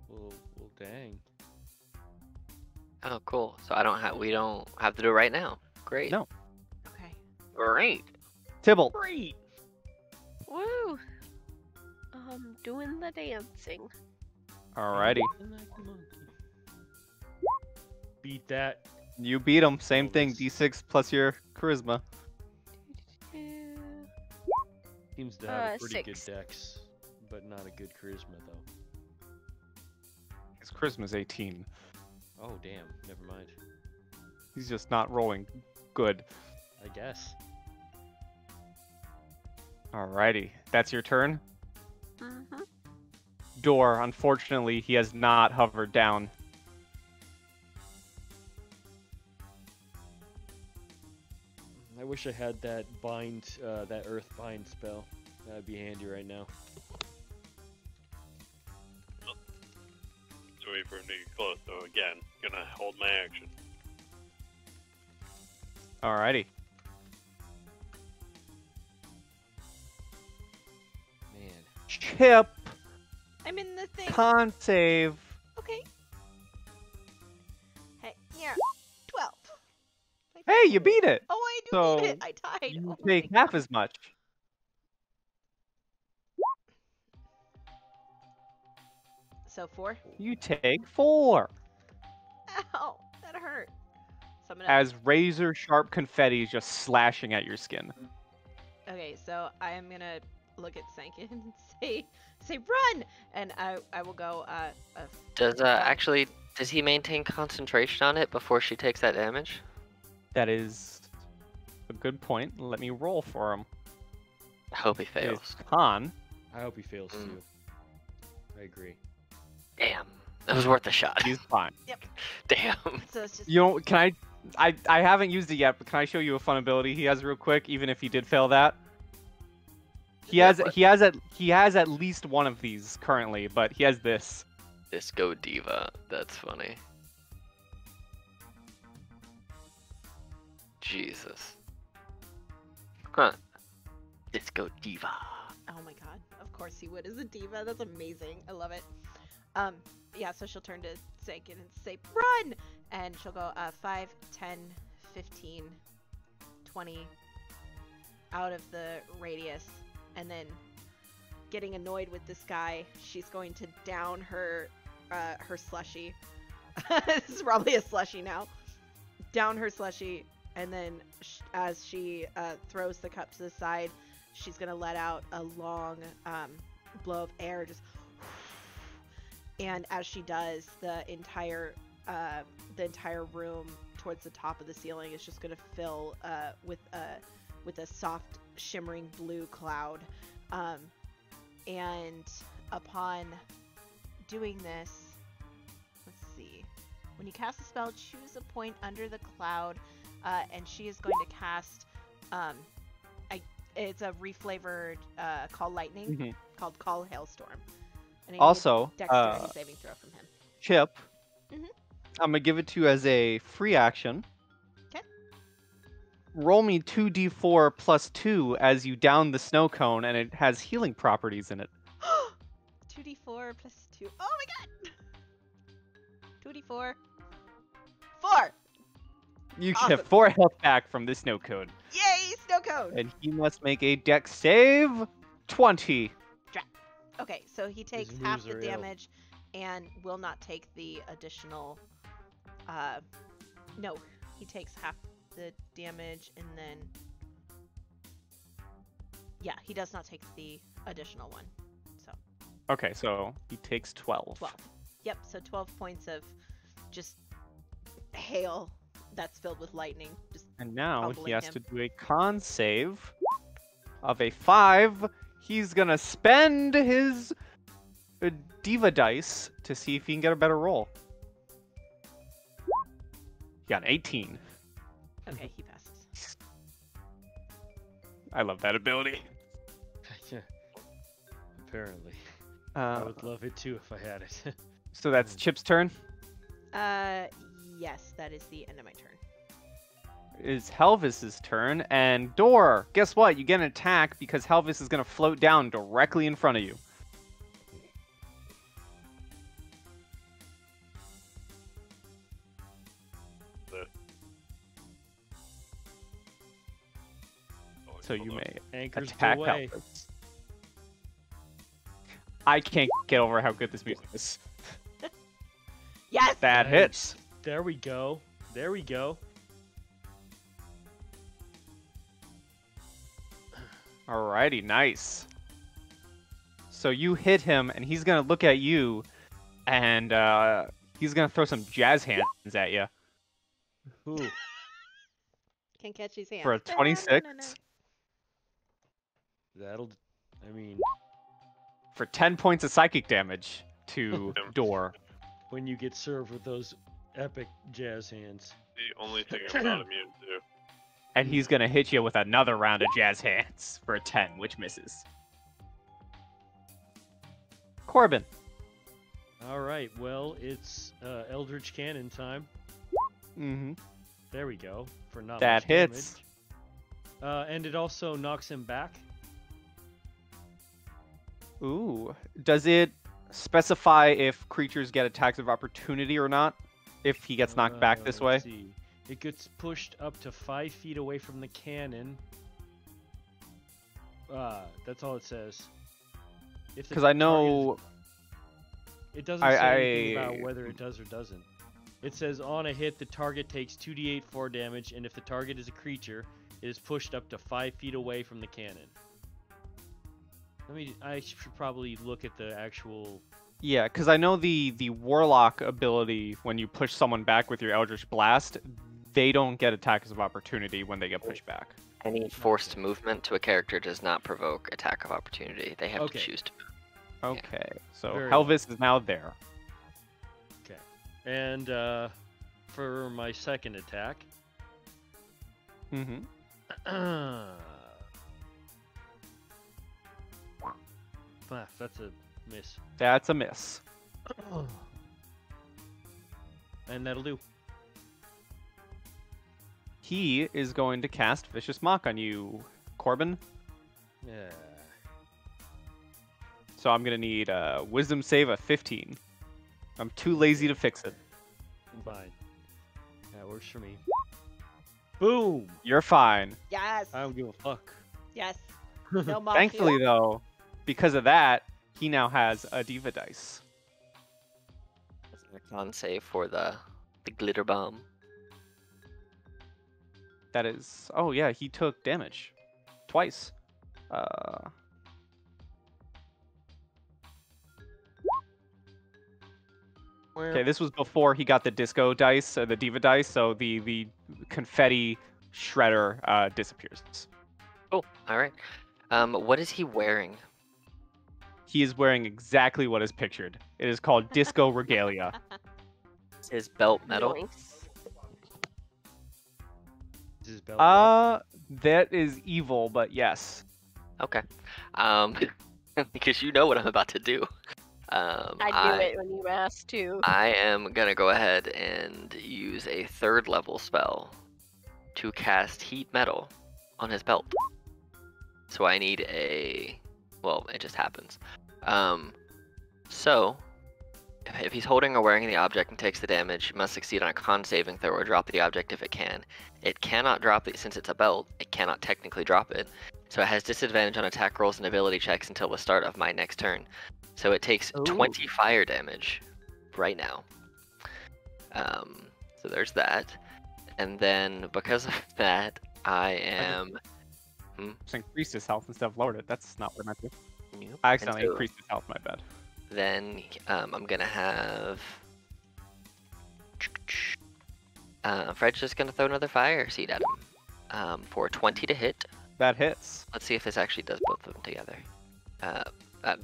Well, dang. Oh, cool. So we don't have to do it right now. Great. No. Okay. Great. Tybalt. Great. Woo! Doing the dancing. Alrighty. Beat that. You beat him. Same thing. Helvis. D6 plus your charisma. Seems to have a pretty 6. good dex, but not a good charisma though. His charisma's 18. Oh damn, never mind. He's just not rolling good. I guess. Alrighty. That's your turn. Mm-hmm. Door, unfortunately, he has not hovered down. I wish I had that bind, that earth bind spell. That'd be handy right now. So wait for him to get close. So again, gonna hold my action. Alrighty. Man. Chip, I'm in the thing. con save. Okay. Hey, yeah. 12. Hey, you beat it. Oh, I do So, beat it. I died. You Oh my take half as much. So 4. You take 4. Ow, that hurt. So I'm gonna. As razor sharp confetti is just slashing at your skin. Okay, so I am gonna look at Sankin and say run, and I will go. Does he maintain concentration on it before she takes that damage? That is a good point. Let me roll for him. I hope he It is fails. con. I hope he fails too. I agree. Damn. It was worth a shot. He's fine. Damn. So it's just. You know, can I haven't used it yet, but can I show you a fun ability he has real quick, even if he did fail that? He has at least one of these currently, but he has this. Disco Diva. That's funny. Jesus. Huh. Disco Diva. Oh my god! Of course he would as a diva. That's amazing. I love it. Yeah. So she'll turn to Sankin and say run, and she'll go 5, 10, 15, 20 out of the radius, and then getting annoyed with this guy, she's going to down her her slushie. This is probably a slushie now. Down her slushie, and then as she throws the cup to the side, she's gonna let out a long blow of air, just. And as she does, the entire room towards the top of the ceiling is just gonna fill with a soft shimmering blue cloud, and upon doing this, let's see. When you cast a spell, choose a point under the cloud, and she is going to cast. It's a reflavored Call Lightning called Call Hailstorm. And I need Also, a dexterity saving throw from him. Chip, Mhm. I'm gonna give it to you as a free action. 'Kay. Roll me 2d4 plus 2 as you down the snow cone, and it has healing properties in it. 2d4 plus 2. Oh my god! 2d4. 4! You Awesome. get 4 health back from the snow cone. Yay, snow cone! And he must make a dex save 20. Okay, so he takes His half moves the are ill. damage and will not take the additional. No, he takes half the damage and then. Yeah, he does not take the additional one. So Okay, so he takes 12. 12. Yep, so 12 points of just hail that's filled with lightning. Just And now he Humbling has him. to do a con save of a 5. He's gonna spend his diva dice to see if he can get a better roll. He got an 18. okay, he passes. I love that ability. Yeah. Apparently. I Uh, would love it too if I had it. so that's Chip's turn. Yes, that is the end of my turn. Is Helvis's turn, and Door, guess what? You get an attack because Helvis is gonna float down directly in front of you. So you may Anchors attack away. Helvis. I can't get over how good this music is. Yes! That Nice. hits. There we go. There we go. Alrighty, nice. So you hit him, and he's gonna look at you, and he's gonna throw some jazz hands at you Ooh. Can catch his hand. for a 26 That'll. I mean, for 10 points of psychic damage to Door. when you get served with those epic jazz hands. The only thing I'm not immune to. And he's gonna hit you with another round of jazz hands for a 10, which misses. Corbin. All right. Well, it's Eldritch Cannon time. Mm-hmm. There we go. For not That much hits. damage. And it also knocks him back. Ooh. Does it specify if creatures get attacks of opportunity or not? If he gets knocked back this way? Let's see. It gets pushed up to 5 feet away from the cannon. That's all it says. If the Because I target is- know... It doesn't say anything about whether it does or doesn't. It says on a hit, the target takes 2d8 4 damage, and if the target is a creature, it is pushed up to 5 feet away from the cannon. I should probably look at the actual. Yeah, because I know the Warlock ability, when you push someone back with your Eldritch Blast, they don't get attacks of opportunity when they get pushed back. Any forced movement to a character does not provoke attack of opportunity. They have Okay. to choose to. Okay, so Very Helvis is now there. Okay. And for my second attack, Mm-hmm. that's a miss. That's a miss. And that'll do. He is going to cast Vicious Mock on you, Corbin. Yeah. So I'm going to need a Wisdom save of 15. I'm too lazy to fix it. Fine. That works for me. Boom! You're fine. Yes. I don't give a fuck. Yes. No mock Thankfully, heal. though, because of that, he now has a Diva dice. Con save for the glitter bomb. That is... Oh, yeah, he took damage. Twice. Okay, this was before he got the disco dice, the diva dice, so the confetti shredder disappears. Oh, all right. What is he wearing? He is wearing exactly what is pictured. It is called disco regalia. Is his belt metal? Nice. Is his belt what? That is evil, but yes. Okay. Because you know what I'm about to do. I knew it when you asked too. I am gonna go ahead and use a 3rd level spell to cast heat metal on his belt. So I need well, it just happens. So if he's holding or wearing the object and takes the damage, he must succeed on a con saving throw or drop the object if it can. It cannot drop it since it's a belt. It cannot technically drop it. So it has disadvantage on attack rolls and ability checks until the start of my next turn. So it takes 20 fire damage right now. So there's that. And then because of that, I am... Just increased his health instead of lowered it. That's not what I meant to. Yep. I accidentally And so increased his health, my bad. then I'm gonna have... Fred's just gonna throw another fire seed at him. For 20 to hit. That hits. Let's see if this actually does both of them together.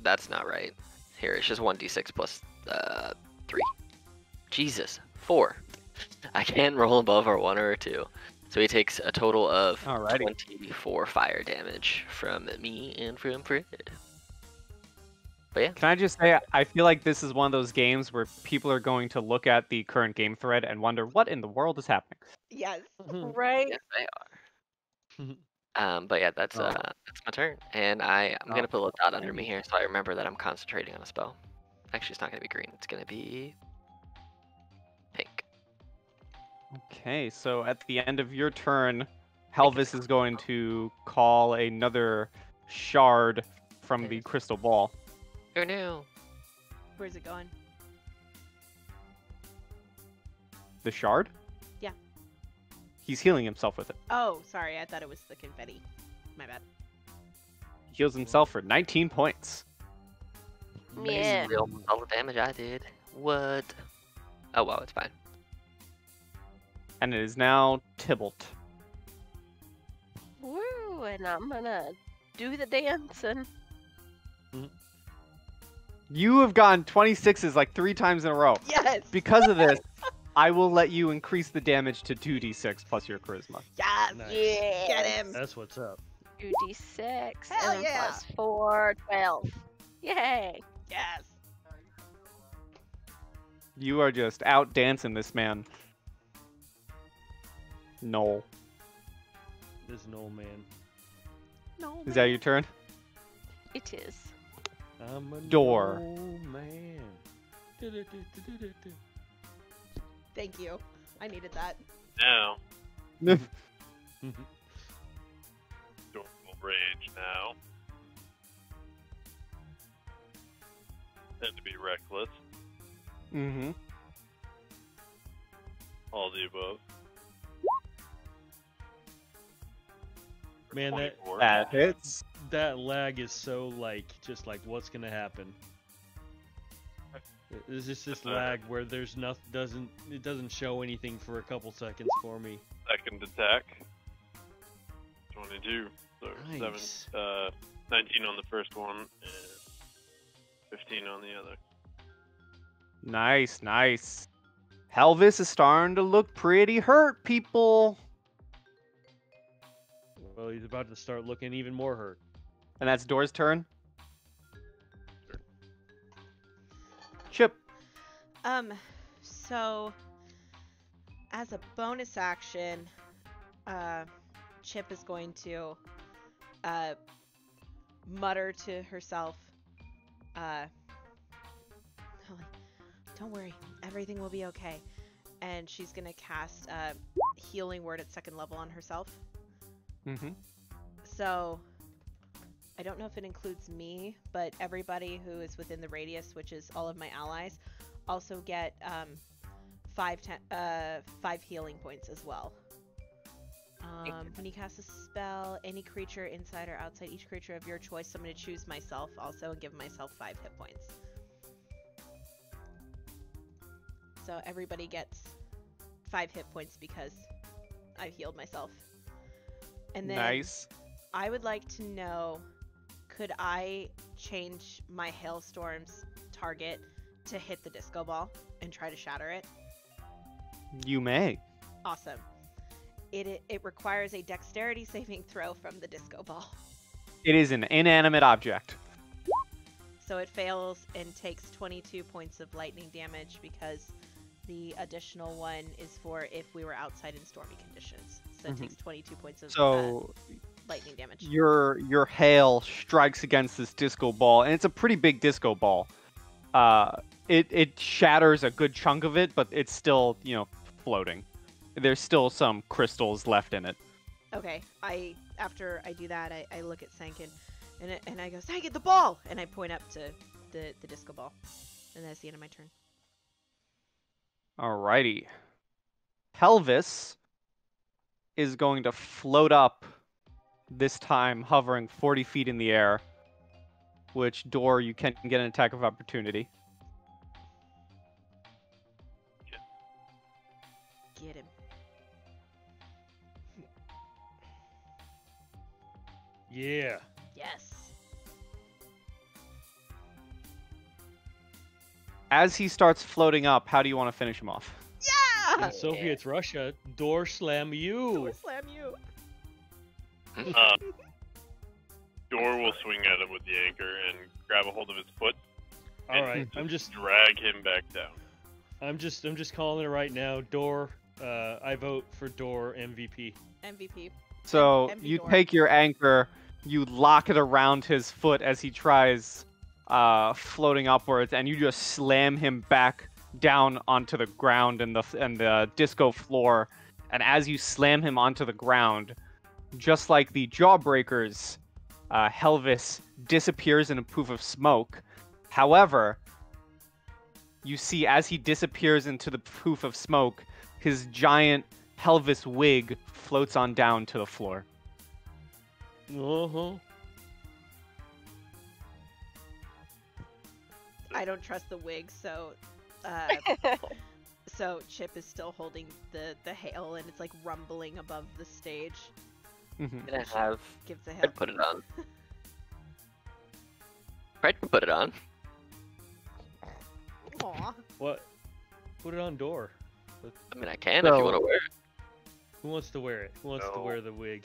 That's not right. Here, it's just 1d6 plus 3. Jesus, 4. I can't roll above our 1 or a 2. So he takes a total of Alrighty. 24 fire damage from me and from Fred. But yeah. Can I just say, I feel like this is one of those games where people are going to look at the current game thread and wonder what in the world is happening. Yes. Right? Yes, they are. But yeah, that's my turn, and I'm gonna put a little dot under me here, so I remember that I'm concentrating on a spell. Actually, it's not gonna be green; it's gonna be pink. Okay, so at the end of your turn, Helvis is going to call another shard from the crystal ball. Oh no! Where's it going? The shard? Yeah. He's healing himself with it. Oh, sorry. I thought it was the confetti. My bad. He heals himself for 19 points. Yeah. Basically almost all the damage I did. What? Oh well, it's fine. And it is now Tybalt. Woo! And I'm gonna do the dancing. You have gotten 26s like 3 times in a row. Yes. Because of this, I will let you increase the damage to 2d6 plus your charisma. Yes. Nice. Yeah. Get him. That's what's up. 2d6 Hell and yeah. plus 4, 12. Yay! Yes. You are just out dancing this man. Noel. This is an old man. No. Is that your turn? It is. I'm a Door. old man. Du-du-du-du-du-du-du. Thank you. I needed that. Now, Door will rage now. Tend to be reckless. Mm-hmm. All the above. Man, 24. That hits. that lag is so just like what's gonna happen. There's just this lag where there's it doesn't show anything for a couple seconds for me. Second attack. 22. So Nice. 19 on the first one and 15 on the other. Nice, nice. Helvis is starting to look pretty hurt, people. Well, he's about to start looking even more hurt. And that's Door's turn. Chip. So as a bonus action, Chip is going to mutter to herself, don't worry, everything will be okay. And she's gonna cast healing word at 2nd level on herself. Mm-hmm. So I don't know if it includes me, but everybody who is within the radius, which is all of my allies, also get 5 healing points as well. When you cast a spell, any creature inside or outside each creature of your choice, so I'm going to choose myself also and give myself 5 hit points. So everybody gets 5 hit points because I've healed myself. And then Nice. I would like to know, could I change my hailstorm's target to hit the disco ball and try to shatter it? You may. Awesome. It requires a dexterity saving throw from the disco ball. It is an inanimate object. So it fails and takes 22 points of lightning damage because the additional one is for if we were outside in stormy conditions. So it takes 22 points of So lightning damage. your hail strikes against this disco ball, and it's a pretty big disco ball. It shatters a good chunk of it, but it's still, floating. There's still some crystals left in it. Okay, after I do that, I look at Sankin, and I go, Sankin, the ball! And I point up to the disco ball. And that's the end of my turn. Alrighty. Pelvis is going to float up, this time hovering 40 feet in the air, which door you can get an attack of opportunity. Get him. Yeah. Yes. As he starts floating up, how do you want to finish him off? Yeah! In Soviet Russia, door slam you. Door slam you. Door will swing at him with the anchor and grab a hold of his foot. All right, I'm just drag him back down. I'm just calling it right now. Door. I vote for Door MVP. MVP. So Empty you door. take your anchor, you lock it around his foot as he tries floating upwards, and you just slam him back down onto the ground and the disco floor. And as you slam him onto the ground, just like the Jawbreakers, Helvis disappears in a poof of smoke. However, you see as he disappears into the poof of smoke, his giant Helvis wig floats on down to the floor. Uh-huh. I don't trust the wig, so so Chip is still holding the hail, and it's like rumbling above the stage. Mhm. Gonna have Gives the hail. Fred put it on. Fred can put it on. Aw. What? Put it on Door. I mean, I can if you want to wear it. Who wants to wear it? Who wants to No. wear the wig?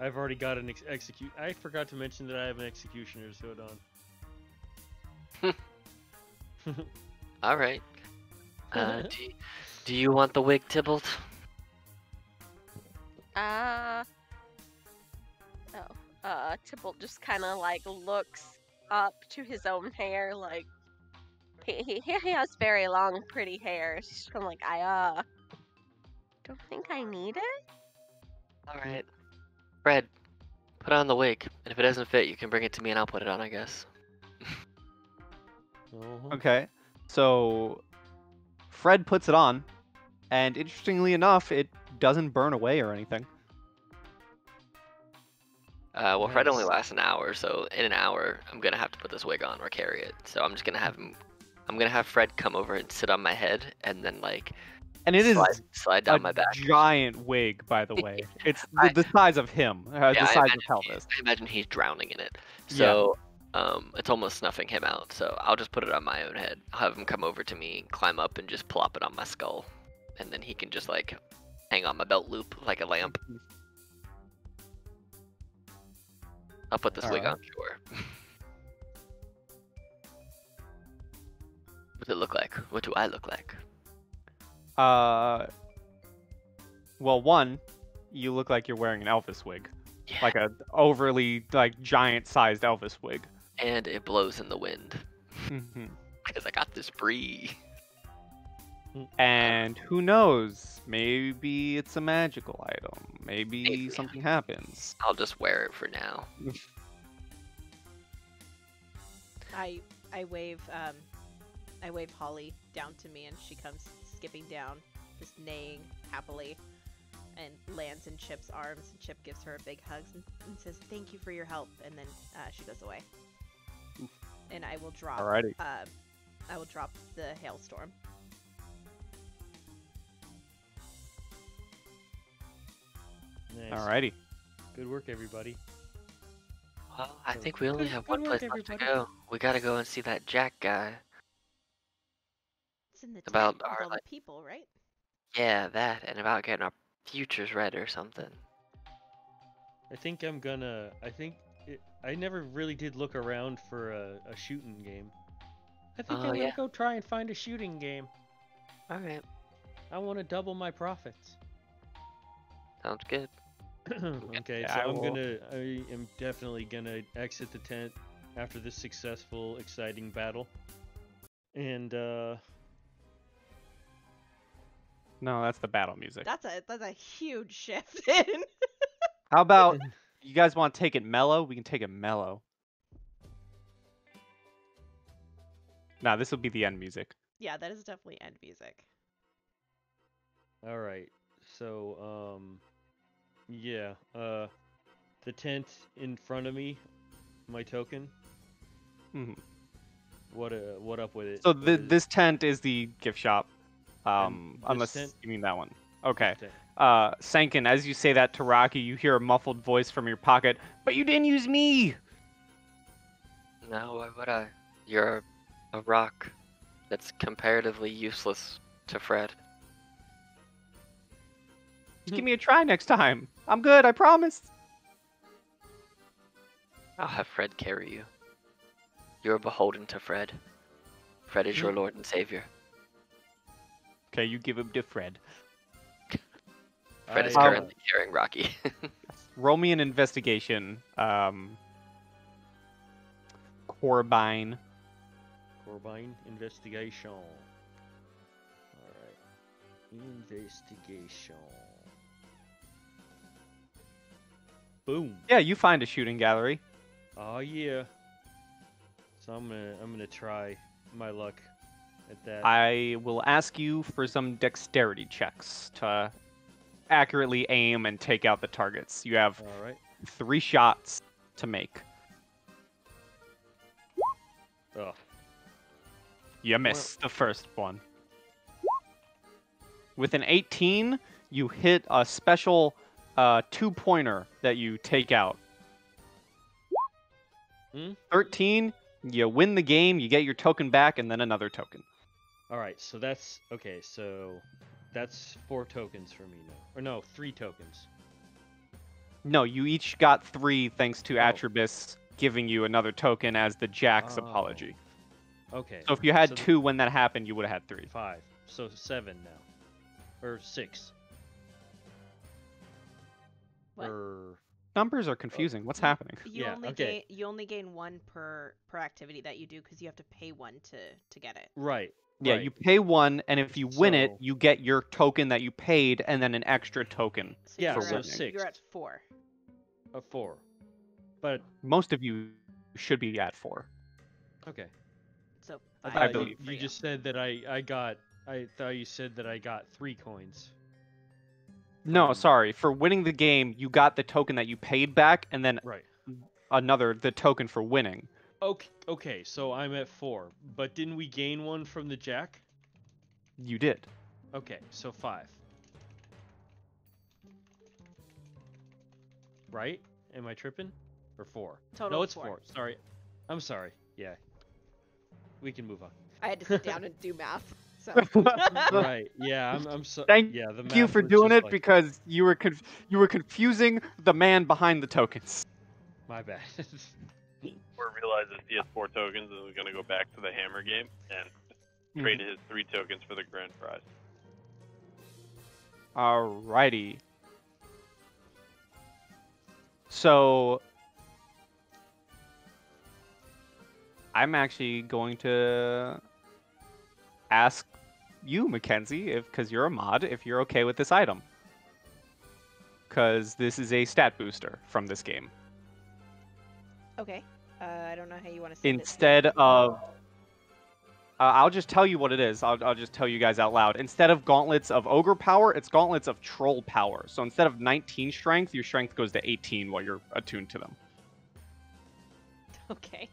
I've already got an execute. I forgot to mention that I have an executioner's hood on. All right. Do you want the wig, Tybalt? Tybalt just kind of like looks up to his own hair, like he has very long, pretty hair. He's just kind of like, I don't think I need it. All right. Fred, put on the wig, and if it doesn't fit, you can bring it to me and I'll put it on, I guess. Uh-huh. Okay, so Fred puts it on, and interestingly enough, it doesn't burn away or anything. Well, Fred only Nice. lasts an hour, so in an hour, I'm gonna have to put this wig on or carry it. So I'm just gonna have him. I'm gonna have Fred come over and sit on my head, and then like And it is slide a down my back. giant wig, by the way. It's I- the size of him, Yeah, the I size imagine of Pelvis. I imagine he's drowning in it. So it's almost snuffing him out. So I'll just put it on my own head. I'll have him come over to me, climb up, and just plop it on my skull, and then he can just like hang on my belt loop like a lamp. I'll put this wig Alright. on, sure. What does it look like? What do I look like? Well, one, you look like you're wearing an Elvis wig, Yeah. like a overly giant-sized Elvis wig. And it blows in the wind Mhm. because I got this free. And who knows? Maybe it's a magical item. Maybe Maybe. something happens. I'll just wear it for now. I wave Holly down to me, and she comes skipping down, just neighing happily, and lands in Chip's arms. And Chip gives her a big hug and says, "Thank you for your help." And then she goes away. And I will drop. Alrighty. I will drop the hailstorm. Nice. Alrighty. Good work, everybody. Well, I So, think we only good- have good one work, place left to everybody. go. We gotta go and see that Jack guy. It's in the About tent with our, all the like, people, right? yeah, that, and about getting our futures read or something. I think I'm gonna. I never really did look around for a shooting game. I think Oh, I'm gonna yeah. go try and find a shooting game. Alright, I want to double my profits. sounds good. Okay, Yeah, so I I am definitely gonna exit the tent after this successful, exciting battle. And No, that's the battle music. That's a huge shift in. How about you guys want to take it mellow? We can take it mellow. Nah, this will be the end music. Yeah, that is definitely end music. all right, so yeah, the tent in front of me, my token. Mhm. What up with it? So What is- this tent is the gift shop. And this Unless tent? you mean that one. Okay. tent. Sankin, as you say that to Rocky, you hear a muffled voice from your pocket. But you didn't use me. No, why would I? You're a rock that's comparatively useless to Fred. Just give me a try next time. I'm good. I promise. I'll have Fred carry you. You're beholden to Fred. Fred is your lord and savior. Okay, you give him to Fred. Fred is I, currently carrying Rocky. Roll me an investigation. Corbine. Corbine investigation. All right, investigation. Boom. Yeah, you find a shooting gallery. Oh yeah. So I'm gonna try my luck at that. I will ask you for some dexterity checks to accurately aim and take out the targets. You have All right. 3 shots to make. Oh. You miss the first one. With an 18, you hit a special 2-pointer that you take out. Hmm? 13, you win the game, you get your token back, and then another token. All right. So that's okay. So that's 4 tokens for me now. Or no, 3 tokens. No, you each got 3 thanks to Oh. Atribus giving you another token as the Jack's Oh. apology. Okay. So if you had So 2 when that happened, you would have had 3. 5. So 7 now. Or 6. What? Or Numbers are confusing. What's happening? You Yeah, only okay. gain you only gain one per activity that you do because you have to pay one to get it. right. Yeah, right. you pay 1, and if you win it, So- you get your token that you paid, and then an extra token. So Yeah, you're so at, 6. You're at 4. A 4. But Most of you should be at 4. okay. So I five thought believe. you just said that I thought you said that I got 3 coins. No, From- sorry. For winning the game, you got the token that you paid back, and then Right. the token for winning. Okay, so I'm at 4. But didn't we gain one from the Jack? You did. Okay, so 5. Right? Am I tripping? Or 4? Total No, of it's 4. 4. Sorry. I'm sorry. Yeah. We can move on. I had to sit down and do math. So Right. Yeah, I'm so Thank yeah, the Thank you math for was doing just it like, because you were confusing the man behind the tokens. my bad. Or realizes he has 4 tokens and is going to go back to the hammer game and trade his 3 tokens for the grand prize. Alrighty. So I'm actually going to ask you, Mackenzie, because you're a mod, if you're okay with this item. Because this is a stat booster from this game. okay. I don't know how you want to say Instead of... I'll just tell you what it is. I'll just tell you guys out loud. Instead of gauntlets of ogre power, it's gauntlets of troll power. So instead of 19 strength, your strength goes to 18 while you're attuned to them. Okay.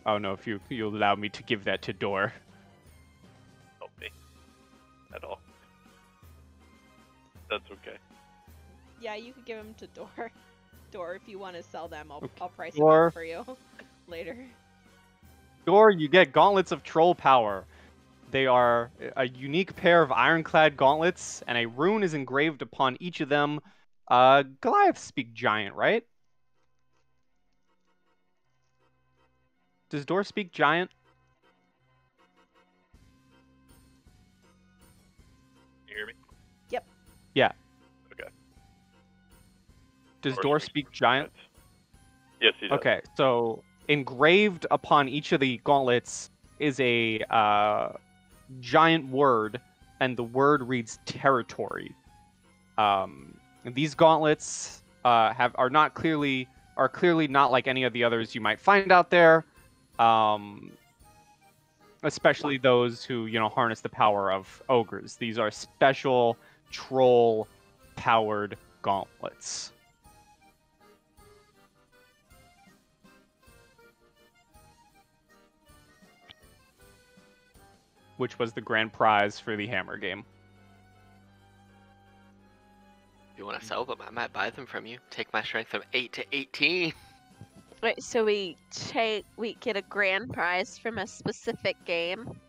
Oh no, if you'll allow me to give that to Dor. Help me. At all. That's okay. Yeah, you could give them to Door. Door, if you want to sell them, I'll price them Door. out for you later. Or you get gauntlets of troll power. They are a unique pair of ironclad gauntlets, and a rune is engraved upon each of them. Goliath speak giant, right? Does Door speak giant? Can you hear me? Yeah. Okay. Does Door Door speaks speak giant? Yes, he does. Okay, so engraved upon each of the gauntlets is a giant word, and the word reads territory. These gauntlets are clearly not like any of the others you might find out there, especially those who harness the power of ogres. These are special troll powered gauntlets. Which was the grand prize for the hammer game. You want to sell them? I might buy them from you. Take my strength from 8 to 18. Wait, so we get a grand prize from a specific game?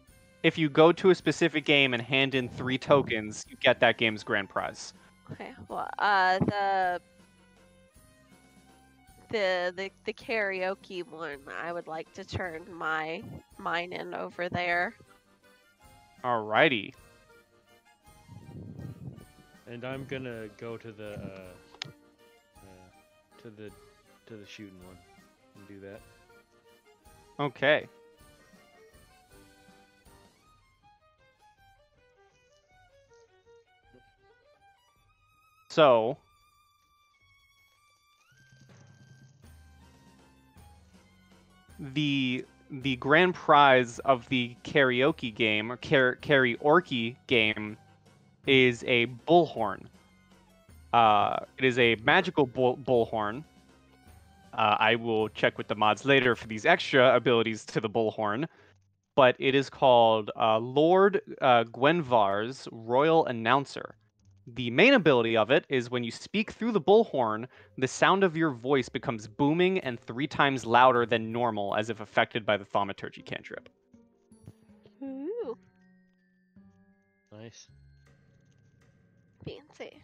If you go to a specific game and hand in 3 tokens, you get that game's grand prize. Okay. Well, the karaoke one, I would like to turn mine in over there. Alrighty. And I'm gonna go to the shooting one and do that. Okay. So, the grand prize of the karaoke game, or karaoke game, is a bullhorn. It is a magical bullhorn. I will check with the mods later for these extra abilities to the bullhorn, but it is called Lord Gwenvar's Royal Announcer. The main ability of it is when you speak through the bullhorn, the sound of your voice becomes booming and 3 times louder than normal, as if affected by the thaumaturgy cantrip. Ooh, Nice. fancy.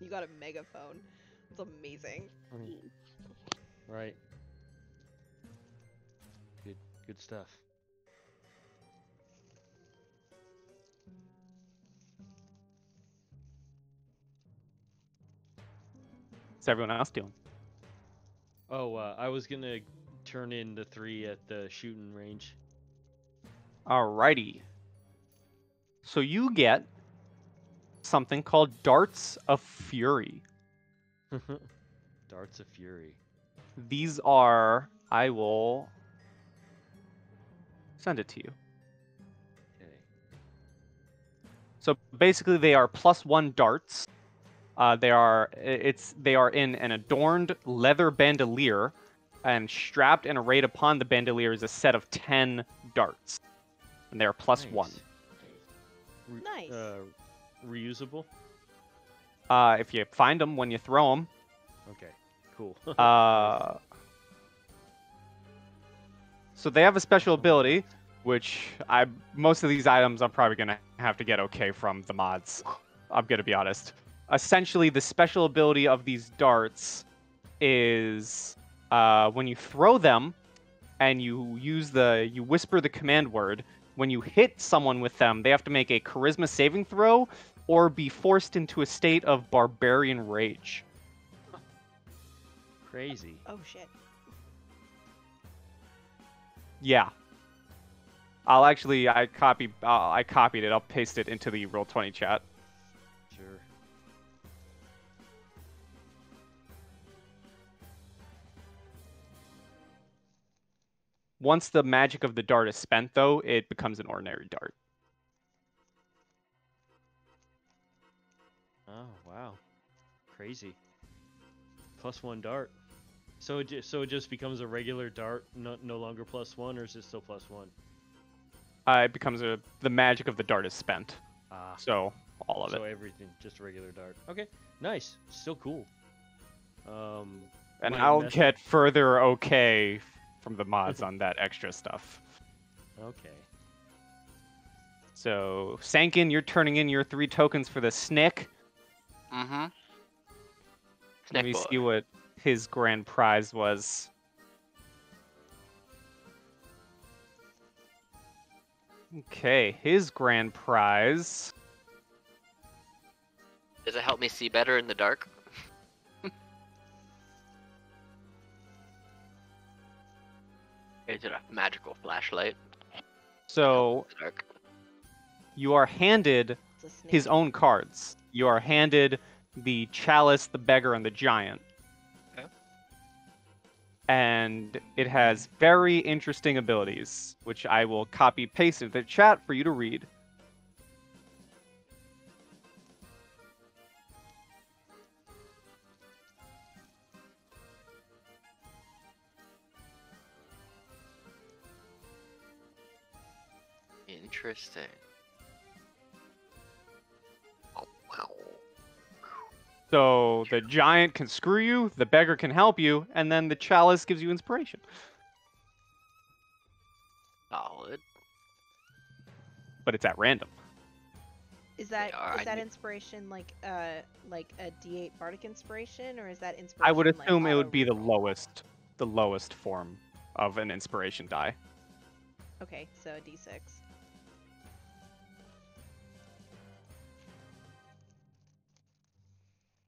You got a megaphone. It's amazing. Right. Good stuff. What's everyone else doing? Oh, I was gonna turn in the 3 at the shooting range. Alrighty. So you get something called Darts of Fury. Darts of Fury. These are... I will send it to you. Okay. So basically they are +1 darts. They are in an adorned leather bandolier, and strapped and arrayed upon the bandolier is a set of 10 darts. And they are +1. Nice. Reusable? If you find them when you throw them. Okay, cool. So they have a special ability, which most of these items I'm probably gonna have to get okay from the mods. I'm gonna be honest. Essentially, the special ability of these darts is when you throw them and you whisper the command word. When you hit someone with them, they have to make a charisma saving throw or be forced into a state of barbarian rage. Crazy. Oh shit. Yeah. I copied it. I'll paste it into the Roll20 chat. Sure. Once the magic of the dart is spent, though, it becomes an ordinary dart. Oh, wow. Crazy. +1 dart. So it just becomes a regular dart, no longer +1, or is it still +1? It becomes the magic of the dart is spent. Ah. So all of So it. everything, just a regular dart. Okay, nice. Still cool. And my I'll method- get further okay from the mods on that extra stuff. Okay. So, Sankin, you're turning in your 3 tokens for the Snick. Mm-hmm. Let me Snack see boy. what his grand prize was. Okay, his grand prize. Does it help me see better in the dark? Is it a magical flashlight? So, In the dark. you are handed It's a snake. his own cards. You are handed the Chalice, the Beggar, and the Giant. Okay. And it has very interesting abilities, which I will copy paste into the chat for you to read. Interesting. So the Giant can screw you, the Beggar can help you, and then the Chalice gives you inspiration. Solid. But it's at random. Is that are, I knew- inspiration like a D8 bardic inspiration, or is that inspiration? I would like, assume it would be the auto-reroll? lowest form of an inspiration die. Okay, so a D6.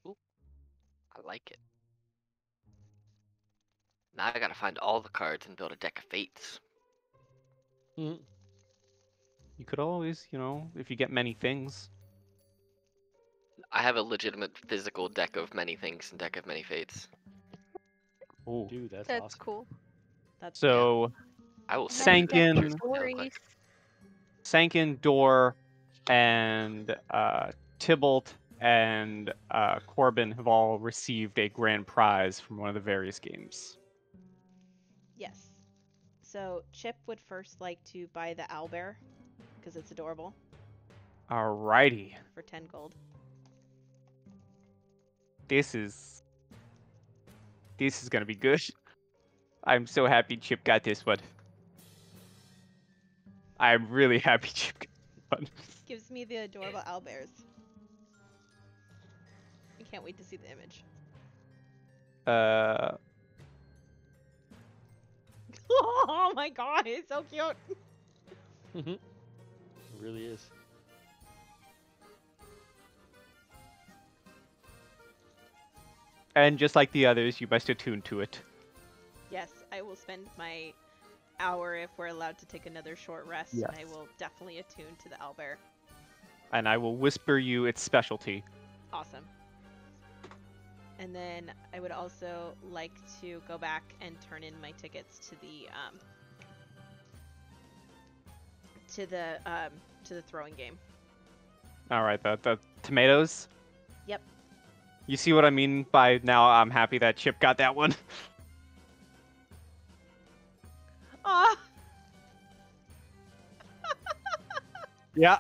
I like it. Now I gotta find all the cards and build a deck of fates. Mhm. You could always, if you get many things. I have a legitimate physical deck of many things and deck of many fates. Ooh. Dude, that's That's awesome. cool. That's So I will Nice send you deck the Sankin- of pictures real stories. quick. Sankin, Door, and Tybalt and Corbin have all received a grand prize from one of the various games. yes. So Chip would first like to buy the owlbear because it's adorable Alrighty. for 10 gold. This is gonna be good. I'm so happy Chip got this one. I'm really happy Chip got this one. Gives me the adorable owlbears. I can't wait to see the image. Oh my god, it's so cute. It really is. And just like the others, you must attune to it. Yes, I will spend my hour if we're allowed to take another short rest, and I Yes. will definitely attune to the owlbear. And I will whisper you its specialty. Awesome. And then I would also like to go back and turn in my tickets to the throwing game. Alright, the tomatoes. Yep. You see what I mean by now I'm happy that Chip got that one? Ah! Yeah.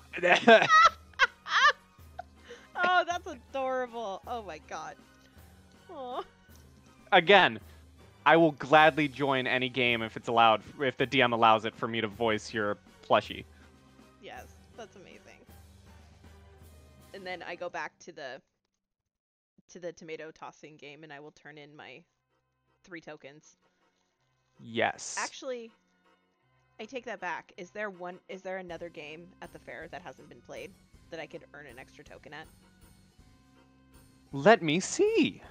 Oh, that's adorable. Oh my god. Oh. Again, I will gladly join any game if it's allowed, if the DM allows it for me to voice your plushie. Yes, that's amazing. And then I go back to the tomato tossing game, and I will turn in my 3 tokens. Yes. Actually, I take that back. Is there another game at the fair that hasn't been played that I could earn an extra token at? Let me see.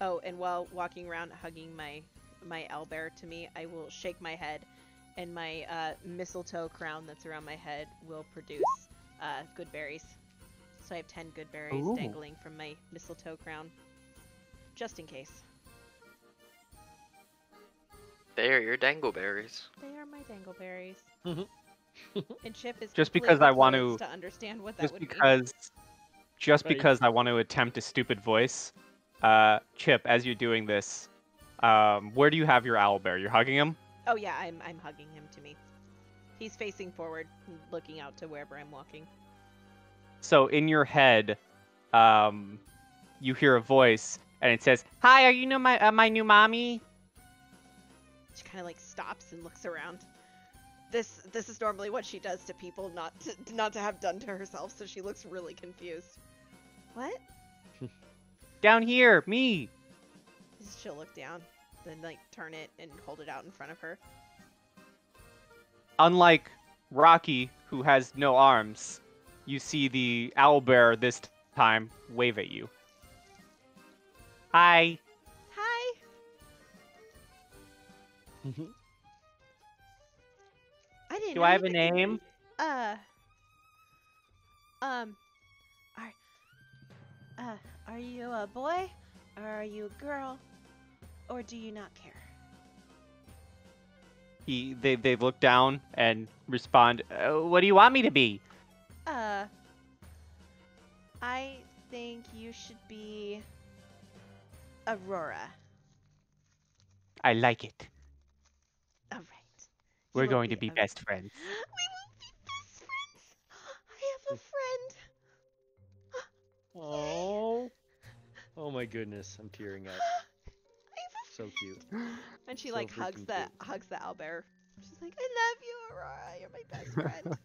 Oh, and while walking around hugging my owlbear to me, I will shake my head, and my mistletoe crown that's around my head will produce good berries. So I have 10 good berries Ooh. dangling from my mistletoe crown, just in case. They are your dangleberries. They are my dangleberries. Mhm. And Chip is Just because completely I want closed to- to understand what that Just would mean. Right. because I want to attempt a stupid voice. Chip, as you're doing this, where do you have your owlbear? You're hugging him? Oh yeah, I'm hugging him to me. He's facing forward, looking out to wherever I'm walking. So in your head, you hear a voice, and it says, "Hi, are you my new mommy?" She kind of like stops and looks around. This is normally what she does to people, not to have done to herself. So she looks really confused. What? Down here, me. She'll look down, then like turn it and hold it out in front of her. Unlike Rocky, who has no arms, you see the owlbear this time wave at you. Hi. Hi. I didn't Do know I you have a could- name? Are you a boy? Or are you a girl? Or do you not care? They look down and respond, "What do you want me to be?" I think you should be Aurora. I like it. All right. We're You will going to be a- best friends. We will be best friends. I have a friend. Oh. Oh my goodness, I'm tearing up. So cute. And she So like freaking hugs the owlbear. She's like, I love you, Aurora. You're my best friend.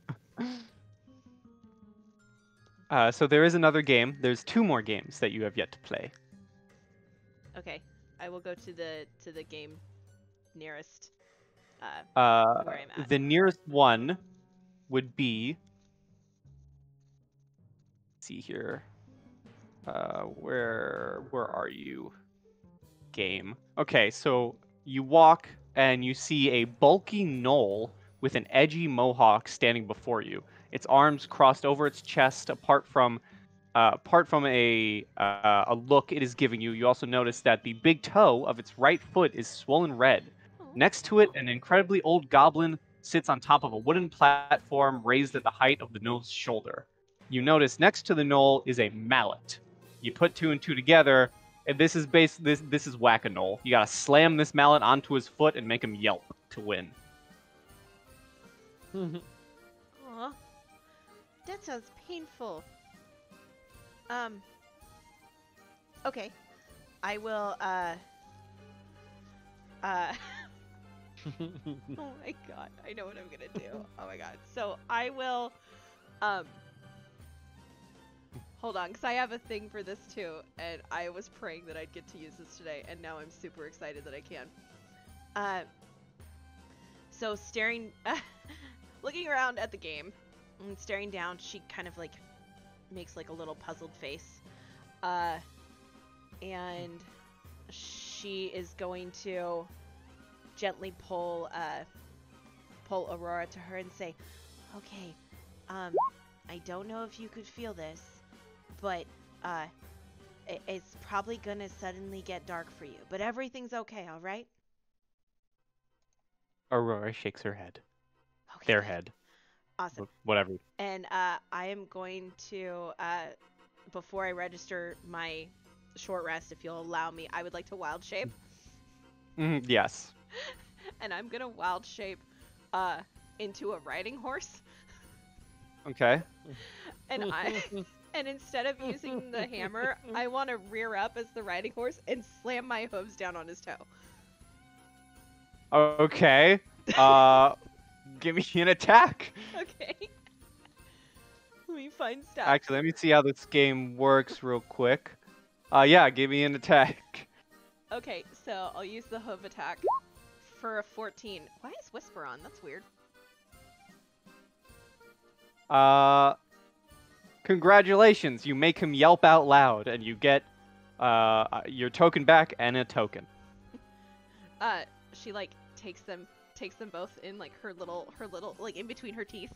So there is another game. There's 2 more games that you have yet to play. Okay, I will go to the game nearest. Where I'm at. The nearest one would be. Let's see here. Where are you? Game. Okay, so you walk and you see a bulky gnoll with an edgy mohawk standing before you. Its arms crossed over its chest. Apart from a look it is giving you, you also notice that the big toe of its right foot is swollen red. Oh. Next to it, an incredibly old goblin sits on top of a wooden platform raised at the height of the gnoll's shoulder. You notice next to the gnoll is a mallet. You put 2 and 2 together, and this is whack-a-gnoll. You gotta slam this mallet onto his foot and make him yelp to win. Aw, that sounds painful. Okay, I will. Oh my god, I know what I'm gonna do. Oh my god, so I will. Hold on, because I have a thing for this too, and I was praying that I'd get to use this today, and now I'm super excited that I can. So staring, looking around at the game, and staring down, she kind of like makes like a little puzzled face. And she is going to gently pull Aurora to her and say, okay, I don't know if you could feel this, but it's probably gonna suddenly get dark for you, but everything's okay, all right? Aurora shakes her head. Okay, Their good. head. Awesome. Whatever. And I am going to, before I register my short rest, if you'll allow me, I would like to wild shape. Yes. And I'm gonna wild shape into a riding horse. Okay. And and instead of using the hammer, I want to rear up as the riding horse and slam my hooves down on his toe. Okay. Give me an attack. Okay. Let me find stats. Actually, let me see how this game works real quick. Yeah, give me an attack. Okay, so I'll use the hoof attack for a 14. Why is Whisper on? That's weird. Congratulations, you make him yelp out loud, and you get your token back and a token. She like takes them both in like her little like in between her teeth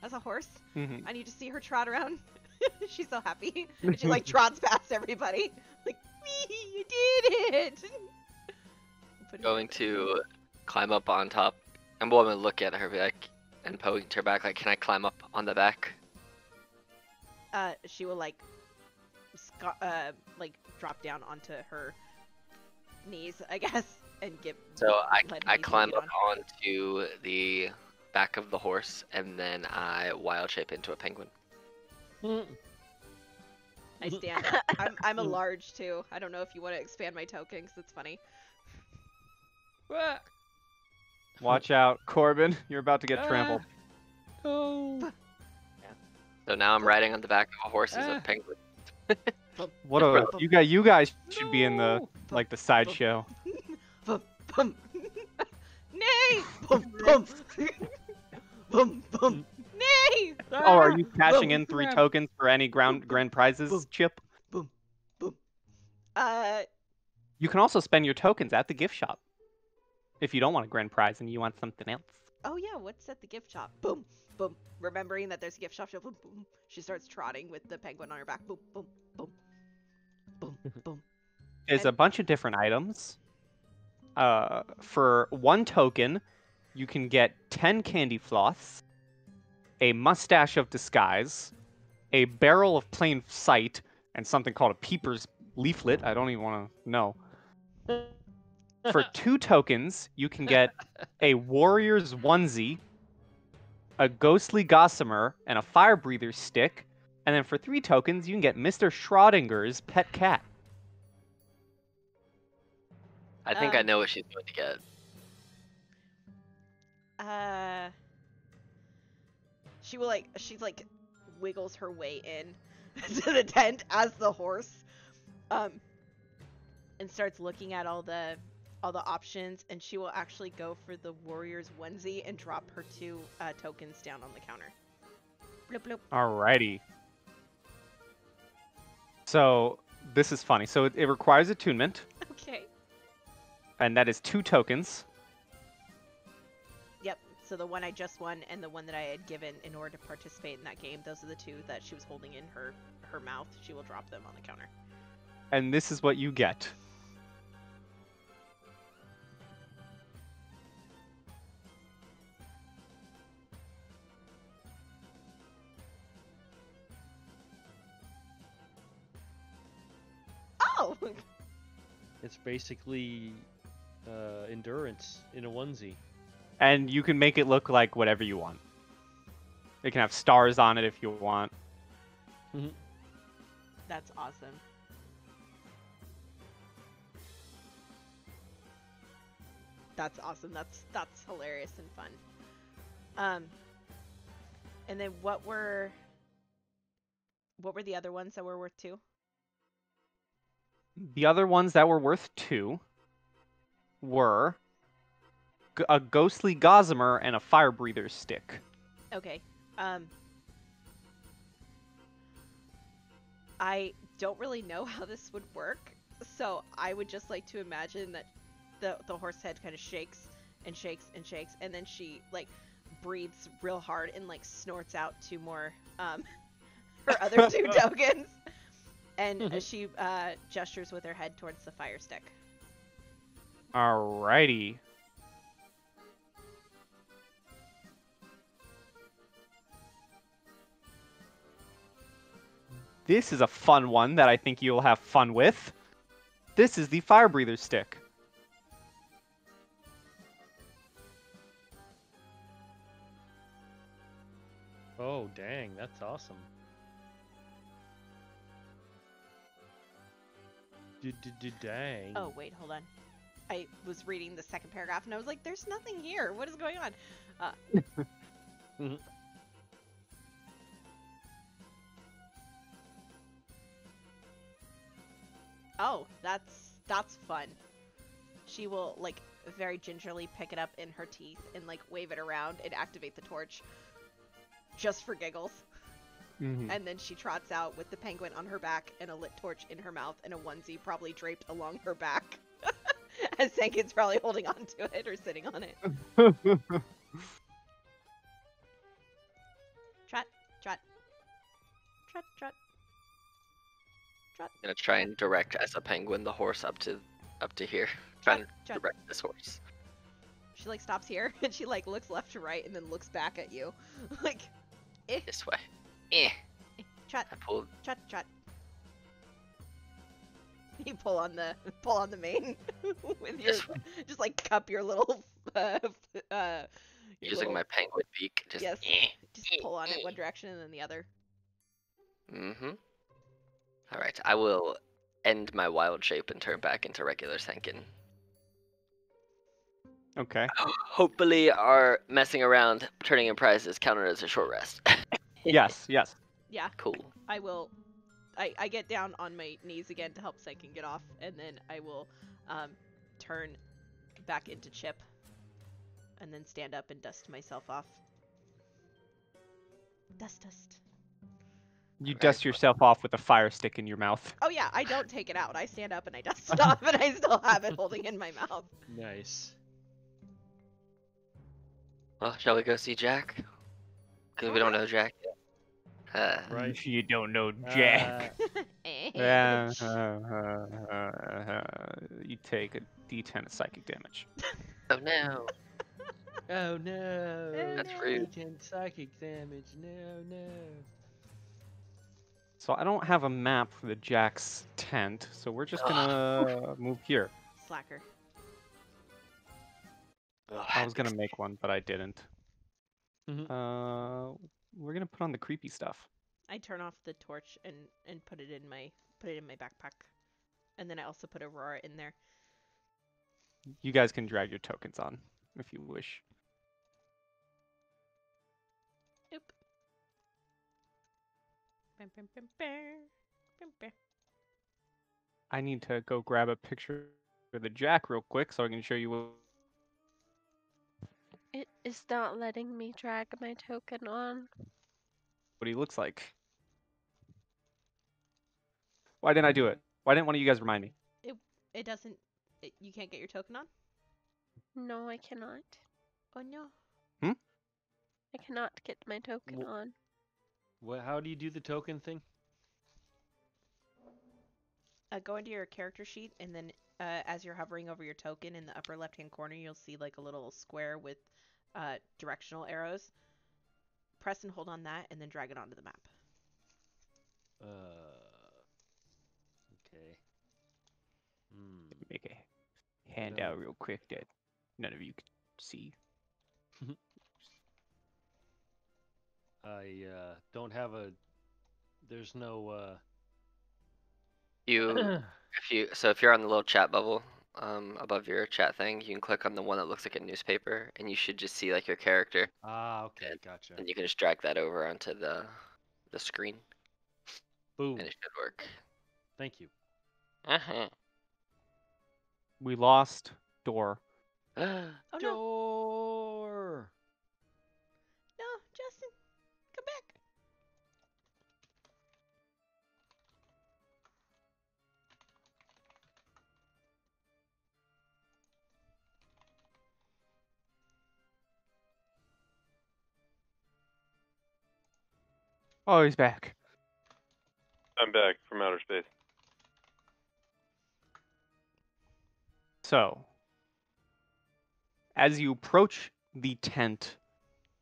as a horse. Mhm. And you just see her trot around. She's so happy. And she like trots past everybody. Like, wee, you did it. Going to climb up on top. I'm going to look at her be like, and poking to her back, like, can I climb up on the back? She will like drop down onto her knees, I guess, and give. So let I me climb get up onto the back of the horse, and then I wild shape into a penguin. I stand up. I'm a large too. I don't know if you want to expand my token because it's funny. Watch out, Corbin. You're about to get trampled. Oh. So now I'm riding on the back of a horse as a penguin. What a you guys should be in the like the sideshow. Bum, bum. Nay! Bum, bum. Bum, bum. Nay! Oh, are you cashing in 3 tokens for any grand prizes, Chip? Boom, boom. You can also spend your tokens at the gift shop if you don't want a grand prize and you want something else. Oh yeah, what's at the gift shop? Boom, boom. Remembering that there's a gift shop, boom, boom. She starts trotting with the penguin on her back. Boom, boom, boom, boom, boom. There's a bunch of different items. For 1 token, you can get 10 candy floss, a mustache of disguise, a barrel of plain sight, and something called a peeper's leaflet. I don't even want to know. For 2 tokens, you can get a warrior's onesie, a ghostly gossamer, and a fire breather stick. And then for 3 tokens, you can get Mr. Schrodinger's pet cat. I think I know what she's going to get. She's like wiggles her way in to the tent as the horse, and starts looking at all the options, and she will actually go for the warrior's onesie and drop her 2 tokens down on the counter. Bloop, bloop. Alrighty. So this is funny. So it requires attunement, Okay. and that is 2 tokens. Yep. So the one I just won and the one that I had given in order to participate in that game, those are the 2 that she was holding in her mouth. She will drop them on the counter. And this is what you get. Oh! It's basically endurance in a onesie. And you can make it look like whatever you want. It can have stars on it if you want. That's awesome. That's awesome. That's hilarious and fun. And then what were the other ones that were worth 2? The other ones that were worth 2 were a ghostly gossamer and a fire breather stick. Okay. I don't really know how this would work, so I would just like to imagine that the horse head kind of shakes and shakes and shakes, and then she like breathes real hard and like snorts out 2 more her other 2 tokens, and she gestures with her head towards the fire stick. Alrighty. This is a fun one that I think you'll have fun with. This is the fire breather stick. Oh, dang, that's awesome. Dang. Oh, wait, hold on. I was reading the second paragraph and I was like, there's nothing here. What is going on? Oh, that's fun. She will like very gingerly pick it up in her teeth and like wave it around and activate the torch just for giggles. And then she trots out with the penguin on her back and a lit torch in her mouth and a onesie probably draped along her back. As Sankin's probably holding on to it or sitting on it. Trot, trot. Trot, trot. Trot. I'm gonna try and direct as a penguin the horse up to here. Trying to Trot. direct this horse. She like stops here and she like looks left to right and then looks back at you. Like, This way. Eh. Trot, I pulled. trot, trot. You pull on the mane with your This way. just like cup your little Using my penguin beak. Just Yes. Just pull on it one direction and then the other. Mm-hmm. Alright, I will end my wild shape and turn back into regular Senkin. Okay. Hopefully our messing around, turning in prizes counted as a short rest. Yes, yes. Yeah, Cool. I will. I get down on my knees again to help Psyche get off, and then I will turn back into Chip, and then stand up and dust myself off. Dust. You Right. dust yourself off with a fire stick in your mouth. Oh yeah, I don't take it out. I stand up and I dust it off, and I still have it holding in my mouth. Nice. Well, shall we go see Jack? Because we don't know Jack yet. Right. You don't know Jack. Yeah. You take a D10 of psychic damage. Oh no. Oh no. That's rude. D10 psychic damage. No. So I don't have a map for the Jack's tent, so we're just gonna move here. Slacker. Ugh, I was gonna make one, but I didn't. Mhm. We're gonna put on the creepy stuff. I turn off the torch and put it in my backpack, and then I also put Aurora in there. You guys can drag your tokens on if you wish. Oop. Bam, bam, bam, bam. Bam, bam. I need to go grab a picture of the Jack real quick so I can show you what It is not letting me drag my token on. he looks like. Why didn't I do it? Why didn't one of you guys remind me? It doesn't. You can't get your token on. No, I cannot. Oh no. I cannot get my token on. What? How do you do the token thing? Go into your character sheet, and then as you're hovering over your token in the upper left-hand corner, you'll see like a little square with directional arrows. Press and hold on that, and then drag it onto the map. Okay. Make a handout real quick that none of you can see. I don't have a. There's no. if you're on the little chat bubble, above your chat thing, you can click on the one that looks like a newspaper, and you should just see like your character, Okay, gotcha. and you can just drag that over onto the screen, Boom. and it should work. Thank you. Uh-huh. We lost Door. Oh no. Door. No, Justin, come back. Oh, he's back. I'm back from outer space. So, as you approach the tent,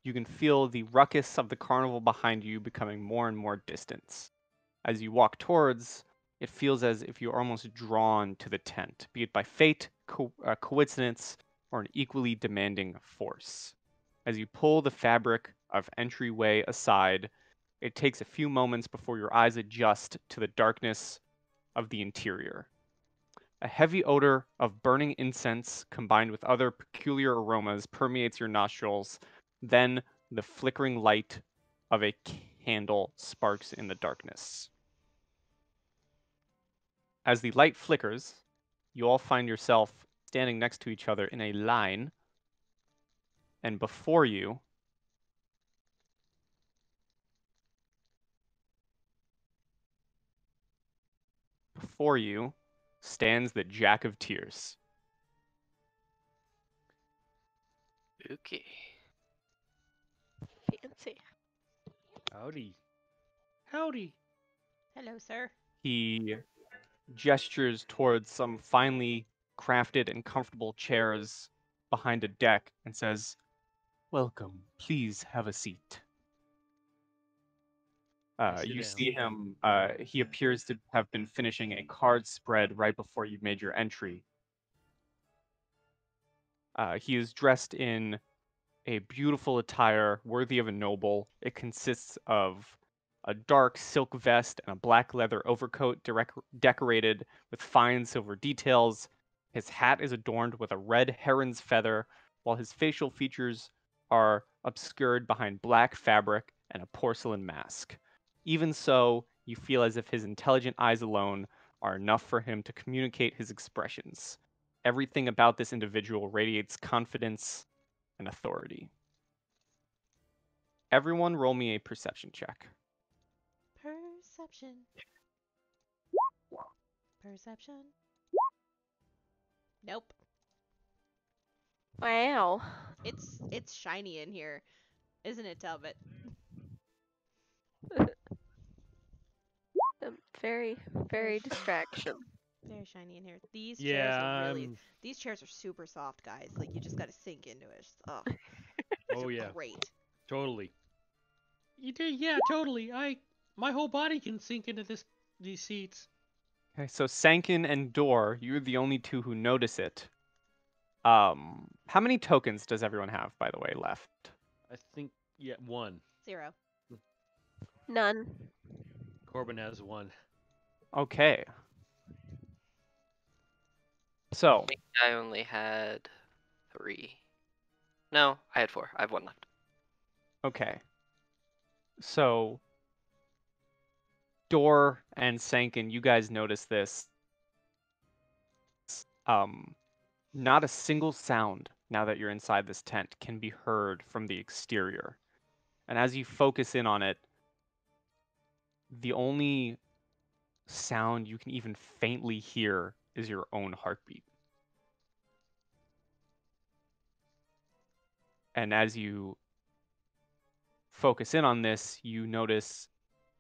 you can feel the ruckus of the carnival behind you becoming more and more distant. As you walk towards, it feels as if you're almost drawn to the tent, be it by fate, coincidence, or an equally demanding force. As you pull the fabric of entryway aside, it takes a few moments before your eyes adjust to the darkness of the interior. A heavy odor of burning incense combined with other peculiar aromas permeates your nostrils. Then the flickering light of a candle sparks in the darkness. As the light flickers, you all find yourself standing next to each other in a line, and before you stands the Jack of Tears. Okay. Fancy. Howdy. Hello, sir. He gestures towards some finely crafted and comfortable chairs behind a deck and says, "Welcome. Please have a seat." Sit You down. see him, he appears to have been finishing a card spread right before you made your entry. He is dressed in a beautiful attire worthy of a noble. It consists of a dark silk vest and a black leather overcoat decorated with fine silver details. His hat is adorned with a red heron's feather, while his facial features are obscured behind black fabric and a porcelain mask. Even so, you feel as if his intelligent eyes alone are enough for him to communicate his expressions. Everything about this individual radiates confidence and authority. Everyone roll me a perception check. Perception. Perception. Nope. Wow. It's shiny in here, isn't it, Talbot? Very, very distraction. Very shiny in here. These chairs Yeah, are really. I'm. These chairs are super soft, guys. Like you just gotta sink into it. Oh, Oh yeah, great. totally. You did, yeah, totally. My whole body can sink into these seats. Okay, so Sankin and Dor, you're the only two who notice it. How many tokens does everyone have, by the way, left? I think yeah, one. 0. None. Corbin has one. Okay. So, I think I only had 3. No, I had 4. I have 1 left. okay. So, Dor and Sankin, you guys notice this. Not a single sound, now that you're inside this tent, can be heard from the exterior. And as you focus in on it, the only sound you can even faintly hear is your own heartbeat. And as you focus in on this, you notice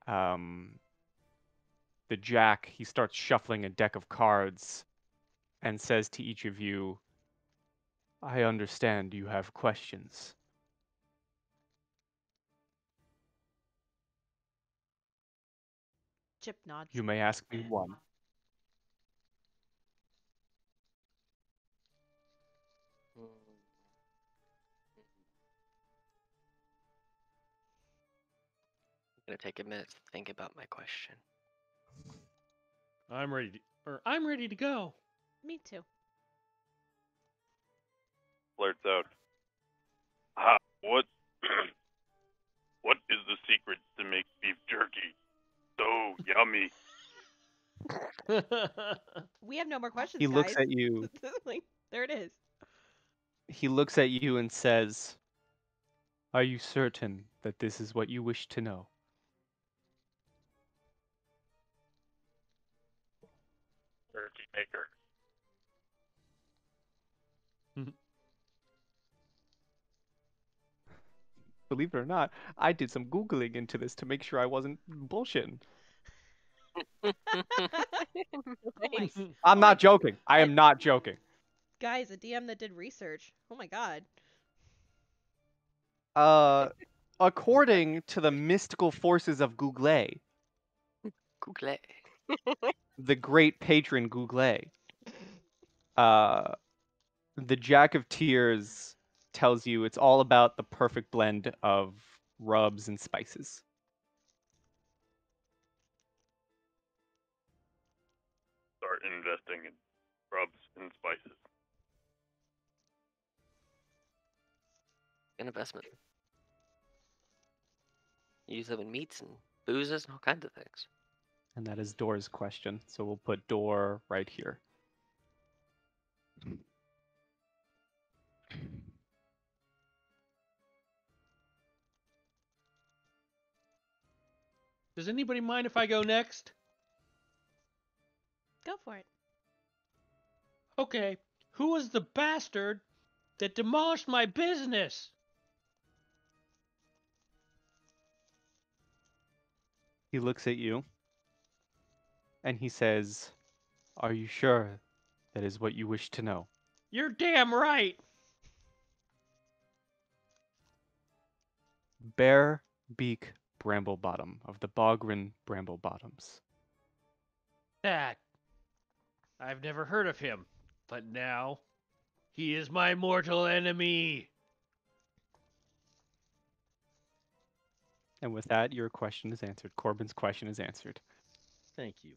the Jack, he starts shuffling a deck of cards and says to each of you, I understand you have questions. Chip nods. You may ask me one. I'm gonna take a minute to think about my question. I'm ready to go. Me too. Blurts out. What? What is the secret to make beef jerky so yummy? We have no more questions, He looks guys. at you. Like, there it is. He looks at you and says, Are you certain that this is what you wish to know? Jerky maker. Believe it or not, I did some Googling into this to make sure I wasn't bullshitting. Nice. I'm not joking. I am not joking. Guys, a DM that did research. Oh my god. According to the mystical forces of Google, Google. the great patron Google, uh, the Jack of Tears tells you it's all about the perfect blend of rubs and spices. Start investing in rubs and spices. An investment. Use them in meats and boozes and all kinds of things. And that is Dor's question. So we'll put Dor right here. Does anybody mind if I go next? Go for it. Okay. Who was the bastard that demolished my business? He looks at you and he says, Are you sure that is what you wish to know? You're damn right. Bare Beak Bramblebottom of the Bogren Bramblebottoms. That. I've never heard of him, but now he is my mortal enemy. And with that, your question is answered. Corbin's question is answered. Thank you.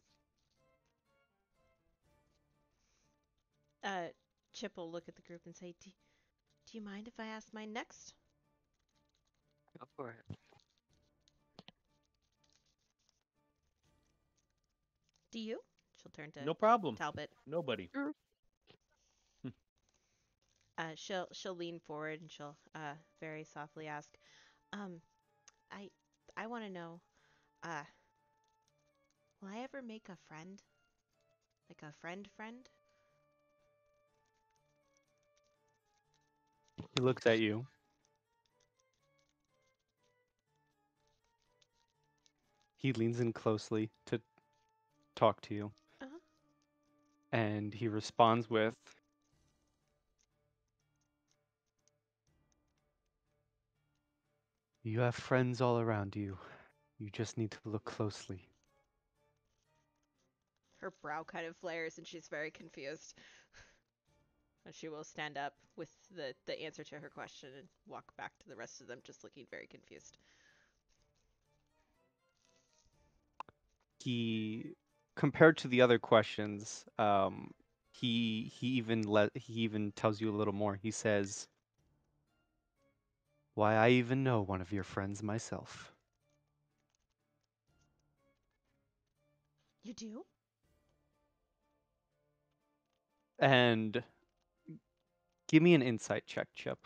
Chip will look at the group and say, do you mind if I ask mine next? Go for it. Do you? She'll turn to No problem. Talbot. Nobody. She'll lean forward and she'll very softly ask, um, I want to know, uh, will I ever make a friend? Like a friend? He looks at you. He leans in closely to talk to you. Uh-huh. And he responds with, you have friends all around you. You just need to look closely. Her brow kind of flares and she's very confused. And she will stand up with the answer to her question and walk back to the rest of them, just looking very confused. He, compared to the other questions, he even tells you a little more. He says, why, I even know one of your friends myself. You do? And give me an insight check, Chip.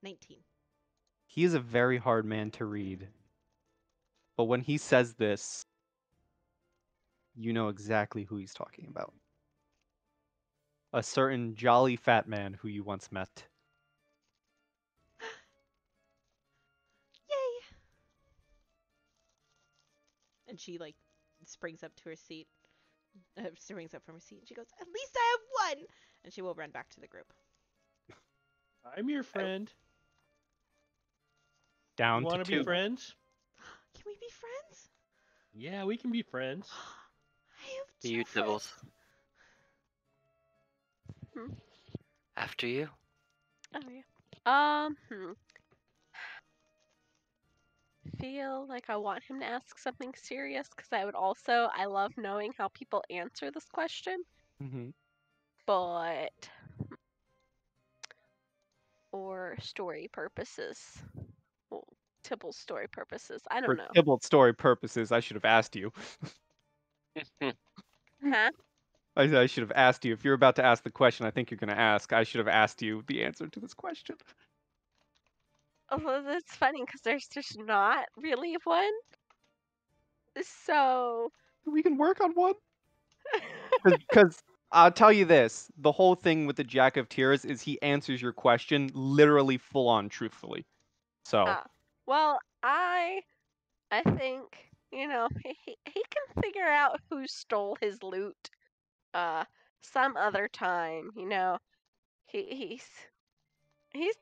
19. He is a very hard man to read. But when he says this, you know exactly who he's talking about. A certain jolly fat man who you once met. Yay! And she like springs up to her seat. Springs up from her seat and she goes, at least I have one! And she will run back to the group. I'm your friend. Down You to want to 2. be friends? Can we be friends? Yeah, we can be friends. I have To 2 you, friends. Tibbles. After you. Oh yeah. Feel like I want him to ask something serious because I love knowing how people answer this question, Mm-hmm. but or story purposes. Well, Tibble's story purposes. I For don't know. Tybalt's story purposes, I should have asked you. Huh? I should have asked you. If you're about to ask the question I think you're going to ask, I should have asked you the answer to this question. Although that's funny because there's just not really one. So We can work on one. Because I'll tell you this, the whole thing with the Jack of Tears is he answers your question literally full on truthfully. So, well, I think he can figure out who stole his loot. Some other time, he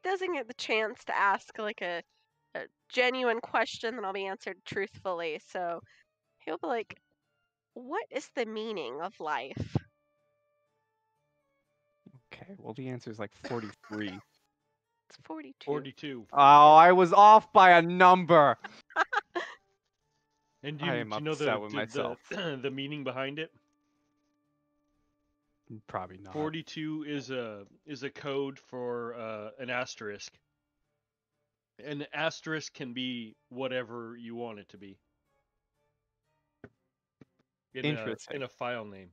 doesn't get the chance to ask like a genuine question that'll be answered truthfully. So he'll be like, "What is the meaning of life?" okay, well, the answer is like 43. It's 42. 42. Oh, I was off by a number. And I am do you know upset with myself. the meaning behind it? Probably not. 42 is a code for an asterisk. An asterisk can be whatever you want it to be. Interesting. In a file name.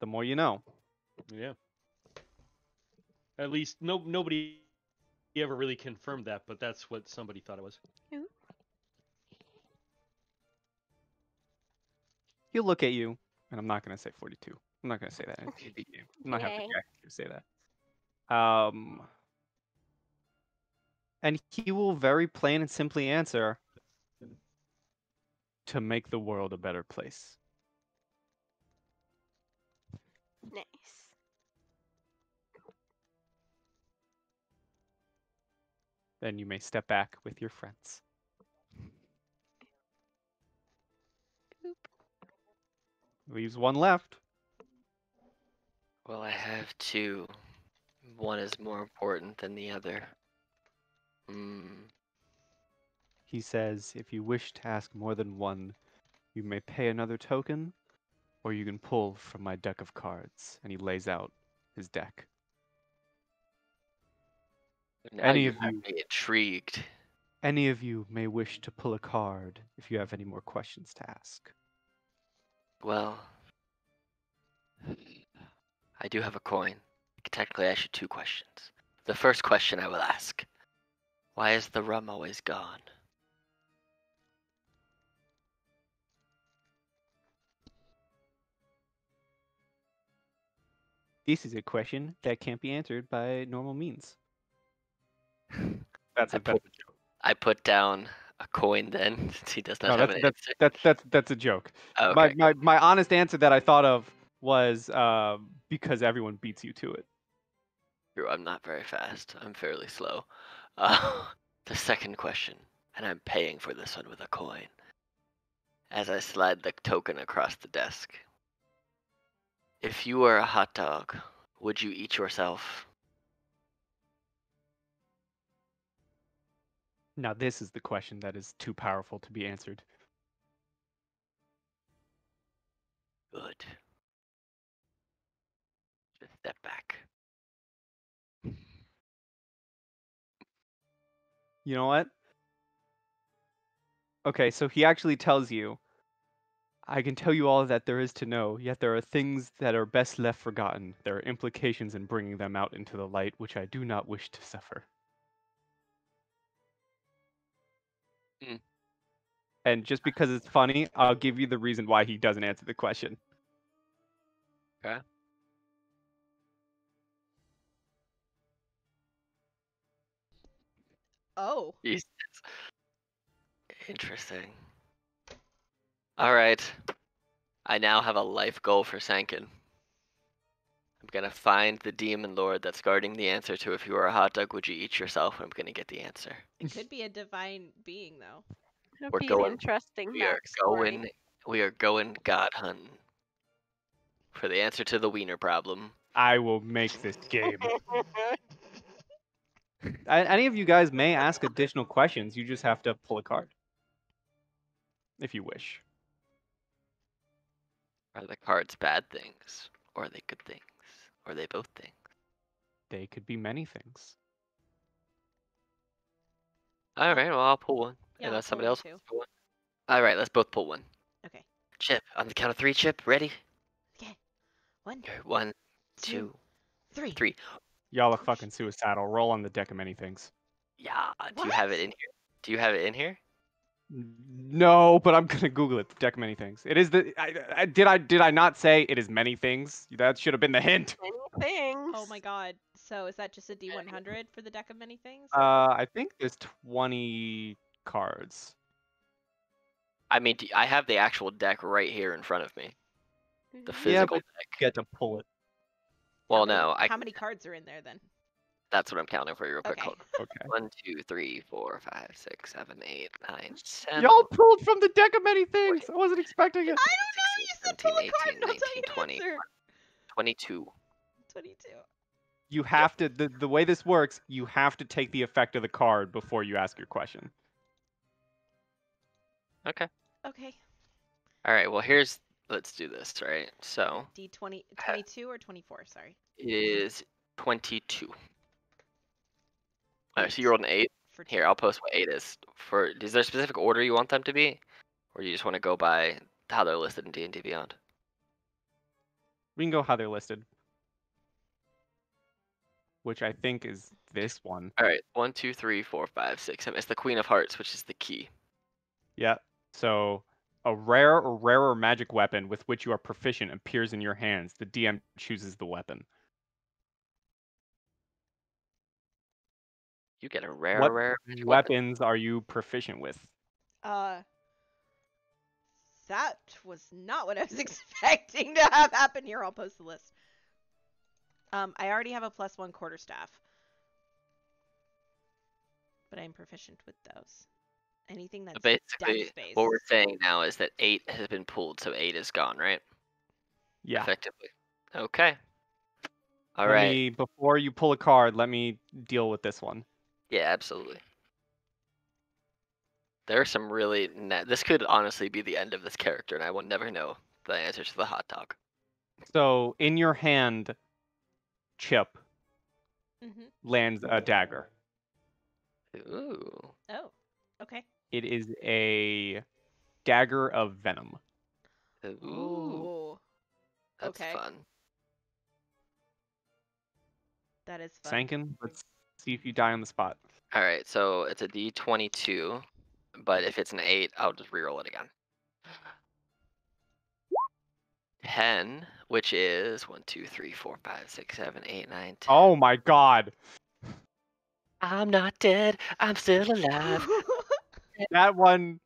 The more you know. Yeah. At least nobody ever really confirmed that, but that's what somebody thought it was. He'll look at you, and I'm not going to say 42. I'm not going to say that. I'm not having Jack to say that. And he will very plain and simply answer, to make the world a better place. Nice. Then you may step back with your friends. Boop. Leaves one left. Well, I have 2 One is more important than the other. He says, if you wish to ask more than one, you may pay another token, or you can pull from my deck of cards. And he lays out his deck. Now Any you of have you, me intrigued. any of you may wish to pull a card if you have any more questions to ask. Well, I do have a coin. Technically, I should 2 questions. The first question I will ask: why is the rum always gone? This is a question that can't be answered by normal means. That's I a joke. I put down a coin then, since he does not No, have an answer. that's a joke. Oh, My, okay. my honest answer that I thought of was because everyone beats you to it. True, I'm not very fast. I'm fairly slow. The second question, and I'm paying for this one with a coin. As I slide the token across the desk. If you were a hot dog, would you eat yourself? Now this is the question that is too powerful to be answered. Good. Just step back. You know what? Okay, so he actually tells you, I can tell you all that there is to know, yet there are things that are best left forgotten. There are implications in bringing them out into the light, which I do not wish to suffer. Hmm. And just because it's funny, I'll give you the reason why he doesn't answer the question. Okay. Oh. Jesus. Interesting. Alright. I now have a life goal for Sankin. I'm gonna find the demon lord that's guarding the answer to if you were a hot dog, would you eat yourself? And I'm gonna get the answer. It could be a divine being, though. It'll We're be an going- interesting We are backstory. going god hunting. For the answer to the wiener problem. I will make this game. Any of you guys may ask additional questions. You just have to pull a card. If you wish. Are the cards bad things? Or are they good things? Or are they both things? They could be many things. Alright, well, I'll pull one. Yeah, Unless I'll somebody pull else one, wants to pull one. Alright, let's both pull one. Okay. Chip, on the count of 3, Chip. Ready? Okay. 1, Okay, 1, 2, 3. 3. Y'all are fucking suicidal. Roll on the deck of many things. Yeah, do you have it in here? Do you have it in here? No, but I'm gonna Google it. The deck of many things. It is the. Did I not say it is many things? That should have been the hint. Many things. Oh my god. So is that just a D100 for the deck of many things? I think there's 20 cards. I mean, I have the actual deck right here in front of me. The Mhm. physical but deck. You get to pull it. Well, no, How many cards are in there then? that's what I'm counting for you real quick. Okay. Hold on. Okay. 1, 2, 3, 4, 5, 6, 7, 8, 9, 10. Y'all pulled from the deck of many things. I wasn't expecting it. I don't know. You said pull a card and I'll tell you the 20, answer. 22. 22. You have to. The way this works, you have to take the effect of the card before you ask your question. Okay. Okay. All right. Well, let's do this. Right. So D20, 22 or 24, sorry. it is 22. All right. So you 8 rolled an 8. for Here, I'll post what 8 is. Is there a specific order you want them to be, or you just want to go by how they're listed in D&D Beyond? We can go how they're listed, which I think is this one. All right. 1, 2, 3, 4, 5, 6, 7. It's the Queen of Hearts, which is the key. Yeah. So a rare or rarer magic weapon with which you are proficient appears in your hands. The DM chooses the weapon. You get a rare What magic weapon. weapons are you proficient with? That was not what I was expecting to have happen here. I'll post the list. I already have a +1 quarterstaff. But I'm proficient with those. Anything that's Basically, dex based. what we're saying now is that 8 has been pulled, so 8 is gone, right? Yeah. Effectively. Okay. All right. Before you pull a card, let me deal with this one. Yeah, absolutely. There are some really. This could honestly be the end of this character, and I will never know the answer to the hot dog. So, in your hand, Chip, Mm-hmm. lands a dagger. Ooh. Oh, okay. It is a dagger of venom. Ooh. Ooh, That's okay. fun. that is fun. Sankin, let's see if you die on the spot. All right, so it's a D22, but if it's an 8, I'll just reroll it again. 10, which is 1, 2, 3, 4, 5, 6, 7, 8, 9, 10. Oh my god. I'm not dead. I'm still alive. That one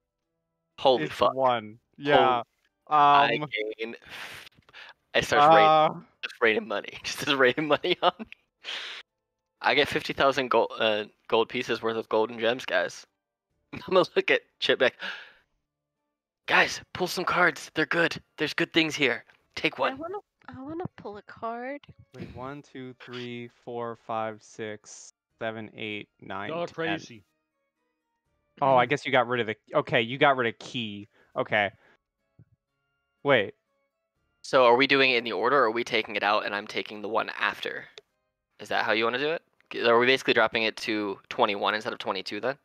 Holy is the fuck. one. Yeah. I gain. I start raining money. Just raining money on me. I get 50,000 gold pieces worth of golden gems, guys. I'm gonna look at Chip back. Guys, pull some cards. They're good. There's good things here. Take I one. wanna pull a card. Wait, 1, 2, 3, 4, 5, 6, 7, 8, 9, Y'all 10. crazy. Oh, I guess you got rid of the. Okay, you got rid of key. Okay. Wait. So are we doing it in the order, or are we taking it out and I'm taking the one after? Is that how you want to do it? Are we basically dropping it to 21 instead of 22 then?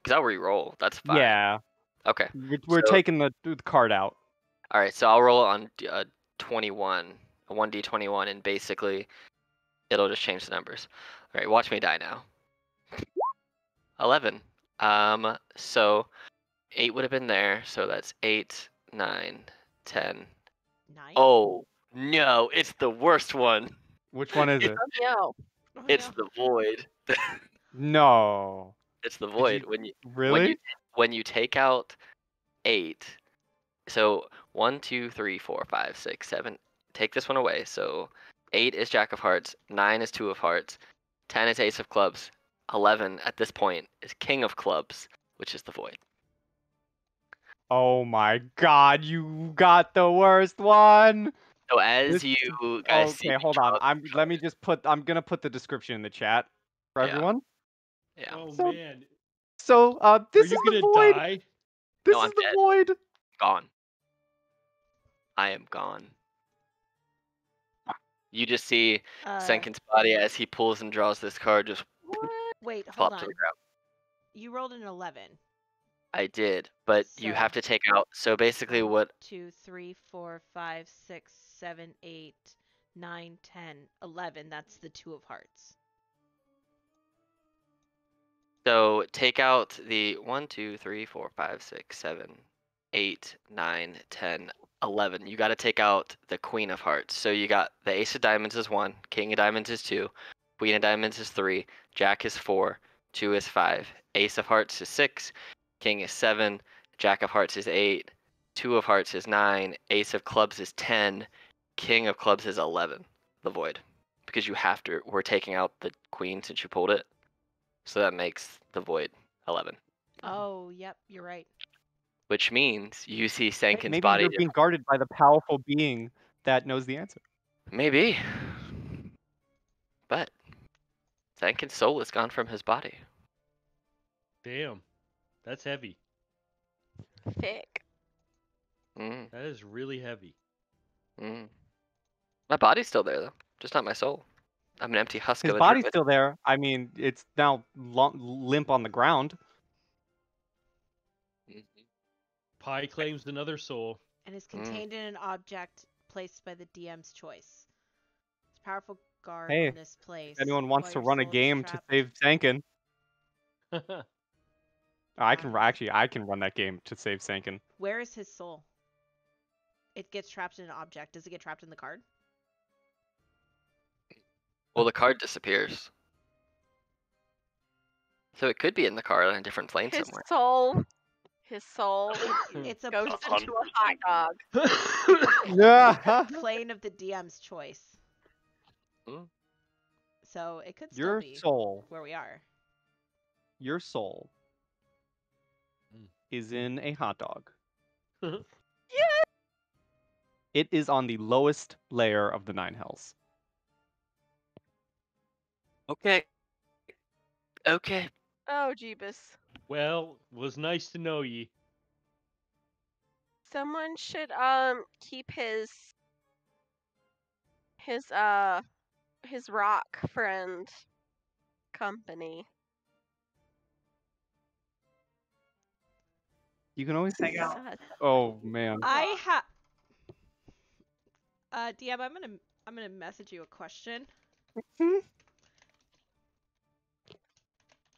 Because I'll re-roll. That's fine. Yeah. Okay. We're So- taking the card out. All right, so I'll roll on 21, a 1d21, and basically it'll just change the numbers. All right, watch me die now. 11. So 8 would have been there, so that's 8, 9, 10. 9? Oh, no, it's the worst one. Which one is it? Yo. Oh, It's no. the void. No. It's the Did void. you- When Really? you take out 8, so 1, 2, 3, 4, 5, 6, 7. Take this one away. So 8 is Jack of Hearts, 9 is 2 of Hearts, 10 is Ace of Clubs, 11 at this point is King of Clubs, which is the void. Oh my god, you got the worst one. So as This- you guys see, Okay, me hold draw on. the I'm gonna put the description in the chat for Yeah. everyone. Yeah. Oh So- man. So, this Are is you the gonna void. die? This No, is I'm the dead. void. Gone. I am gone. You just see Senkin's body as he pulls and draws this card just What? Wait, hold flop on. to the ground. You rolled an 11. I did, but you have So- to take out. So basically, 1, what 2, 3, 4, 5, 6, 7, 8, 9, 10, 11. That's the 2 of hearts. So take out the 1, 2, 3, 4, 5, 6, 7, 8, 9, 10, 11. You got to take out the Queen of Hearts. So you got the Ace of Diamonds is 1, King of Diamonds is 2, Queen of Diamonds is 3, Jack is 4, 2 is 5, Ace of Hearts is 6, King is 7, Jack of Hearts is 8, 2 of Hearts is 9, Ace of Clubs is 10, King of Clubs is 11. The void. Because you have to, we're taking out the Queen since you pulled it. So that makes the void 11. Oh, yep, you're right. Which means you see Sankin's Maybe body. you're being guarded by the powerful being that knows the answer. Maybe. But Sankin's soul is gone from his body. Damn. That's heavy. Thick. Mm, That is really heavy. mm. My body's still there, though. Just not my soul. I'm an empty husk His of a body's druid. still there. I mean, it's now limp on the ground. Mhm. Pi claims another soul. And is contained in an object placed by the DM's choice. It's a powerful guard Hey, on this place. If anyone wants while to your run a soul is game to trapped- save Sankin, I can Um, I can run that game to save Sankin. Where is his soul? It gets trapped in an object. Does it get trapped in the card? Well, the card disappears. So it could be in the car on a different plane His somewhere. soul. His soul It's a goes pl- into a hot dog. Yeah. plane of the DM's choice. Hmm. So it could still Your be soul, where we are. your soul Mm. is in a hot dog. Yeah. It is on the lowest layer of the nine hells. Okay. Okay. Oh, Jeebus. Well, was nice to know ye. Someone should keep his rock friend company. You can always hang out. Sad. Oh man. I DM, I'm gonna message you a question.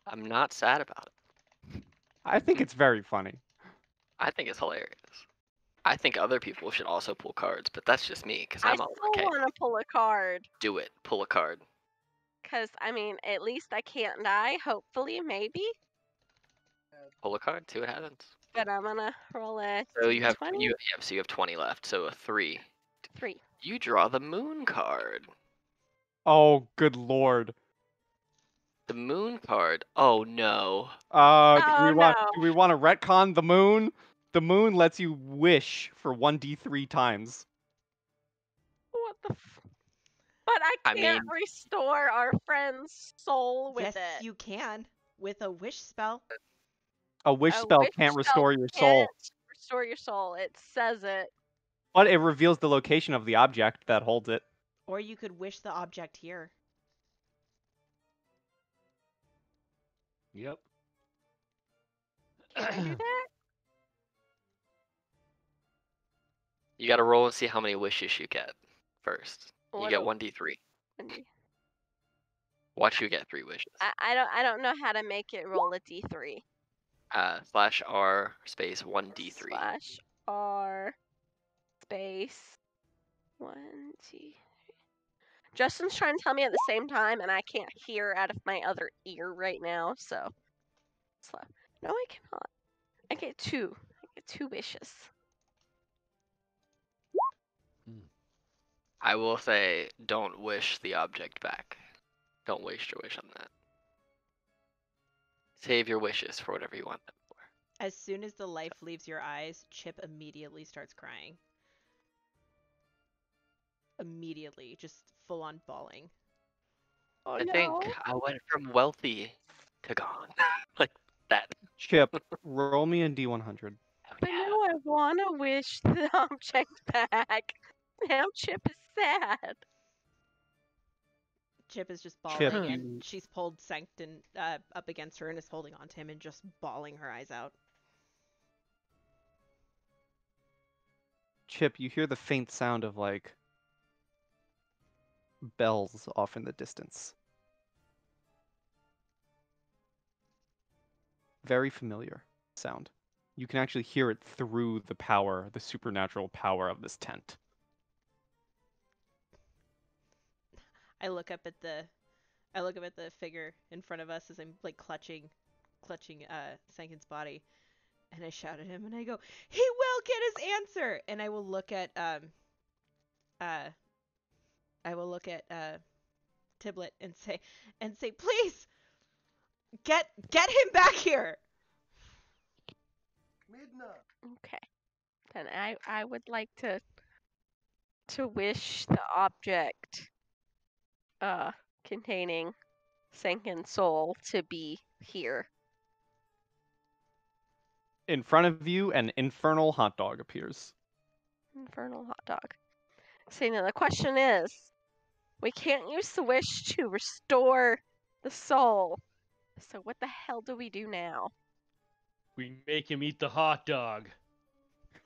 I'm not sad about it. I think it's very funny. I think it's hilarious. I think other people should also pull cards, but that's just me, because I I'm all, still okay, want to pull a card. do it. Pull a card. Cause I mean, at least I can't die. Hopefully, maybe. Pull a card, see what happens. But I'm gonna roll a So you have d20. so you have 20 left, so a 3. 3. You draw the moon card. Oh, good lord. The moon card. Oh no. Do Oh we no! want to retcon the moon? The moon lets you wish for 1d3 times. What the? But I I can't mean- restore our friend's soul with Yes, it. you can with a wish spell. A wish A spell wish can't spell restore your soul, can't restore your soul. It says it. but it reveals the location of the object that holds it. Or you could wish the object here. Yep. Can I do that? You gotta roll and see how many wishes you get first. You What get do- 1d3. Wendy? Watch you get 3 wishes. I don't know how to make it roll a d3. /R space 1d3. /R space 1d. Justin's trying to tell me at the same time, and I can't hear out of my other ear right now, so slow. No, I cannot. I get 2. I get 2 wishes. I will say, don't wish the object back. Don't waste your wish on that. Save your wishes for whatever you want them for. As soon as the life leaves your eyes, Chip immediately starts crying. Immediately, just full on bawling. Oh I no! think I went from wealthy to gone. Like that. Chip, roll me a d100. But no, I wanna wish the object back. Now Chip is sad. Chip is just Chip, bawling, you- and she's pulled Sancton up against her and is holding on to him and just bawling her eyes out. Chip, you hear the faint sound of like bells off in the distance. Very familiar sound. You can actually hear it through the power, the supernatural power of this tent. I look up at the figure in front of us as I'm like clutching Sankin's body, and I shout at him and I go, "He will get his answer!" And I will look at Tiblet and say, "Please get him back here." Okay. Then I would like to wish the object containing Sankin soul to be here. In front of you, an infernal hot dog appears. Infernal hot dog. See, now the question is, we can't use the wish to restore the soul. So what the hell do we do now? We make him eat the hot dog.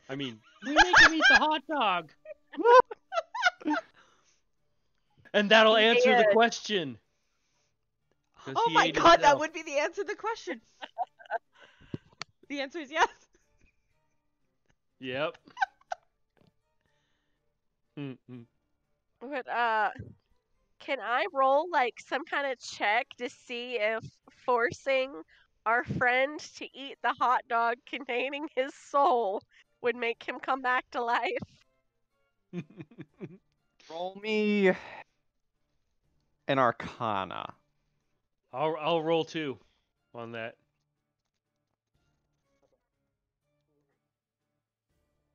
I mean, we make him eat the hot dog. And that'll answer the Yes. question. 'Cause Oh he my ate god, that himself. would be the answer to the question. The answer is yes. Yep. Mm-mm. But can I roll like some kind of check to see if forcing our friend to eat the hot dog containing his soul would make him come back to life? Roll me an arcana. I'll roll 2 on that.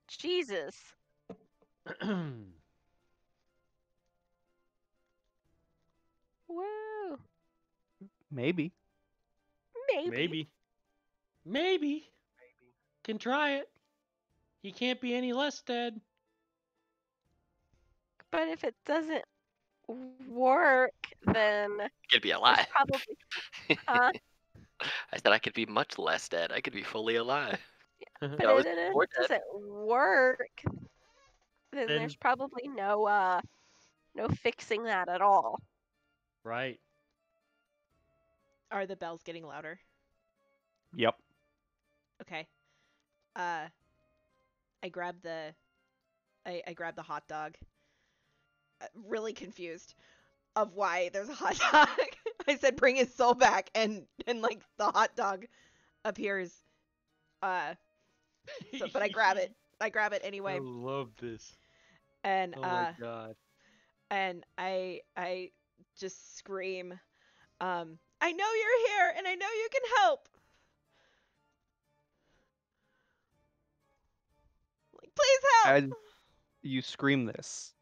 Jesus. Woo. Maybe. Maybe. Can try it. He can't be any less dead. But if it doesn't work, then I could be there's alive. probably huh? I said I could be much less dead. I could be fully alive. But I was if it more dead. doesn't work, then Then- there's probably no fixing that at all. Right. Are the bells getting louder? Yep. Okay. I grab the hot dog. Really confused of why there's a hot dog. I said bring his soul back, and like the hot dog appears. But I grab it. I grab it anyway, I love this. and Oh my god. and I just scream, I know you're here, and I know you can help. Like, please help. As you scream this,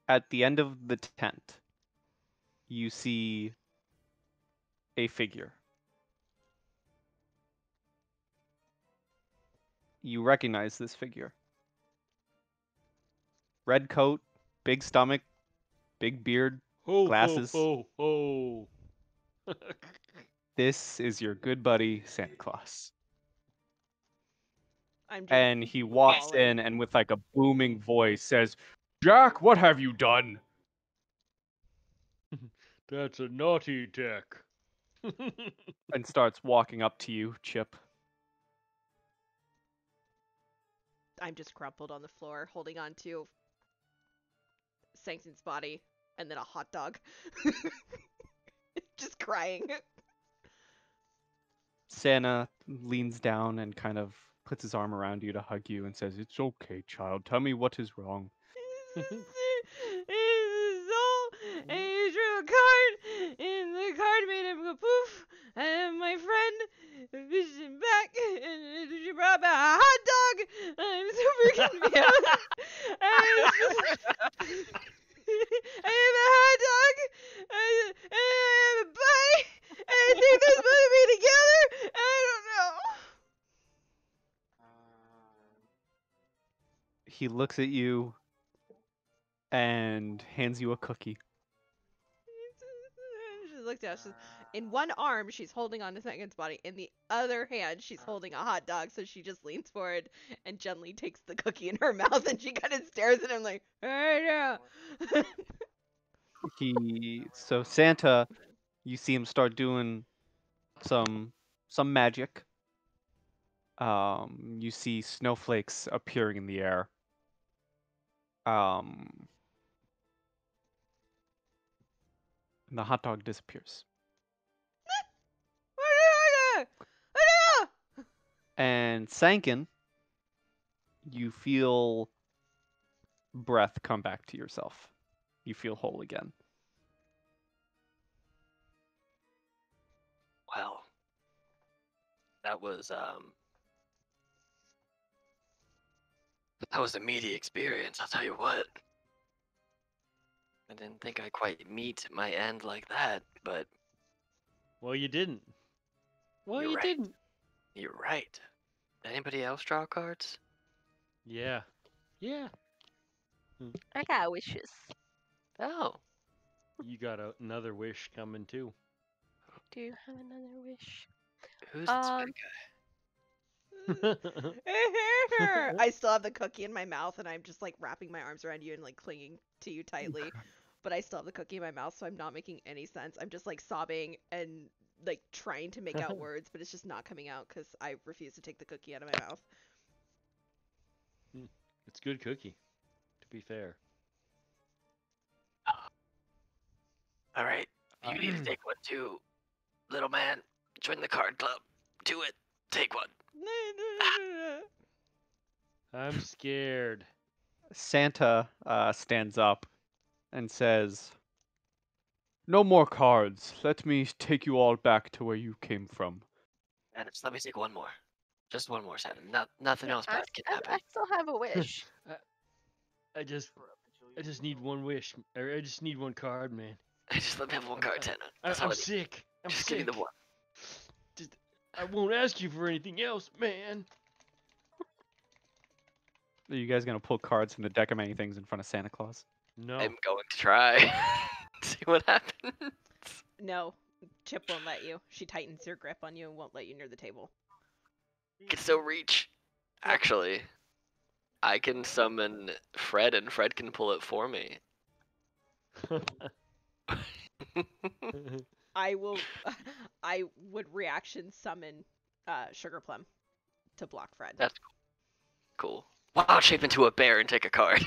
at the end of the tent, you see a figure. You recognize this figure. Red coat, big stomach, big beard, Ho, glasses. ho, ho, ho. This is your good buddy, Santa Claus. I'm just And he walks bawling. in and with like a booming voice says, "Jack, what have you done?" That's a naughty deck. And starts walking up to you, Chip. I'm just crumpled on the floor, holding on to Sanction's body, and then a hot dog. Just crying. Santa leans down and kind of puts his arm around you to hug you and says, "It's okay, child. Tell me what is wrong." It's a soul, and he drew a card, and the card made him go poof, and my friend fished him back, and she brought back a hot dog. I'm super confused. I have a hot dog, I have a bite, and I think they're supposed to be together. I don't know. He looks at you and hands you a cookie. She looked down. She's, in one arm, she's holding on to Megan's body. In the other hand, she's holding a hot dog. So she just leans forward and gently takes the cookie in her mouth, and she kind of stares at him like, "I know." So Santa, you see him start doing some magic. You see snowflakes appearing in the air. And the hot dog disappears. And Sankin, you feel breath come back to yourself. You feel whole again. Well, that was a meaty experience, I'll tell you what. I didn't think I'd quite meet my end like that, but Well, you didn't. Well, You're you right. didn't. you're right. Anybody else draw cards? Yeah. Yeah. I got wishes. Oh, You got another wish coming too. Do you have another wish? who's this big guy? I still have the cookie in my mouth, and I'm just like wrapping my arms around you and like clinging to you tightly. But I still have the cookie in my mouth, so I'm not making any sense. I'm just like sobbing and like trying to make out words, but it's just not coming out because I refuse to take the cookie out of my mouth. It's good cookie, to be fair. All right, you need to take one too, little man. Join the card club. Do it. Take one. I'm scared. Santa stands up and says, "No more cards. Let me take you all back to where you came from." And just let me take one more. Just one more, Santa. Nothing else I, bad can I happen. still have a wish. I just need one wish. I just need one card, man. Just let me have one card, Santa. I'm That's all I need. sick. I'm Just give me the sick. one. Just, I won't ask you for anything else, man. Are you guys gonna pull cards from the deck of many things in front of Santa Claus? No. I'm going to try. See what happens. No, Chip won't let you. She tightens her grip on you and won't let you near the table. Can still reach. Actually, I can summon Fred, and Fred can pull it for me. I will. I would reaction summon Sugar Plum to block Fred. That's cool. Wow, shape into a bear and take a card.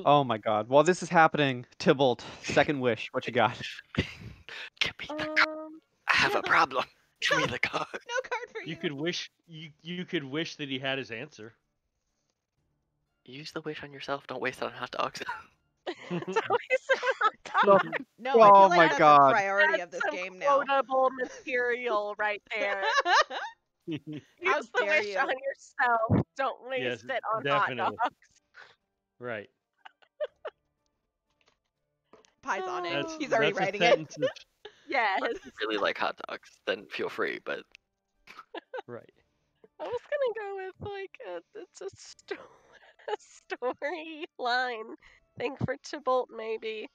Oh my god. While this is happening, Tybalt, second wish. What you got? Give me the card. I have a problem. Give me the card. No card for you. You could wish you could wish that he had his answer. Use the wish on yourself. Don't waste it on hot dogs. Don't waste it on top. No, Oh I feel like my that's God. a priority of That's this some game now. quotable material right there. How Use the dare wish you. on yourself. Don't Yes, waste it on definitely. hot dogs. Right. Pie's on it. That's- He's already that's a writing it. sentence of- Yes. If you really like hot dogs, then feel free. But right. I was gonna go with like it's a story line thing for Tybalt maybe.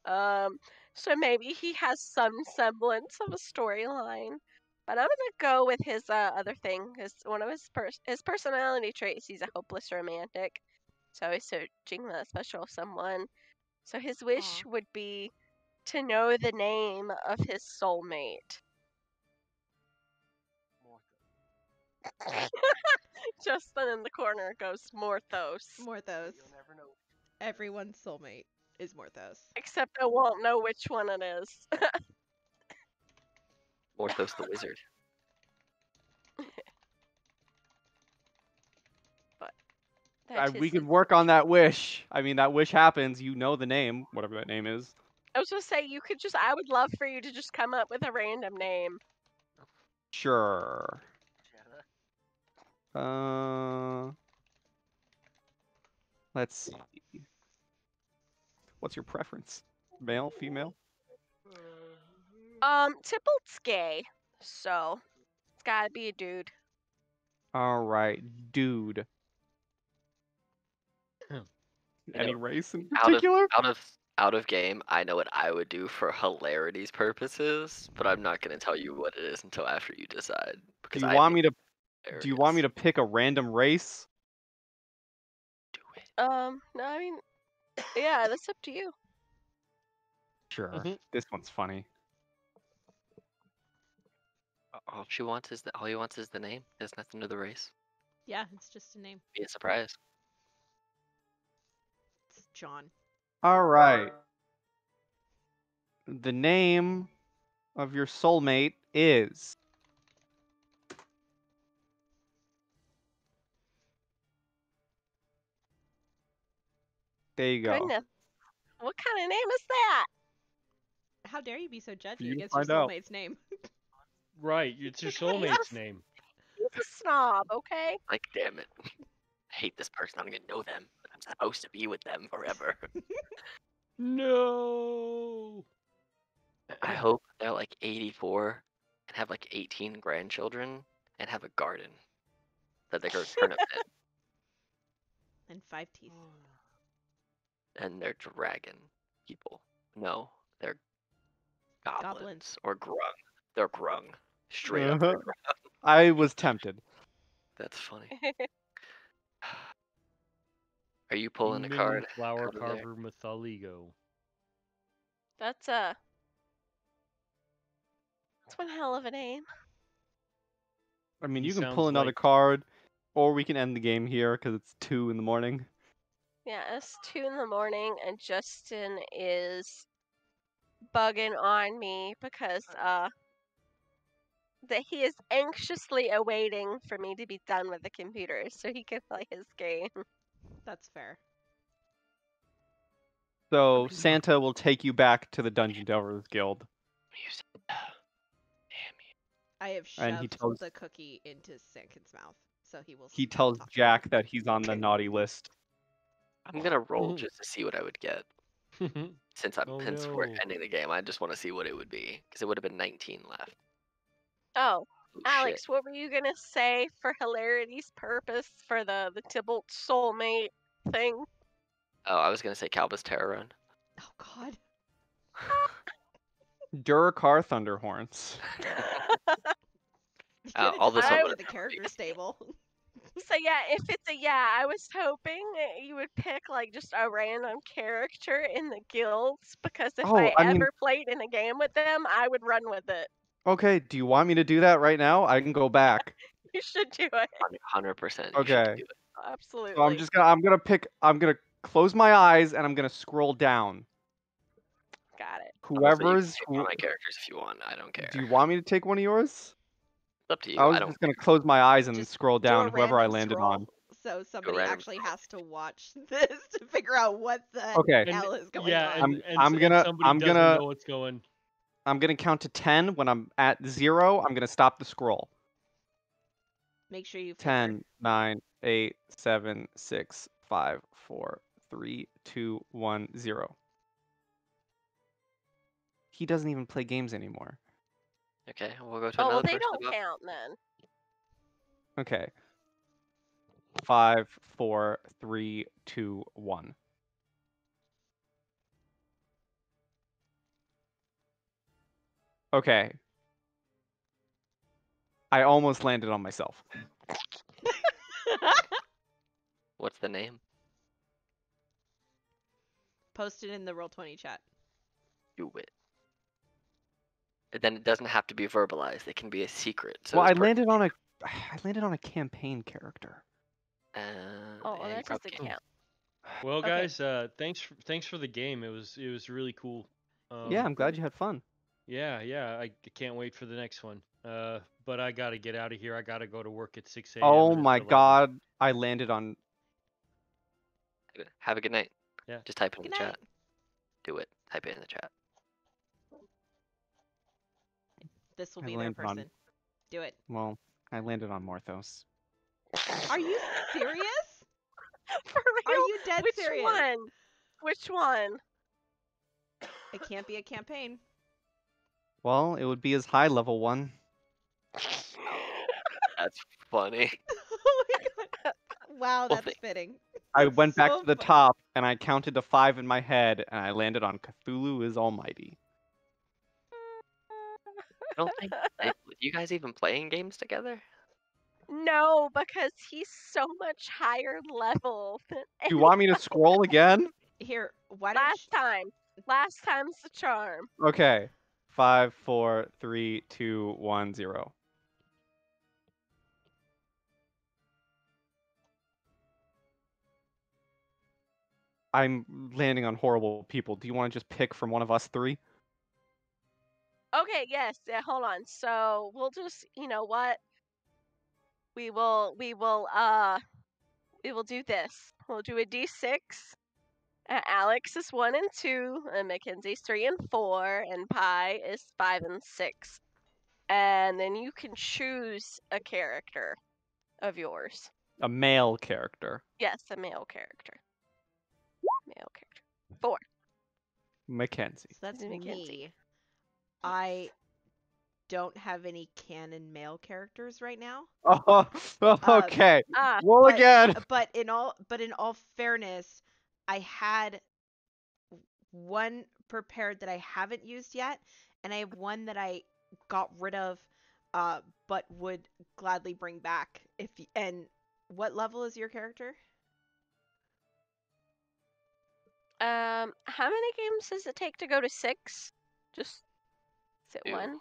So maybe he has some semblance of a storyline. But I'm gonna go with his other thing. One of his personality traits. He's a hopeless romantic, so he's searching the special someone. So his wish Aw. would be to know the name of his soulmate. Justin in the corner goes Morthos. Morthos. Everyone's soulmate is Morthos. Except I won't know which one it is. Morthos the wizard. We could work on that wish. I mean, that wish happens. You know the name, whatever that name is. I was gonna say I would love for you to just come up with a random name. Sure. Let's see. What's your preference? Male, female? Tybalt's gay, so it's gotta be a dude. All right, dude. Any know, race in Out of particular? out of game, I know what I would do for hilarities purposes, but I'm not gonna tell you what it is until after you decide. Do Because you I want think me to? it's Do you want me hilarious. to pick a random race? Do it? No, I mean, yeah, that's up to you. Sure. Mhm. This one's funny. All he wants is the name. There's nothing to the race. Yeah, it's just a name. Be a surprise. It's John. All right. The name of your soulmate is. There you go. Goodness, what kind of name is that? How dare you be so you judgy to against your find out. soulmate's name? Right. It's your soulmate's name. He's a snob, okay? Like, damn it. I hate this person. I'm gonna know them. But I'm supposed to be with them forever. No. I hope they're like 84 and have like 18 grandchildren and have a garden that they go turnip And 5 teeth. in. And they're dragon people. No, they're goblins. Or grung. They're grung. Straight up. Uh-huh. I was tempted. That's funny. Are you pulling a card? Flower out of there? Carver Mytholigo. That's one hell of a name. I mean, He you can sounds pull another like- card, or we can end the game here because it's 2 in the morning. Yeah, it's 2 in the morning, and Justin is bugging on me because that he is anxiously awaiting for me to be done with the computer so he can play his game. That's fair. So Santa will take you back to the Dungeon Delvers Guild. Music. Damn you. I have And he shoved tells- the cookie into Sankin's mouth, so he will. He tells talk. Jack that he's on the naughty list. I'm gonna roll Mhm. just to see what I would get. Since Oh, we're no. ending the game, I just want to see what it would be because it would have been 19 left. Oh, Ooh, Alex, shit. what were you gonna say for hilarity's purpose for the Tybalt soulmate thing? Oh, I was gonna say Calbus Terror Run. Oh God. Duracar Thunderhorns. All this one I would've the character stable. So yeah, if it's a yeah, I was hoping you would pick like just a random character in the guilds because if Oh, I I mean, ever played in a game with them, I would run with it. okay. Do you want me to do that right now? I can go back. You should do it. 100%. You should Okay. do it. Absolutely. So I'm gonna close my eyes and I'm gonna scroll down. Got it. Honestly, you can Whoever's take one of my characters if you want. I don't care. Do you want me to take one of yours? It's up to you. I was I don't just gonna close my eyes and Just scroll do down a whoever I random landed scroll, on. so somebody random actually scroll. has to watch this to figure out what the Okay. hell is going Yeah, on. and somebody doesn't know what's going. I'm gonna count to 10. When I'm at 0, I'm gonna stop the scroll. Make sure you 10, 9, 8, 7, 6, 5, 4, 3, 2, 1, 0. He doesn't even play games anymore. Okay, we'll go to Oh, well, another they person. don't count then. Okay. 5, 4, 3, 2, 1. Okay. I almost landed on myself. What's the name? Post it in the Roll20 chat. Do it. Then it doesn't have to be verbalized. It can be a secret. So Well, it's I landed on a campaign character. Oh, well, yeah, you that probably doesn't can. count. Well, Okay. guys, thanks for the game. It was really cool. Yeah, I'm glad you had fun. Yeah. I can't wait for the next one. But I gotta get out of here. I gotta go to work at 6 a.m. Oh and my it's 11. god, I landed on. Have a good night. Yeah. Just type it in Good the night. chat. Do it. Type it in the chat. This will I be their landed on- person. Do it. Well, I landed on Morthos. Are you serious? For Are real? you dead Which serious? one? Which one? It can't be a campaign. Well, it would be his high level one. That's funny. Oh my god. Wow, Well, that's fitting. I went back So to the funny. top and I counted to 5 in my head and I landed on Cthulhu is Almighty. I don't think. You guys even playing games together? No, because he's so much higher level than Do you want me to scroll again? Here, why don't last time. Last time's the charm. Okay. 5, 4, 3, 2, 1, 0. I'm landing on horrible people. Do you want to just pick from one of us three? Okay, yes. Yeah, hold on. So we'll just, you know what? We will do this. We'll do a D6. Alex is 1 and 2, and Mackenzie's 3 and 4, and Pi is 5 and 6. And then you can choose a character of yours. A male character. Yes, a male character. Male character. 4. Mackenzie. So that's Mackenzie. me. I don't have any canon male characters right now. Oh, okay. Roll but- again. But in all fairness, I had one prepared that I haven't used yet, and I have one that I got rid of, but would gladly bring back if. And what level is your character? How many games does it take to go to 6? Just is it 2. 1?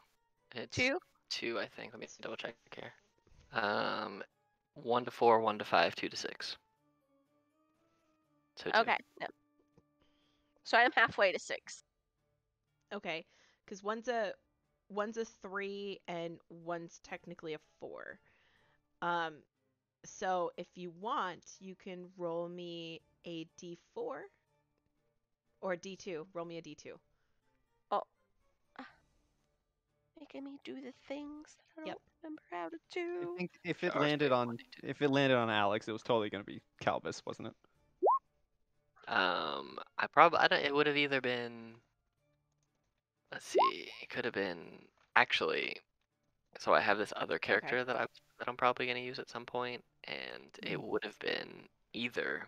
It's 2? 2, I think. Let me double check here. 1 to 4, 1 to 5, 2 to 6. So 2. Okay. No. So I'm halfway to 6. Okay, because one's a 3 and one's technically a 4. So if you want, you can roll me a D4 or a D2. Roll me a D2. Making me do the things that I Yep. don't remember how to I do. think if it Sure, landed wait, on 1, 2. if it landed on Alex, it was totally gonna be Calvis, wasn't it? I don't. It would have either been. Let's see. It could have been actually. So I have this other character that I'm probably gonna use at some point, and it would have been either.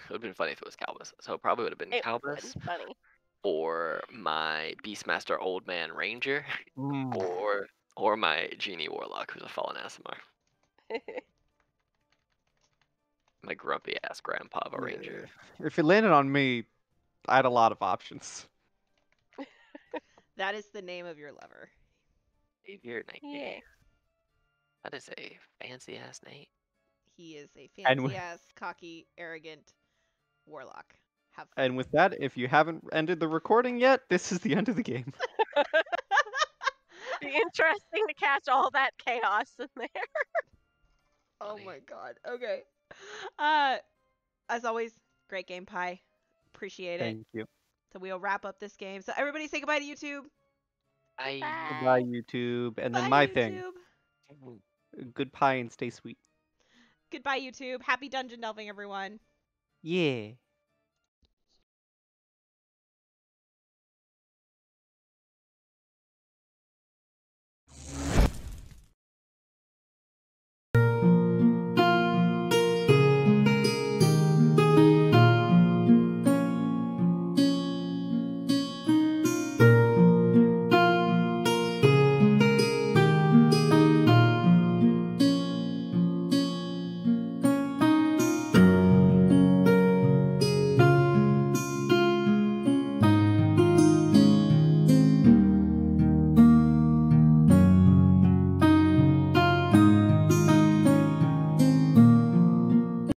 It would have been funny if it was Calbus. So it probably would have been It Calbus would. Funny. or my Beastmaster Old Man Ranger, Mm. or my Genie Warlock, who's a fallen Aasimar. My grumpy ass grandpa of a ranger. If it landed on me, I had a lot of options. That is the name of your lover. Savior Nightmare. Yeah. That is a fancy ass name. He is a And we- fancy ass, cocky, arrogant warlock. Have fun. And with that, if you haven't ended the recording yet, this is the end of the game. Be interesting to catch all that chaos in there. Oh Funny. my god. Okay. As always, great game, Pie. Appreciate it. Thank you. So we'll wrap up this game. So everybody say goodbye to YouTube. I Goodbye, YouTube. And then Bye, my YouTube. thing. Good pie and stay sweet. Goodbye, YouTube. Happy dungeon delving, everyone. Yeah.